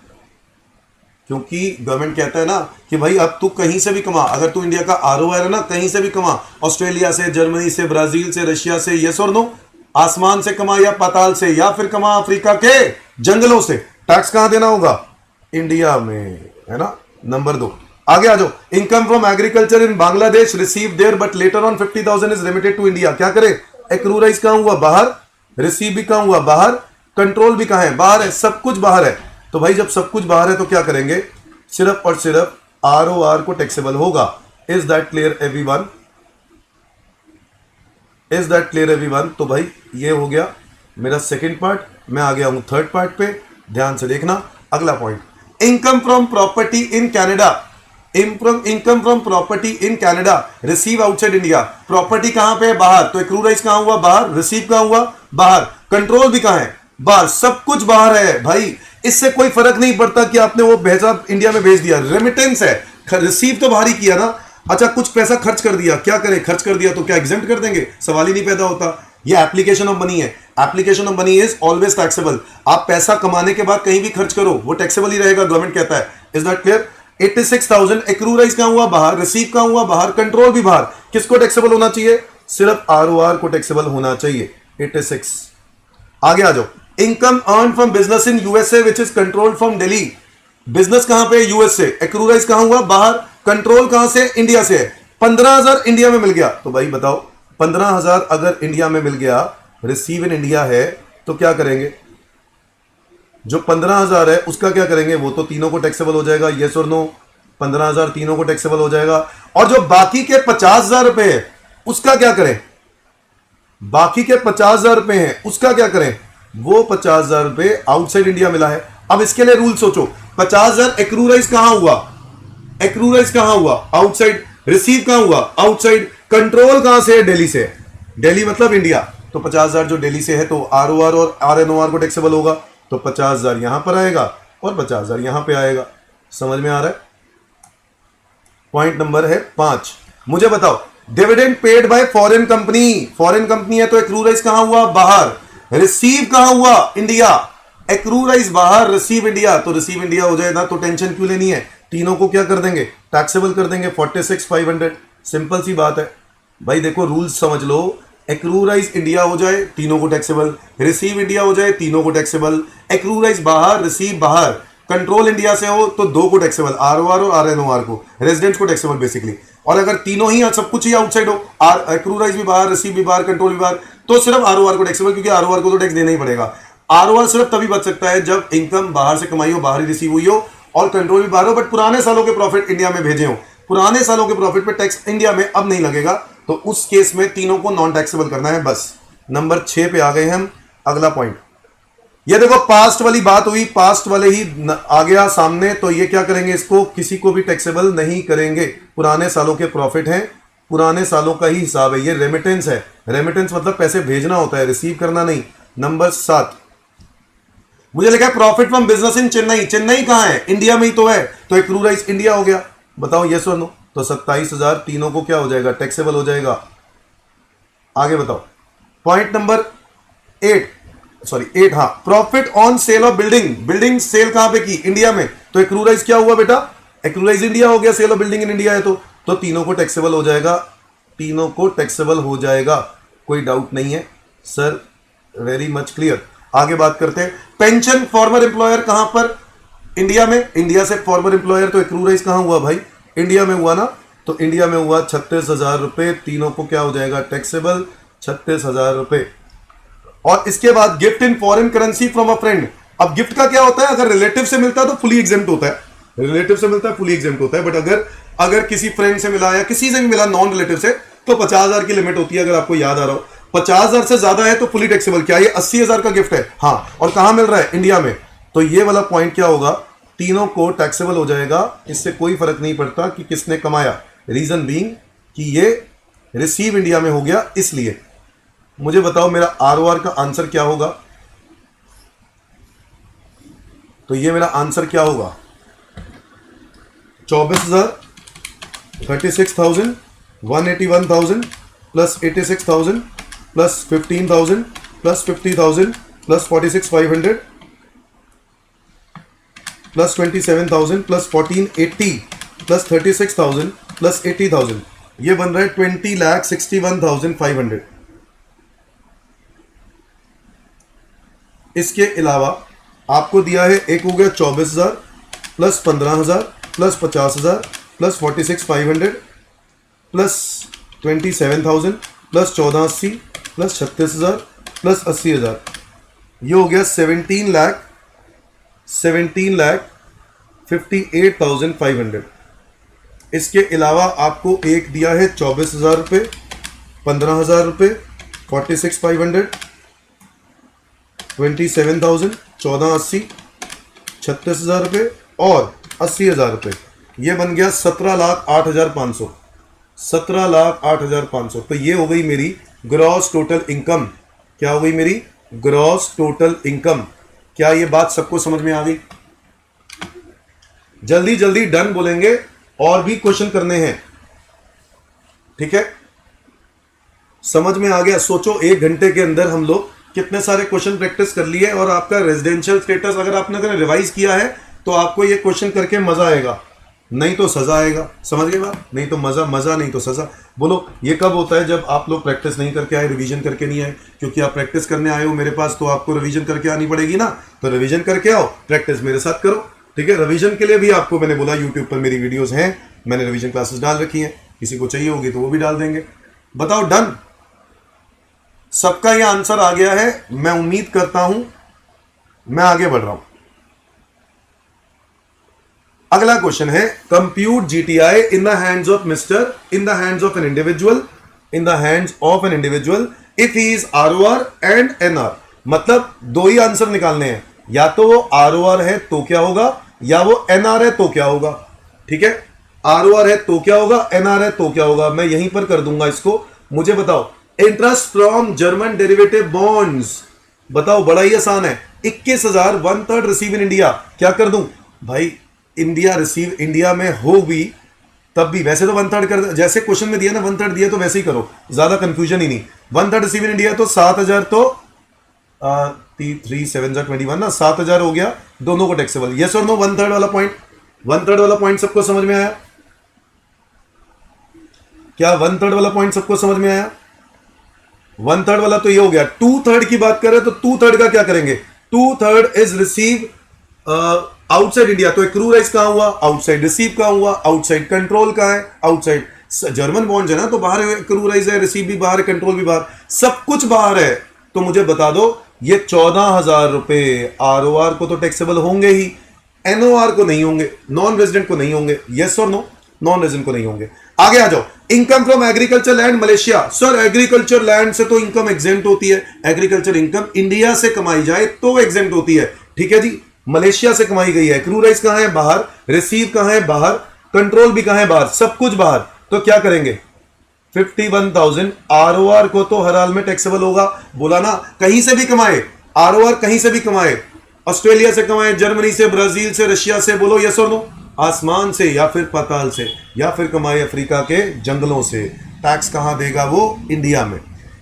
क्योंकि गवर्नमेंट कहता है ना कि भाई अब तू कहीं से भी कमा, अगर तू इंडिया का आरओआर है ना, कहीं से भी कमा, ऑस्ट्रेलिया से, जर्मनी से, ब्राजील से, रशिया से, यस और नो, आसमान से कमा या पाताल से, या फिर कमा अफ्रीका के जंगलों से, टैक्स कहां देना होगा? इंडिया में, है ना। नंबर 2, आगे आ जाओ। Income from agriculture in Bangladesh receive there but later on 50,000 is remitted to India. क्या करे? एक्रूराइज कहां हुआ? बाहर। रिसीव भी कहां हुआ? बाहर। कंट्रोल भी कहां है? बाहर है। सब कुछ बाहर है। तो भाई जब सब कुछ बाहर है तो क्या करेंगे? सिर्फ और सिर्फ आर ओ आर को टैक्सेबल होगा। Is that clear everyone? Is that clear everyone? तो भाई ये हो गया मेरा सेकंड पार्ट। मैं आ गया हूं थर्ड पार्ट पे, ध्यान से देखना। अगला point, income from property in Canada. Income from property in Canada receive outside India. Property कहां पे है? बाहर। तो एक्रूराइज कहां हुआ? बाहर। रिसीव कहां हुआ? बाहर। कंट्रोल भी कहां है? बाहर। सब कुछ बाहर है भाई। इससे कोई फर्क नहीं पड़ता कि आपने वो भेजा, इंडिया में भेज दिया, रेमिटेंस है। रिसीव तो बाहर ही किया ना। अच्छा, कुछ पैसा खर्च कर दिया, क्या करें? खर्च कर दिया तो क्या एग्जेम्प्ट कर देंगे? सवाल ही नहीं पैदा होता। ये एप्लीकेशन ऑफ मनी है। Application of money is always taxable. आप पैसा कमाने के बाद कहीं भी खर्च करो, वो टैक्सेबल ही रहेगा, गवर्नमेंट कहता है। Is that clear? 86,000 एक्रूराइज कहां हुआ? बाहर। रिसीव कहां हुआ? बाहर। कंट्रोल भी बाहर। किसको टैक्सेबल होना चाहिए? सिर्फ आरओआर को टैक्सेबल होना चाहिए। 86। आगे आ जाओ। Income earn from business in USA which is controlled from Delhi. Business कहां पे? यूएस से। एक्रूराइज कहां हुआ? बाहर। कंट्रोल कहां से? इंडिया से। 15,000 इंडिया में मिल गया। तो भाई बताओ, 15,000 अगर इंडिया में मिल गया, रिसीव इन इंडिया है, तो क्या करेंगे? जो 15,000 है उसका क्या करेंगे? वो तो तीनों को टैक्सेबल हो जाएगा, यस और नो। 15,000 तीनों को टैक्सेबल हो जाएगा। और जो बाकी के 50,000 रुपए है उसका क्या करें? बाकी के 50,000 रुपए हैं उसका क्या करें? वो 50,000 रुपए आउटसाइड इंडिया मिला है। अब इसके लिए रूल सोचो। 50,000 एक्रूराइज कहां हुआ? एक्रूराइज कहां हुआ? आउटसाइड। रिसीव कहां हुआ? आउटसाइड। कंट्रोल कहां से है? दिल्ली से। दिल्ली मतलब इंडिया। तो 50,000 जो दिल्ली से है तो आरओआर और आरएनओआर को टैक्सेबल होगा। तो 50,000 यहां पर आएगा और 50,000 यहां पे आएगा। समझ में आ रहा है? पॉइंट नंबर है 5। मुझे बताओ, dividend paid by foreign company. Foreign company है तो एक्रूराइज कहां हुआ? बाहर। रिसीव कहां हुआ? इंडिया। एक्रूराइज बाहर, रिसीव इंडिया। तो रिसीव इंडिया हो जाए ना, तो टेंशन क्यों लेनी है? तीनों को क्या कर देंगे? टैक्सेबल कर देंगे। 46,500। सिंपल सी बात है भाई। देखो रूल्स समझ लो। एक्रूराइज इंडिया हो जाए, तीनों को टैक्सेबल। रिसीव इंडिया हो जाए, तीनों को टैक्सेबल। एक्रूराइज बाहर, रिसीव बाहर। कंट्रोल इंडिया से हो तो दो को टैक्सेबल, आरओआर और आरएनओआर को, रेजिडेंट्स को टैक्सेबल बेसिकली। और अगर तीनों ही सब कुछ ही आउटसाइड हो, एक्रूराइज भी बाहर, रिसीव भी बाहर, कंट्रोल भी बाहर, तो सिर्फ आरओआर को टैक्सेबल, क्योंकि आरओआर को तो टैक्स देना ही पड़ेगा। आरओआर सिर्फ तभी बच सकता है जब इनकम बाहर से कमाई हो, बाहर ही रिसीव हुई हो, और कंट्रोल भी बाहर हो, बट पुराने सालों के प्रॉफिट इंडिया में भेजे हो। पुराने सालों के प्रॉफिट पे टैक्स इंडिया में अब नहीं लगेगा, तो उस केस में तीनों को नॉन टैक्सेबल करना है बस। नंबर 6 पे आ गए हम। अगला पॉइंट, ये देखो पास्ट वाली बात हुई, पास्ट वाले ही आ गया सामने, तो ये क्या करेंगे? इसको किसी को भी टैक्सेबल नहीं करेंगे। पुराने सालों के प्रॉफिट हैं, पुराने सालों का ही हिसाब है, ये रेमिटेंस है। रेमिटेंस मतलब पैसे भेजना होता है, रिसीव करना नहीं। नंबर 7 मुझे लिखा है प्रॉफिट फ्रॉम बिजनेस इन चेन्नई। चेन्नई कहां है? इंडिया में ही तो है, तो एक्रू राइस इंडिया हो गया। बताओ यस और नो। तो 27,000 तीनों को क्या हो जाएगा? टैक्सेबल हो जाएगा। आगे बताओ पॉइंट नंबर 8 हाँ, profit on sale of building. Building sale कहां पे की? इंडिया में, तो एक्रू राइस क्या हुआ बेटा? एक्रू राइस इंडिया हो गया, sale of building in India है तो तीनों को टैक्सेबल हो जाएगा। तीनों को टैक्सेबल हो जाएगा, कोई डाउट नहीं है सर, वेरी मच क्लियर। आगे बात करते हैं पेंशन फॉर्मर एम्प्लॉयर कहां पर? इंडिया में। इंडिया से फॉर्मर एम्प्लॉयर, तो एक्रू राइस कहां हुआ भाई? इंडिया में हुआ ना, तो इंडिया में हुआ 36,000 रुपए। तीनों को क्या हो जाएगा? टैक्सेबल 36,000 रुपए। और इसके बाद gift in foreign currency from a friend. अब गिफ्ट का क्या होता है? अगर रिलेटिव से मिलता है तो फुली एग्जेम्प्ट होता है, रिलेटिव से मिलता है फुली एग्जेम्प्ट होता है। बट अगर किसी फ्रेंड से मिला या किसी से भी मिला नॉन रिलेटिव से, तो 50,000 की लिमिट होती है, अगर आपको याद आ रहा हो। 50,000 से ज्यादा है तो फुली टैक्सेबल। क्या ये 80,000 का गिफ्ट है? हाँ, और कहां मिल रहा है? इंडिया में। तो ये वाला पॉइंट क्या होगा? तीनों को टैक्सेबल हो जाएगा, इससे कोई फर्क नहीं पड़ता कि किसने कमाया। रीजन बीइंग कि ये रिसीव इंडिया में हो गया, इसलिए। मुझे बताओ मेरा आरओआर का आंसर क्या होगा? तो ये मेरा आंसर क्या होगा? 24,000, 36,000, 181,000 plus 86,000 plus 15,000 plus 50,000 plus 46,500 plus 27,000 plus 1480 plus 36,000 plus 80,000, ये बन रहा है 20,61,500। इसके अलावा आपको दिया है, एक हो गया 24,000 plus 15,000 plus 50,000 plus 46,500 plus 27,000 plus 1480 plus 36,000 plus 80,000, ये हो गया 17,58,500। इसके अलावा आपको एक दिया है 24,000 रुपये, 15,000 रुपये, 46,500, 27,000, 1480, 36,000 रुपये और 80,000 रुपये, ये बन गया 17,08,500। 17,08,500। तो ये हो गई मेरी ग्रॉस टोटल इनकम। क्या हो गई मेरी? Gross total income. क्या ये बात सबको समझ में आ गई? जल्दी जल्दी डन बोलेंगे, और भी क्वेश्चन करने हैं, ठीक है? समझ में आ गया? सोचो 1 घंटे के अंदर हम लोग कितने सारे क्वेश्चन प्रैक्टिस कर लिए, और आपका रेजिडेंशियल स्टेटस अगर आपने रिवाइज किया है तो आपको ये क्वेश्चन करके मजा आएगा, नहीं तो सजा आएगा। समझ गए बात? नहीं तो मजा नहीं तो सजा। बोलो ये कब होता है? जब आप लोग प्रैक्टिस नहीं करके आए, रिवीजन करके नहीं आए। क्योंकि आप प्रैक्टिस करने आए हो मेरे पास, तो आपको रिवीजन करके आनी पड़ेगी ना। तो रिवीजन करके आओ, प्रैक्टिस मेरे साथ करो, ठीक है? रिवीजन के लिए भी आपको मैंने बोला यूट्यूब पर मेरी वीडियोस हैं, मैंने रिवीजन क्लासेस डाल रखी हैं, किसी को चाहिए होगी तो वो भी डाल देंगे। बताओ डन? सबका यह आंसर आ गया है, मैं उम्मीद करता हूं। मैं आगे बढ़ रहा हूं। अगला क्वेश्चन है, compute GTI in the hands of mister, in the hands of an individual, in the hands of an individual if he is ROR and NR. मतलब 2 ही आंसर निकालने हैं, या तो वो आरओआर है तो क्या होगा, या वो एनआर है तो क्या होगा, ठीक है? आरओआर है तो क्या होगा, एनआर है तो क्या होगा। मैं यहीं पर कर दूंगा इसको। मुझे बताओ interest from German derivative bonds. बताओ, बड़ा ही आसान है। 21,000 1/3 रिसीव इन इंडिया। क्या कर दूं भाई? इंडिया रिसीव इंडिया में हो भी तब भी, वैसे तो 1/3 कर, जैसे क्वेश्चन में दिया ना 1/3 दिया, तो वैसे ही करो, ज्यादा कंफ्यूजन ही नहीं। 1/3 रिसीव इन इंडिया तो 7,000, तो 3 7 21 ना, 7,000 हो गया, दोनों को टैक्सेबल। यस और नो? 1/3 वाला पॉइंट, 1/3 वाला पॉइंट सबको समझ में आया? क्या 1/3 वाला पॉइंट सबको समझ में आया? 1/3 वाला तो ये हो गया। 2/3 की बात करें तो 2/3 का क्या करेंगे? 2/3 इज रिसीव आउटसाइड इंडिया। तो एक्रू राइस कहां हुआ? आउटसाइड। रिसीव कहां हुआ? आउटसाइड। कंट्रोल कहां है? आउटसाइड। जर्मन बॉन्ड्स है ना, तो बाहर एक्रू राइस है, रिसीव भी बाहर है, कंट्रोल भी बाहर, सब कुछ बाहर है। तो मुझे बता दो, ये 14,000 रुपए आरओआर को तो टैक्सेबल होंगे ही, एनओआर को नहीं होंगे, नॉन रेजिडेंट को नहीं होंगे। यस और नो? नॉन रेजिडेंट को नहीं होंगे। आगे आ जाओ। Income from agriculture land Malaysia. Sir agriculture land से तो इनकम एग्जेम्प्ट होती है, एग्रीकल्चर इनकम इंडिया से कमाई जाए तो एग्जेम्प्ट होती है, ठीक है जी? मलेशिया से कमाई गई है। क्रू राइस कहां है? बाहर। रिसीव कहां है? बाहर। कंट्रोल भी कहां है? बाहर। सब कुछ बाहर। तो क्या करेंगे? 51,000। आरओआर को तो हर हाल में टैक्सेबल होगा, बोला ना, कहीं से भी कमाए, आरओआर कहीं से भी कमाए, ऑस्ट्रेलिया से कमाए, जर्मनी से, ब्राजील से, रशिया से, बोलो यस और नो, आसमान से या फिर पाताल से, या फिर कमाए अफ्रीका के जंगलों से, टैक्स कहां देगा वो? इंडिया में।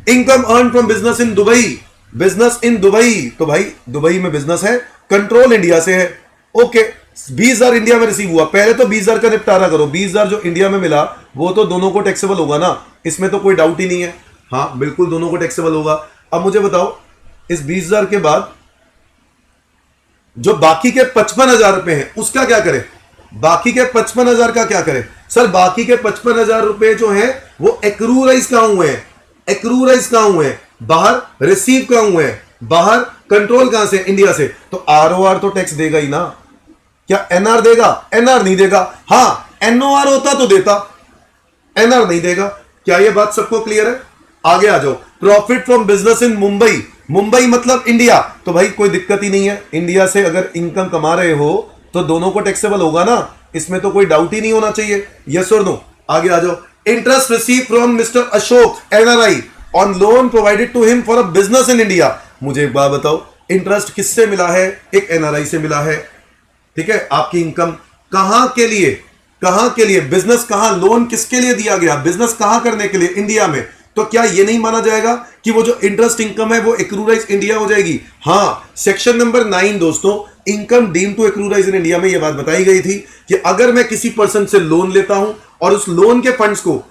Income earn from business in Dubai, business in Dubai, तो भाई दुबई में बिजनेस है, कंट्रोल इंडिया से है। ओके, 20,000 इंडिया में रिसीव हुआ, पहले तो 20,000 का निपटारा करो। 20,000 जो इंडिया में मिला वो तो दोनों को टैक्सेबल होगा ना, इसमें तो कोई डाउट ही नहीं है। हाँ बिल्कुल दोनों को टैक्सेबल होगा। अब मुझे बताओ इस 20,000 के बाद जो बाकी के 55,000 रुपए हैं उसका क्या करें? बाकी के 55,000 का क्या करें? सर बाकी के 55,000 रुपए जो हैं वो एक्रूराइज कहां हुए हैं? एक्रूराइज कहां हुए हैं? बाहर। रिसीव कहां हुए हैं? बाहर। कंट्रोल कहां से? इंडिया से। तो आरओआर तो टैक्स देगा ही ना। क्या एनआर देगा? एनआर नहीं देगा। हां एनओआर होता तो देता, एनआर नहीं देगा। क्या यह बात सबको क्लियर है? आगे आ जाओ। प्रॉफिट फ्रॉम बिजनेस इन मुंबई, मुंबई मतलब इंडिया, तो भाई कोई दिक्कत ही नहीं है। इंडिया से अगर इनकम कमा रहे हो तो दोनों को टैक्सेबल होगा ना, इसमें तो कोई डाउट ही नहीं होना चाहिए। यस और नो? आगे आ जाओ। Interest receive from mister Ashok NRI on loan provided to him for a business in India. मुझे एक बात बताओ, इंटरेस्ट किससे मिला है? एक एनआरआई से मिला है। ठीक है, आपकी इनकम कहां के लिए? कहां के लिए? बिजनेस कहां? लोन किसके लिए दिया गया? बिजनेस कहां करने के लिए? इंडिया में। तो क्या यह नहीं माना जाएगा कि वो जो इंटरेस्ट इनकम है वो एक्रूराइज इंडिया हो जाएगी? हां, सेक्शन नंबर 9 दोस्तों, income deem to एक्रूराइज in India में यह बात बताई गई थी कि अगर मैं किसी पर्सन से लोन लेता हूं और उस लोन के फंड्स को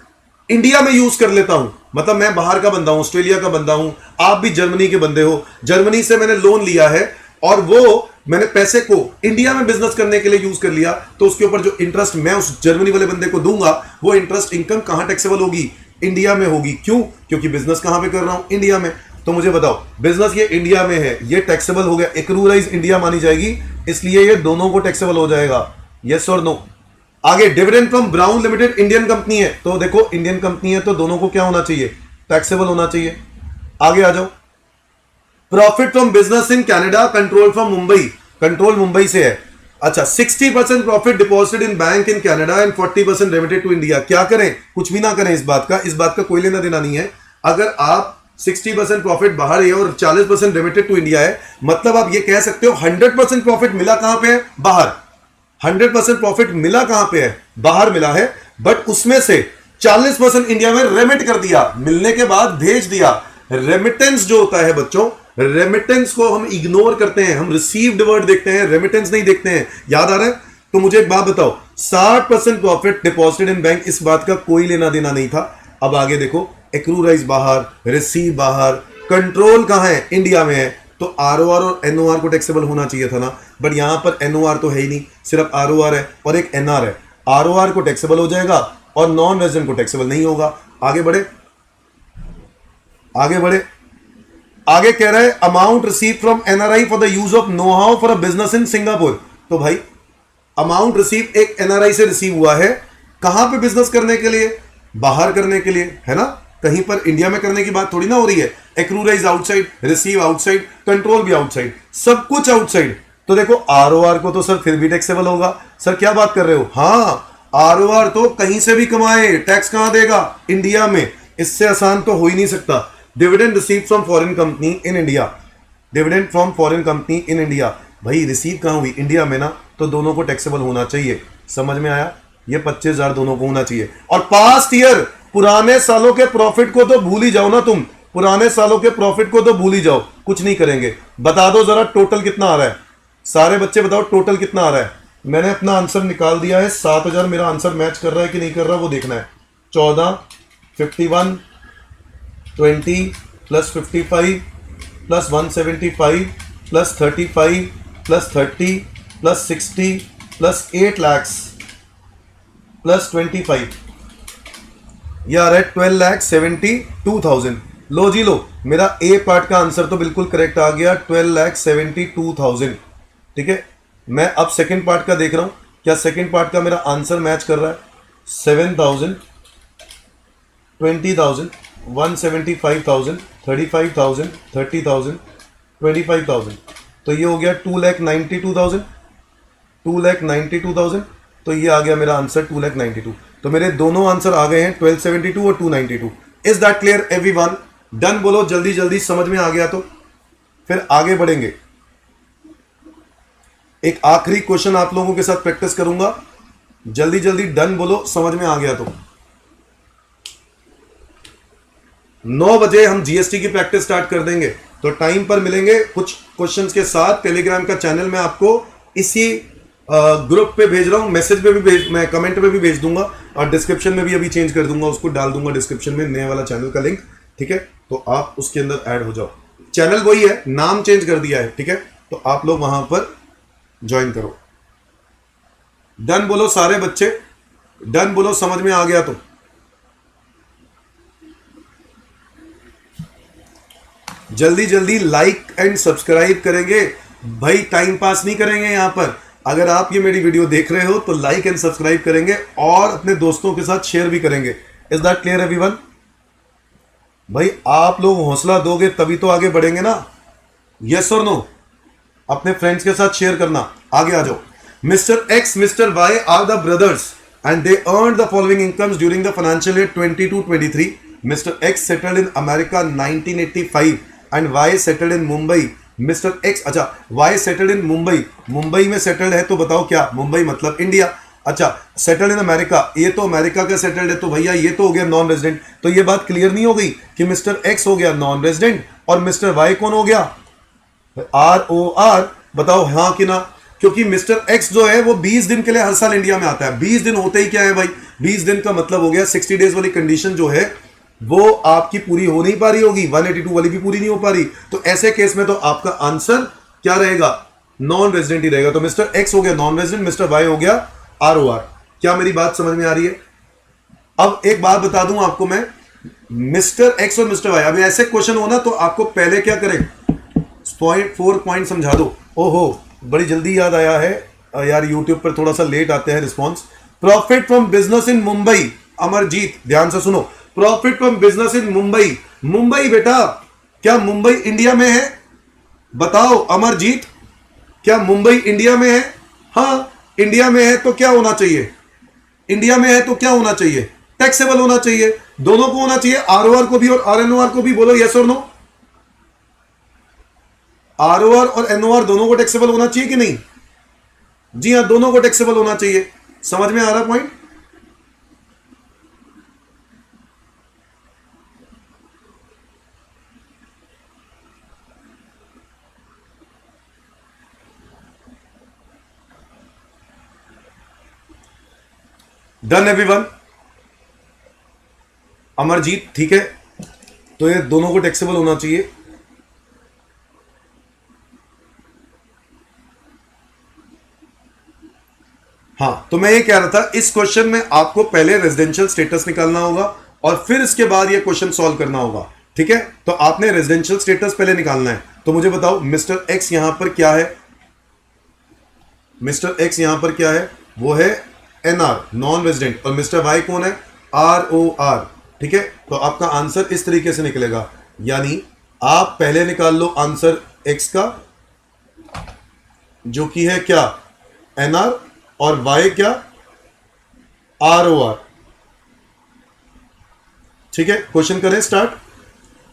इंडिया में यूज कर लेता हूं, मतलब मैं बाहर का बंदा हूं, ऑस्ट्रेलिया का बंदा हूं, आप भी जर्मनी के बंदे हो, जर्मनी से मैंने लोन लिया है और वो मैंने पैसे को इंडिया में बिजनेस करने के लिए यूज कर लिया, तो उसके ऊपर जो इंटरेस्ट मैं उस जर्मनी वाले बंदे को दूंगा वो इंटरेस्ट इनकम कहां टैक्सेबल होगी? इंडिया में होगी। क्यों? क्योंकि बिजनेस कहां पे कर रहा हूं? इंडिया में। तो मुझे बताओ, बिजनेस ये इंडिया में है, ये टैक्सेबल हो गया, एक्रूराइज इंडिया मानी जाएगी, इसलिए ये दोनों को टैक्सेबल हो जाएगा। यस और नो? आगे, dividend from brown limited Indian company है, तो देखो इंडियन कंपनी है तो दोनों को क्या होना चाहिए? टैक्सेबल होना चाहिए। आगे आ जाओ। Profit from business in Canada control from Mumbai, control Mumbai से है। अच्छा, 60% profit deposited in bank in Canada and 40% remitted to India. क्या करें? कुछ भी ना करें, इस बात का कोई लेना देना नहीं है। अगर आप 60% प्रॉफिट बाहर है और 40% रेमिटेड टू इंडिया है, मतलब आप ये कह सकते हो 100% प्रॉफिट मिला कहां पे है? बाहर। 100% प्रॉफिट मिला कहां पे है? बाहर मिला है, बट उसमें से 40% इंडिया में रेमिट कर दिया, मिलने के बाद भेज दिया। रेमिटेंस जो होता है बच्चों, रेमिटेंस को हम इग्नोर करते हैं, हम रिसीव्ड वर्ड देखते हैं, रेमिटेंस नहीं देखते हैं। याद आ रहा है? तो मुझे एक बात बताओ, 60% प्रॉफिट डिपॉजिटेड इन बैंक, इस बात का कोई लेना देना नहीं था। अब आगे देखो, एक्रूराइज बाहर, रिसीव बाहर, कंट्रोल कहां है? इंडिया में है, तो आरओआर और एनओआर को टैक्सेबल होना चाहिए था ना, बट यहां पर एनओआर तो है ही नहीं, सिर्फ आरओआर है और एक एनआर है। आरओआर को टैक्सेबल हो जाएगा और नॉन रेजिडेंट को टैक्सेबल नहीं होगा। आगे बढ़े, आगे बढ़े। आगे कह रहा है amount receive from NRI for the use of know how for a business in Singapore. तो भाई अमाउंट रिसीव एक एनआरआई से रिसीव हुआ है, कहां पे? बिजनेस करने के लिए, बाहर करने के लिए, है ना? कहीं पर इंडिया में करने की बात थोड़ी ना हो रही है। एक्रूराइज आउटसाइड, रिसीव आउटसाइड, कंट्रोल भी आउटसाइड, सब कुछ आउटसाइड। तो देखो आरओआर को तो सर फिर भी टैक्सेबल होगा। सर क्या बात कर रहे हो? हाँ, आरओआर तो कहीं से भी कमाए, टैक्स कहां देगा? इंडिया में। इससे आसान तो हो ही नहीं सकता। Dividend receive from foreign company in India, dividend from foreign company in India, भाई रिसीव कहां हुई? इंडिया में ना, तो दोनों को टैक्सेबल होना चाहिए। समझ में आया? ये 25,000 दोनों को होना चाहिए। और पास्ट ईयर, पुराने सालों के प्रॉफिट को तो भूल ही जाओ ना तुम, पुराने सालों के प्रॉफिट को तो भूल ही जाओ, कुछ नहीं करेंगे। बता दो जरा टोटल कितना आ रहा है? सारे बच्चे बताओ टोटल कितना आ रहा है? मैंने अपना आंसर निकाल दिया है 7,000। मेरा आंसर मैच कर रहा है कि नहीं कर रहा वो देखना है। 14, 51, 20 plus 55 plus 175 plus 35 plus 30 plus 60 plus 8 lakhs plus 25, ये आ रहा है 12,72,000। लो जी लो, मेरा ए पार्ट का आंसर तो बिल्कुल करेक्ट आ गया, 12,72,000। ठीक है, मैं अब सेकंड पार्ट का देख रहा हूं, क्या सेकंड पार्ट का मेरा आंसर मैच कर रहा है? 7,000, 20,000, 175,000, 35,000, 30,000, 25,000, तो ये हो गया 2,92,000, 2,92,000। तो ये आ गया मेरा आंसर 2,92,000। तो मेरे दोनों आंसर आ गए हैं 1272 और 292। Is that clear everyone? Done बोलो जल्दी जल्दी, समझ में आ गया तो फिर आगे बढ़ेंगे। एक आखिरी क्वेश्चन आप लोगों के साथ प्रैक्टिस करूंगा, जल्दी जल्दी डन बोलो समझ में आ गया तो। 9 बजे हम जीएसटी की प्रैक्टिस स्टार्ट कर देंगे, तो टाइम पर मिलेंगे कुछ क्वेश्चंस के साथ। टेलीग्राम का चैनल मैं आपको इसी ग्रुप पे भेज रहा हूं, मैसेज पे भी मैं कमेंट पे भी भेज दूंगा, और डिस्क्रिप्शन में भी अभी चेंज कर दूंगा, उसको डाल दूंगा डिस्क्रिप्शन में नए वाला चैनल का लिंक। ठीक है, तो आप उसके अंदर ऐड हो जाओ। चैनल वही है, नाम चेंज कर दिया है। ठीक है, तो आप लोग वहां पर ज्वाइन करो। डन बोलो सारे बच्चे, डन बोलो समझ में आ गया तो। जल्दी जल्दी लाइक एंड सब्सक्राइब करेंगे भाई, टाइम पास नहीं करेंगे यहां पर। अगर आप ये मेरी वीडियो देख रहे हो तो लाइक एंड सब्सक्राइब करेंगे और अपने दोस्तों के साथ शेयर भी करेंगे। Is that clear everyone? भाई आप लोग हौसला दोगे तभी तो आगे बढ़ेंगे ना। यस और नो? अपने फ्रेंड्स के साथ शेयर करना। आगे आ जाओ। Mister X mister Y are the brothers and they earned the following incomes during the financial year 22-23. Mr. X settled in America 1985 and Y settled in Mumbai. Mr. X, अच्छा Y settled in Mumbai, Mumbai में settled है तो बताओ क्या? मुंबई मतलब India. अच्छा, settled in America, ये तो अमेरिका का सेटल्ड है, तो भैया ये तो हो गया नॉन रेजिडेंट। तो ये बात क्लियर नहीं हो गई कि मिस्टर एक्स हो गया नॉन रेजिडेंट और मिस्टर वाई कौन हो गया? ROR। बताओ हाँ कि ना? क्योंकि मिस्टर एक्स जो है वो 20 दिन के लिए हर साल इंडिया में आता है। 20 दिन होते ही क्या है भाई? 20 दिन का मतलब हो गया 60 डेज वाली कंडीशन जो है वो आपकी पूरी हो नहीं पा रही होगी, 182 वाली भी पूरी नहीं हो पा रही। तो ऐसे केस में तो आपका आंसर क्या रहेगा? नॉन रेजिडेंट ही रहेगा। तो मिस्टर एक्स हो गया नॉन रेजिडेंट, मिस्टर वाई हो गया ROR। क्या मेरी बात समझ में आ रही है? अब एक बात बता दूं आपको मैं, मिस्टर एक्स और मिस्टर वाई, अभी ऐसे क्वेश्चन हो ना तो आपको पहले क्या करें? 4 पॉइंट समझा दो। ओहो, बड़ी जल्दी याद आया है यार, यूट्यूब पर थोड़ा सा लेट आते हैं रिस्पॉन्स। प्रॉफिट फ्रॉम बिजनेस इन मुंबई, अमरजीत ध्यान से सुनो। प्रॉफिट फ्रॉम बिजनेस इन मुंबई, मुंबई बेटा क्या मुंबई इंडिया में है? बताओ अमरजीत, क्या मुंबई इंडिया में है? हाँ इंडिया में है तो क्या होना चाहिए? इंडिया में है तो क्या होना चाहिए? टैक्सेबल होना चाहिए। दोनों को होना चाहिए, ROR को भी और RNOR को भी। बोलो यस और नो? ROR और NOR दोनों को टैक्सेबल होना चाहिए कि नहीं? जी हां, दोनों को टैक्सेबल होना चाहिए। समझ में आ रहा पॉइंट? Done everyone? अमरजीत ठीक है, तो ये दोनों को टैक्सेबल होना चाहिए। हाँ, तो मैं ये कह रहा था इस क्वेश्चन में आपको पहले रेजिडेंशियल स्टेटस निकालना होगा और फिर इसके बाद ये क्वेश्चन सॉल्व करना होगा। ठीक है, तो आपने रेजिडेंशियल स्टेटस पहले निकालना है। तो मुझे बताओ मिस्टर एक्स यहां पर क्या है? मिस्टर एक्स यहां पर क्या है? वो है NR नॉन रेजिडेंट, और मिस्टर वाई कौन है? ROR। ठीक है, तो आपका आंसर इस तरीके से निकलेगा, यानी आप पहले निकाल लो आंसर एक्स का जो कि है क्या? NR, और वाई क्या? ROR। ठीक है, क्वेश्चन करें स्टार्ट?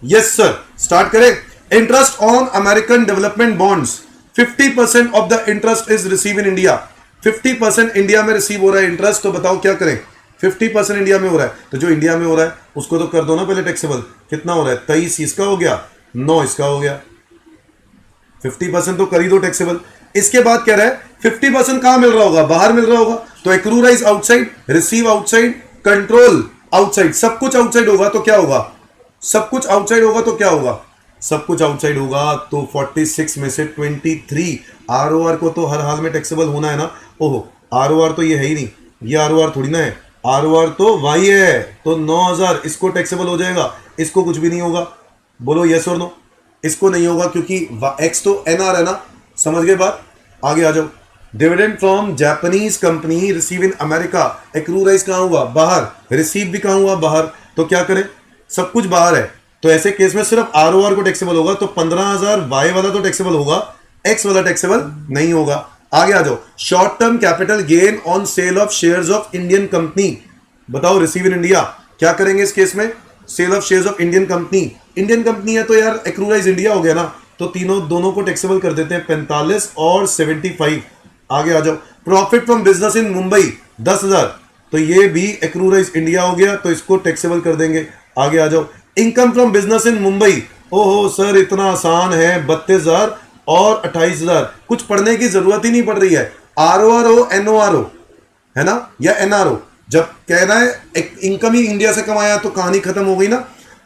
यस सर, स्टार्ट करें। Interest on American development bonds, 50% of the interest is receive in India. 50% India में रिसीव हो रहा है इंटरेस्ट, तो बताओ क्या करें? 50% इंडिया में हो रहा है, तो जो इंडिया में हो रहा है उसको तो कर दो ना पहले टैक्सेबल। कितना हो रहा है? 23 इसका हो गया, 9 इसका हो गया। 50% तो कर ही दो टैक्सेबल। इसके बाद कह रहा है 50% कहां मिल रहा होगा? बाहर मिल रहा होगा, तो accrue rise outside, receive outside, control outside, सब कुछ आउटसाइड होगा तो क्या होगा? सब कुछ आउटसाइड होगा तो क्या होगा? सब कुछ आउटसाइड होगा तो 46 में से 23। ROR को तो हर हाल में टैक्सेबल होना है ना। ओहो, ROR तो ये है ही नहीं, ये ROR थोड़ी ना है, ROR तो Y है, तो 9000 इसको टैक्सेबल हो जाएगा, इसको कुछ भी नहीं होगा। बोलो यस और नो? इसको नहीं होगा क्योंकि X तो NR है ना। समझ गए बात? आगे आ जाओ। Dividend from Japanese company receive in America, accrue rise कहां हुआ? बाहर, रिसीव भी कहां हुआ? बाहर। तो क्या करें? सब कुछ बाहर है, तो ऐसे केस में सिर्फ ROR को टैक्सेबल होगा, तो 15000 Y वाला तो टैक्सेबल होगा, X वाला टैक्सेबल नहीं होगा। आगे आ जाओ। Short term capital gain on sale of shares of Indian company, बताओ रिसीव इन इंडिया क्या करेंगे इस केस में, sale of shares of Indian company, Indian company है तो यार एक्रूराइज इंडिया हो गया ना, तो दोनों को टैक्सेबल कर देते हैं 45 और 75। आगे आ जाओ, प्रॉफिट फ्रॉम बिजनेस इन मुंबई 10,000, तो ये भी एक्रूराइज इंडिया हो गया तो इसको टैक्सेबल कर देंगे। आगे आ जाओ, इनकम फ्रॉम बिजनेस इन मुंबई, ओहो सर इतना आसान है, 32,000 और 28,000, कुछ पढ़ने की जरूरत ही नहीं पड़ रही है। ROR NORO है ना, या NRO, जब कह रहा है इनकम ही इंडिया से कमाया तो कहानी खत्म हो गई ना।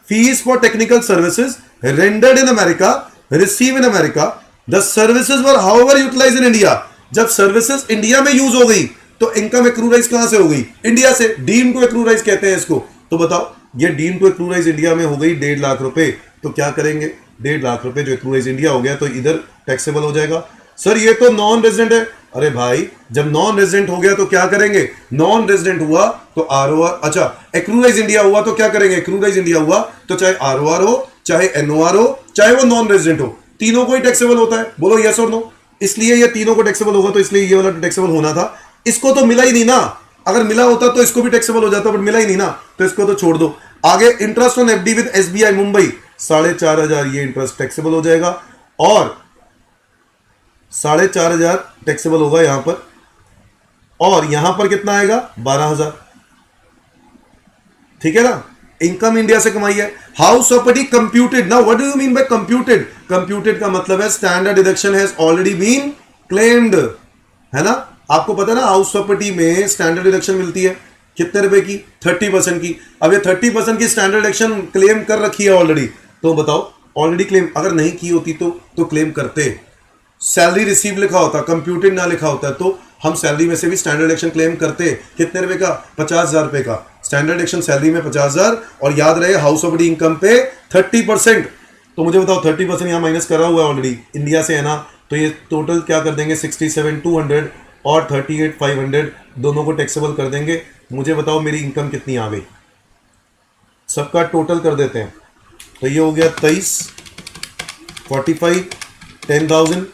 Fees for technical services rendered in America receive in America, the services were however utilise in India, जब सर्विसेज इंडिया में यूज हो गई तो इनकम एक्रूराइज कहां से हो गई, इंडिया से, डीम टू एक्रूराइज कहते हैं इसको। तो बताओ ये डीम टू एक्रूराइज इंडिया में हो गई 1.5 लाख रुपए, तो क्या करेंगे, 1.5 लाख रुपए जो एक्रूराइज इंडिया हो गया तो इधर टैक्सेबल हो जाएगा। सर ये तो नॉन रेजिडेंट है, अरे भाई जब नॉन रेजिडेंट हो गया तो क्या करेंगे, नॉन रेजिडेंट हुआ तो ROR, अच्छा एक्रूराइज इंडिया हुआ तो क्या करेंगे, एक्रूराइज इंडिया हुआ तो चाहे ROR हो चाहे NOR हो चाहे वो नॉन रेजिडेंट हो, तीनों को ही टैक्सेबल होता है, बोलो यस और नो। इसलिए ये तीनों को टैक्सेबल होगा तो इसलिए ये वाला टैक्सेबल होना था, इसको तो मिला ही नहीं ना, अगर मिला होता तो इसको भी टैक्सेबल हो जाता, बट मिला ही नहीं ना तो इसको तो छोड़ दो। आगे interest on FD with SBI Mumbai 4,500, ये इंटरेस्ट टैक्सेबल हो जाएगा और 4,500 टैक्सेबल होगा यहां पर, और यहां पर कितना आएगा 12,000, ठीक है ना, इनकम इंडिया से कमाई है। House property computed, now what do you mean by computed, computed का मतलब है standard deduction has already been claimed, है ना, आपको पता है ना हाउस प्रॉपर्टी में स्टैंडर्ड डिडक्शन मिलती है कितने रुपए की, 30% की। अब ये 30% की स्टैंडर्ड डिडक्शन क्लेम कर रखी है ऑलरेडी, तो बताओ ऑलरेडी क्लेम, अगर नहीं की होती तो क्लेम करते, सैलरी रिसीव लिखा होता, कंप्यूटेड ना लिखा होता, तो हम सैलरी में से भी स्टैंडर्ड डिडक्शन क्लेम करते, कितने रुपए का, 50,000 रुपए का स्टैंडर्ड डिडक्शन सैलरी में 50,000, और याद रहे हाउस प्रॉपर्टी इनकम पे 30%, तो मुझे बताओ 30% यहां माइनस करा हुआ है ऑलरेडी इंडिया से, है ना, तो ये टोटल क्या कर देंगे 67,200 और 38,500 दोनों को टैक्सेबल कर देंगे। मुझे बताओ मेरी इनकम कितनी आ गई, सबका टोटल कर देते हैं, तो ये हो गया 23, 45, 10,000,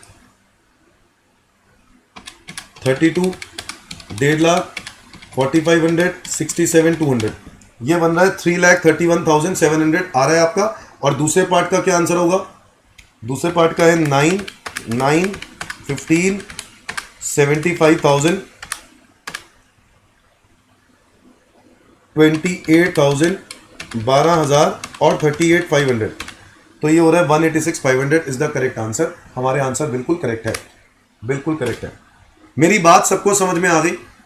32, 1.5 लाख, 4,500, 67,200, ये बन रहा है 3,31,700 आ रहा है आपका। और दूसरे पार्ट का क्या आंसर होगा, दूसरे पार्ट का है 9, 9, 15, 75,000, 28,000, 12,000 और 38,500, तो ये हो रहा है 186,500 इज द करेक्ट आंसर। हमारे आंसर बिल्कुल करेक्ट है, बिल्कुल करेक्ट है। मेरी बात सबको समझ में आ गई।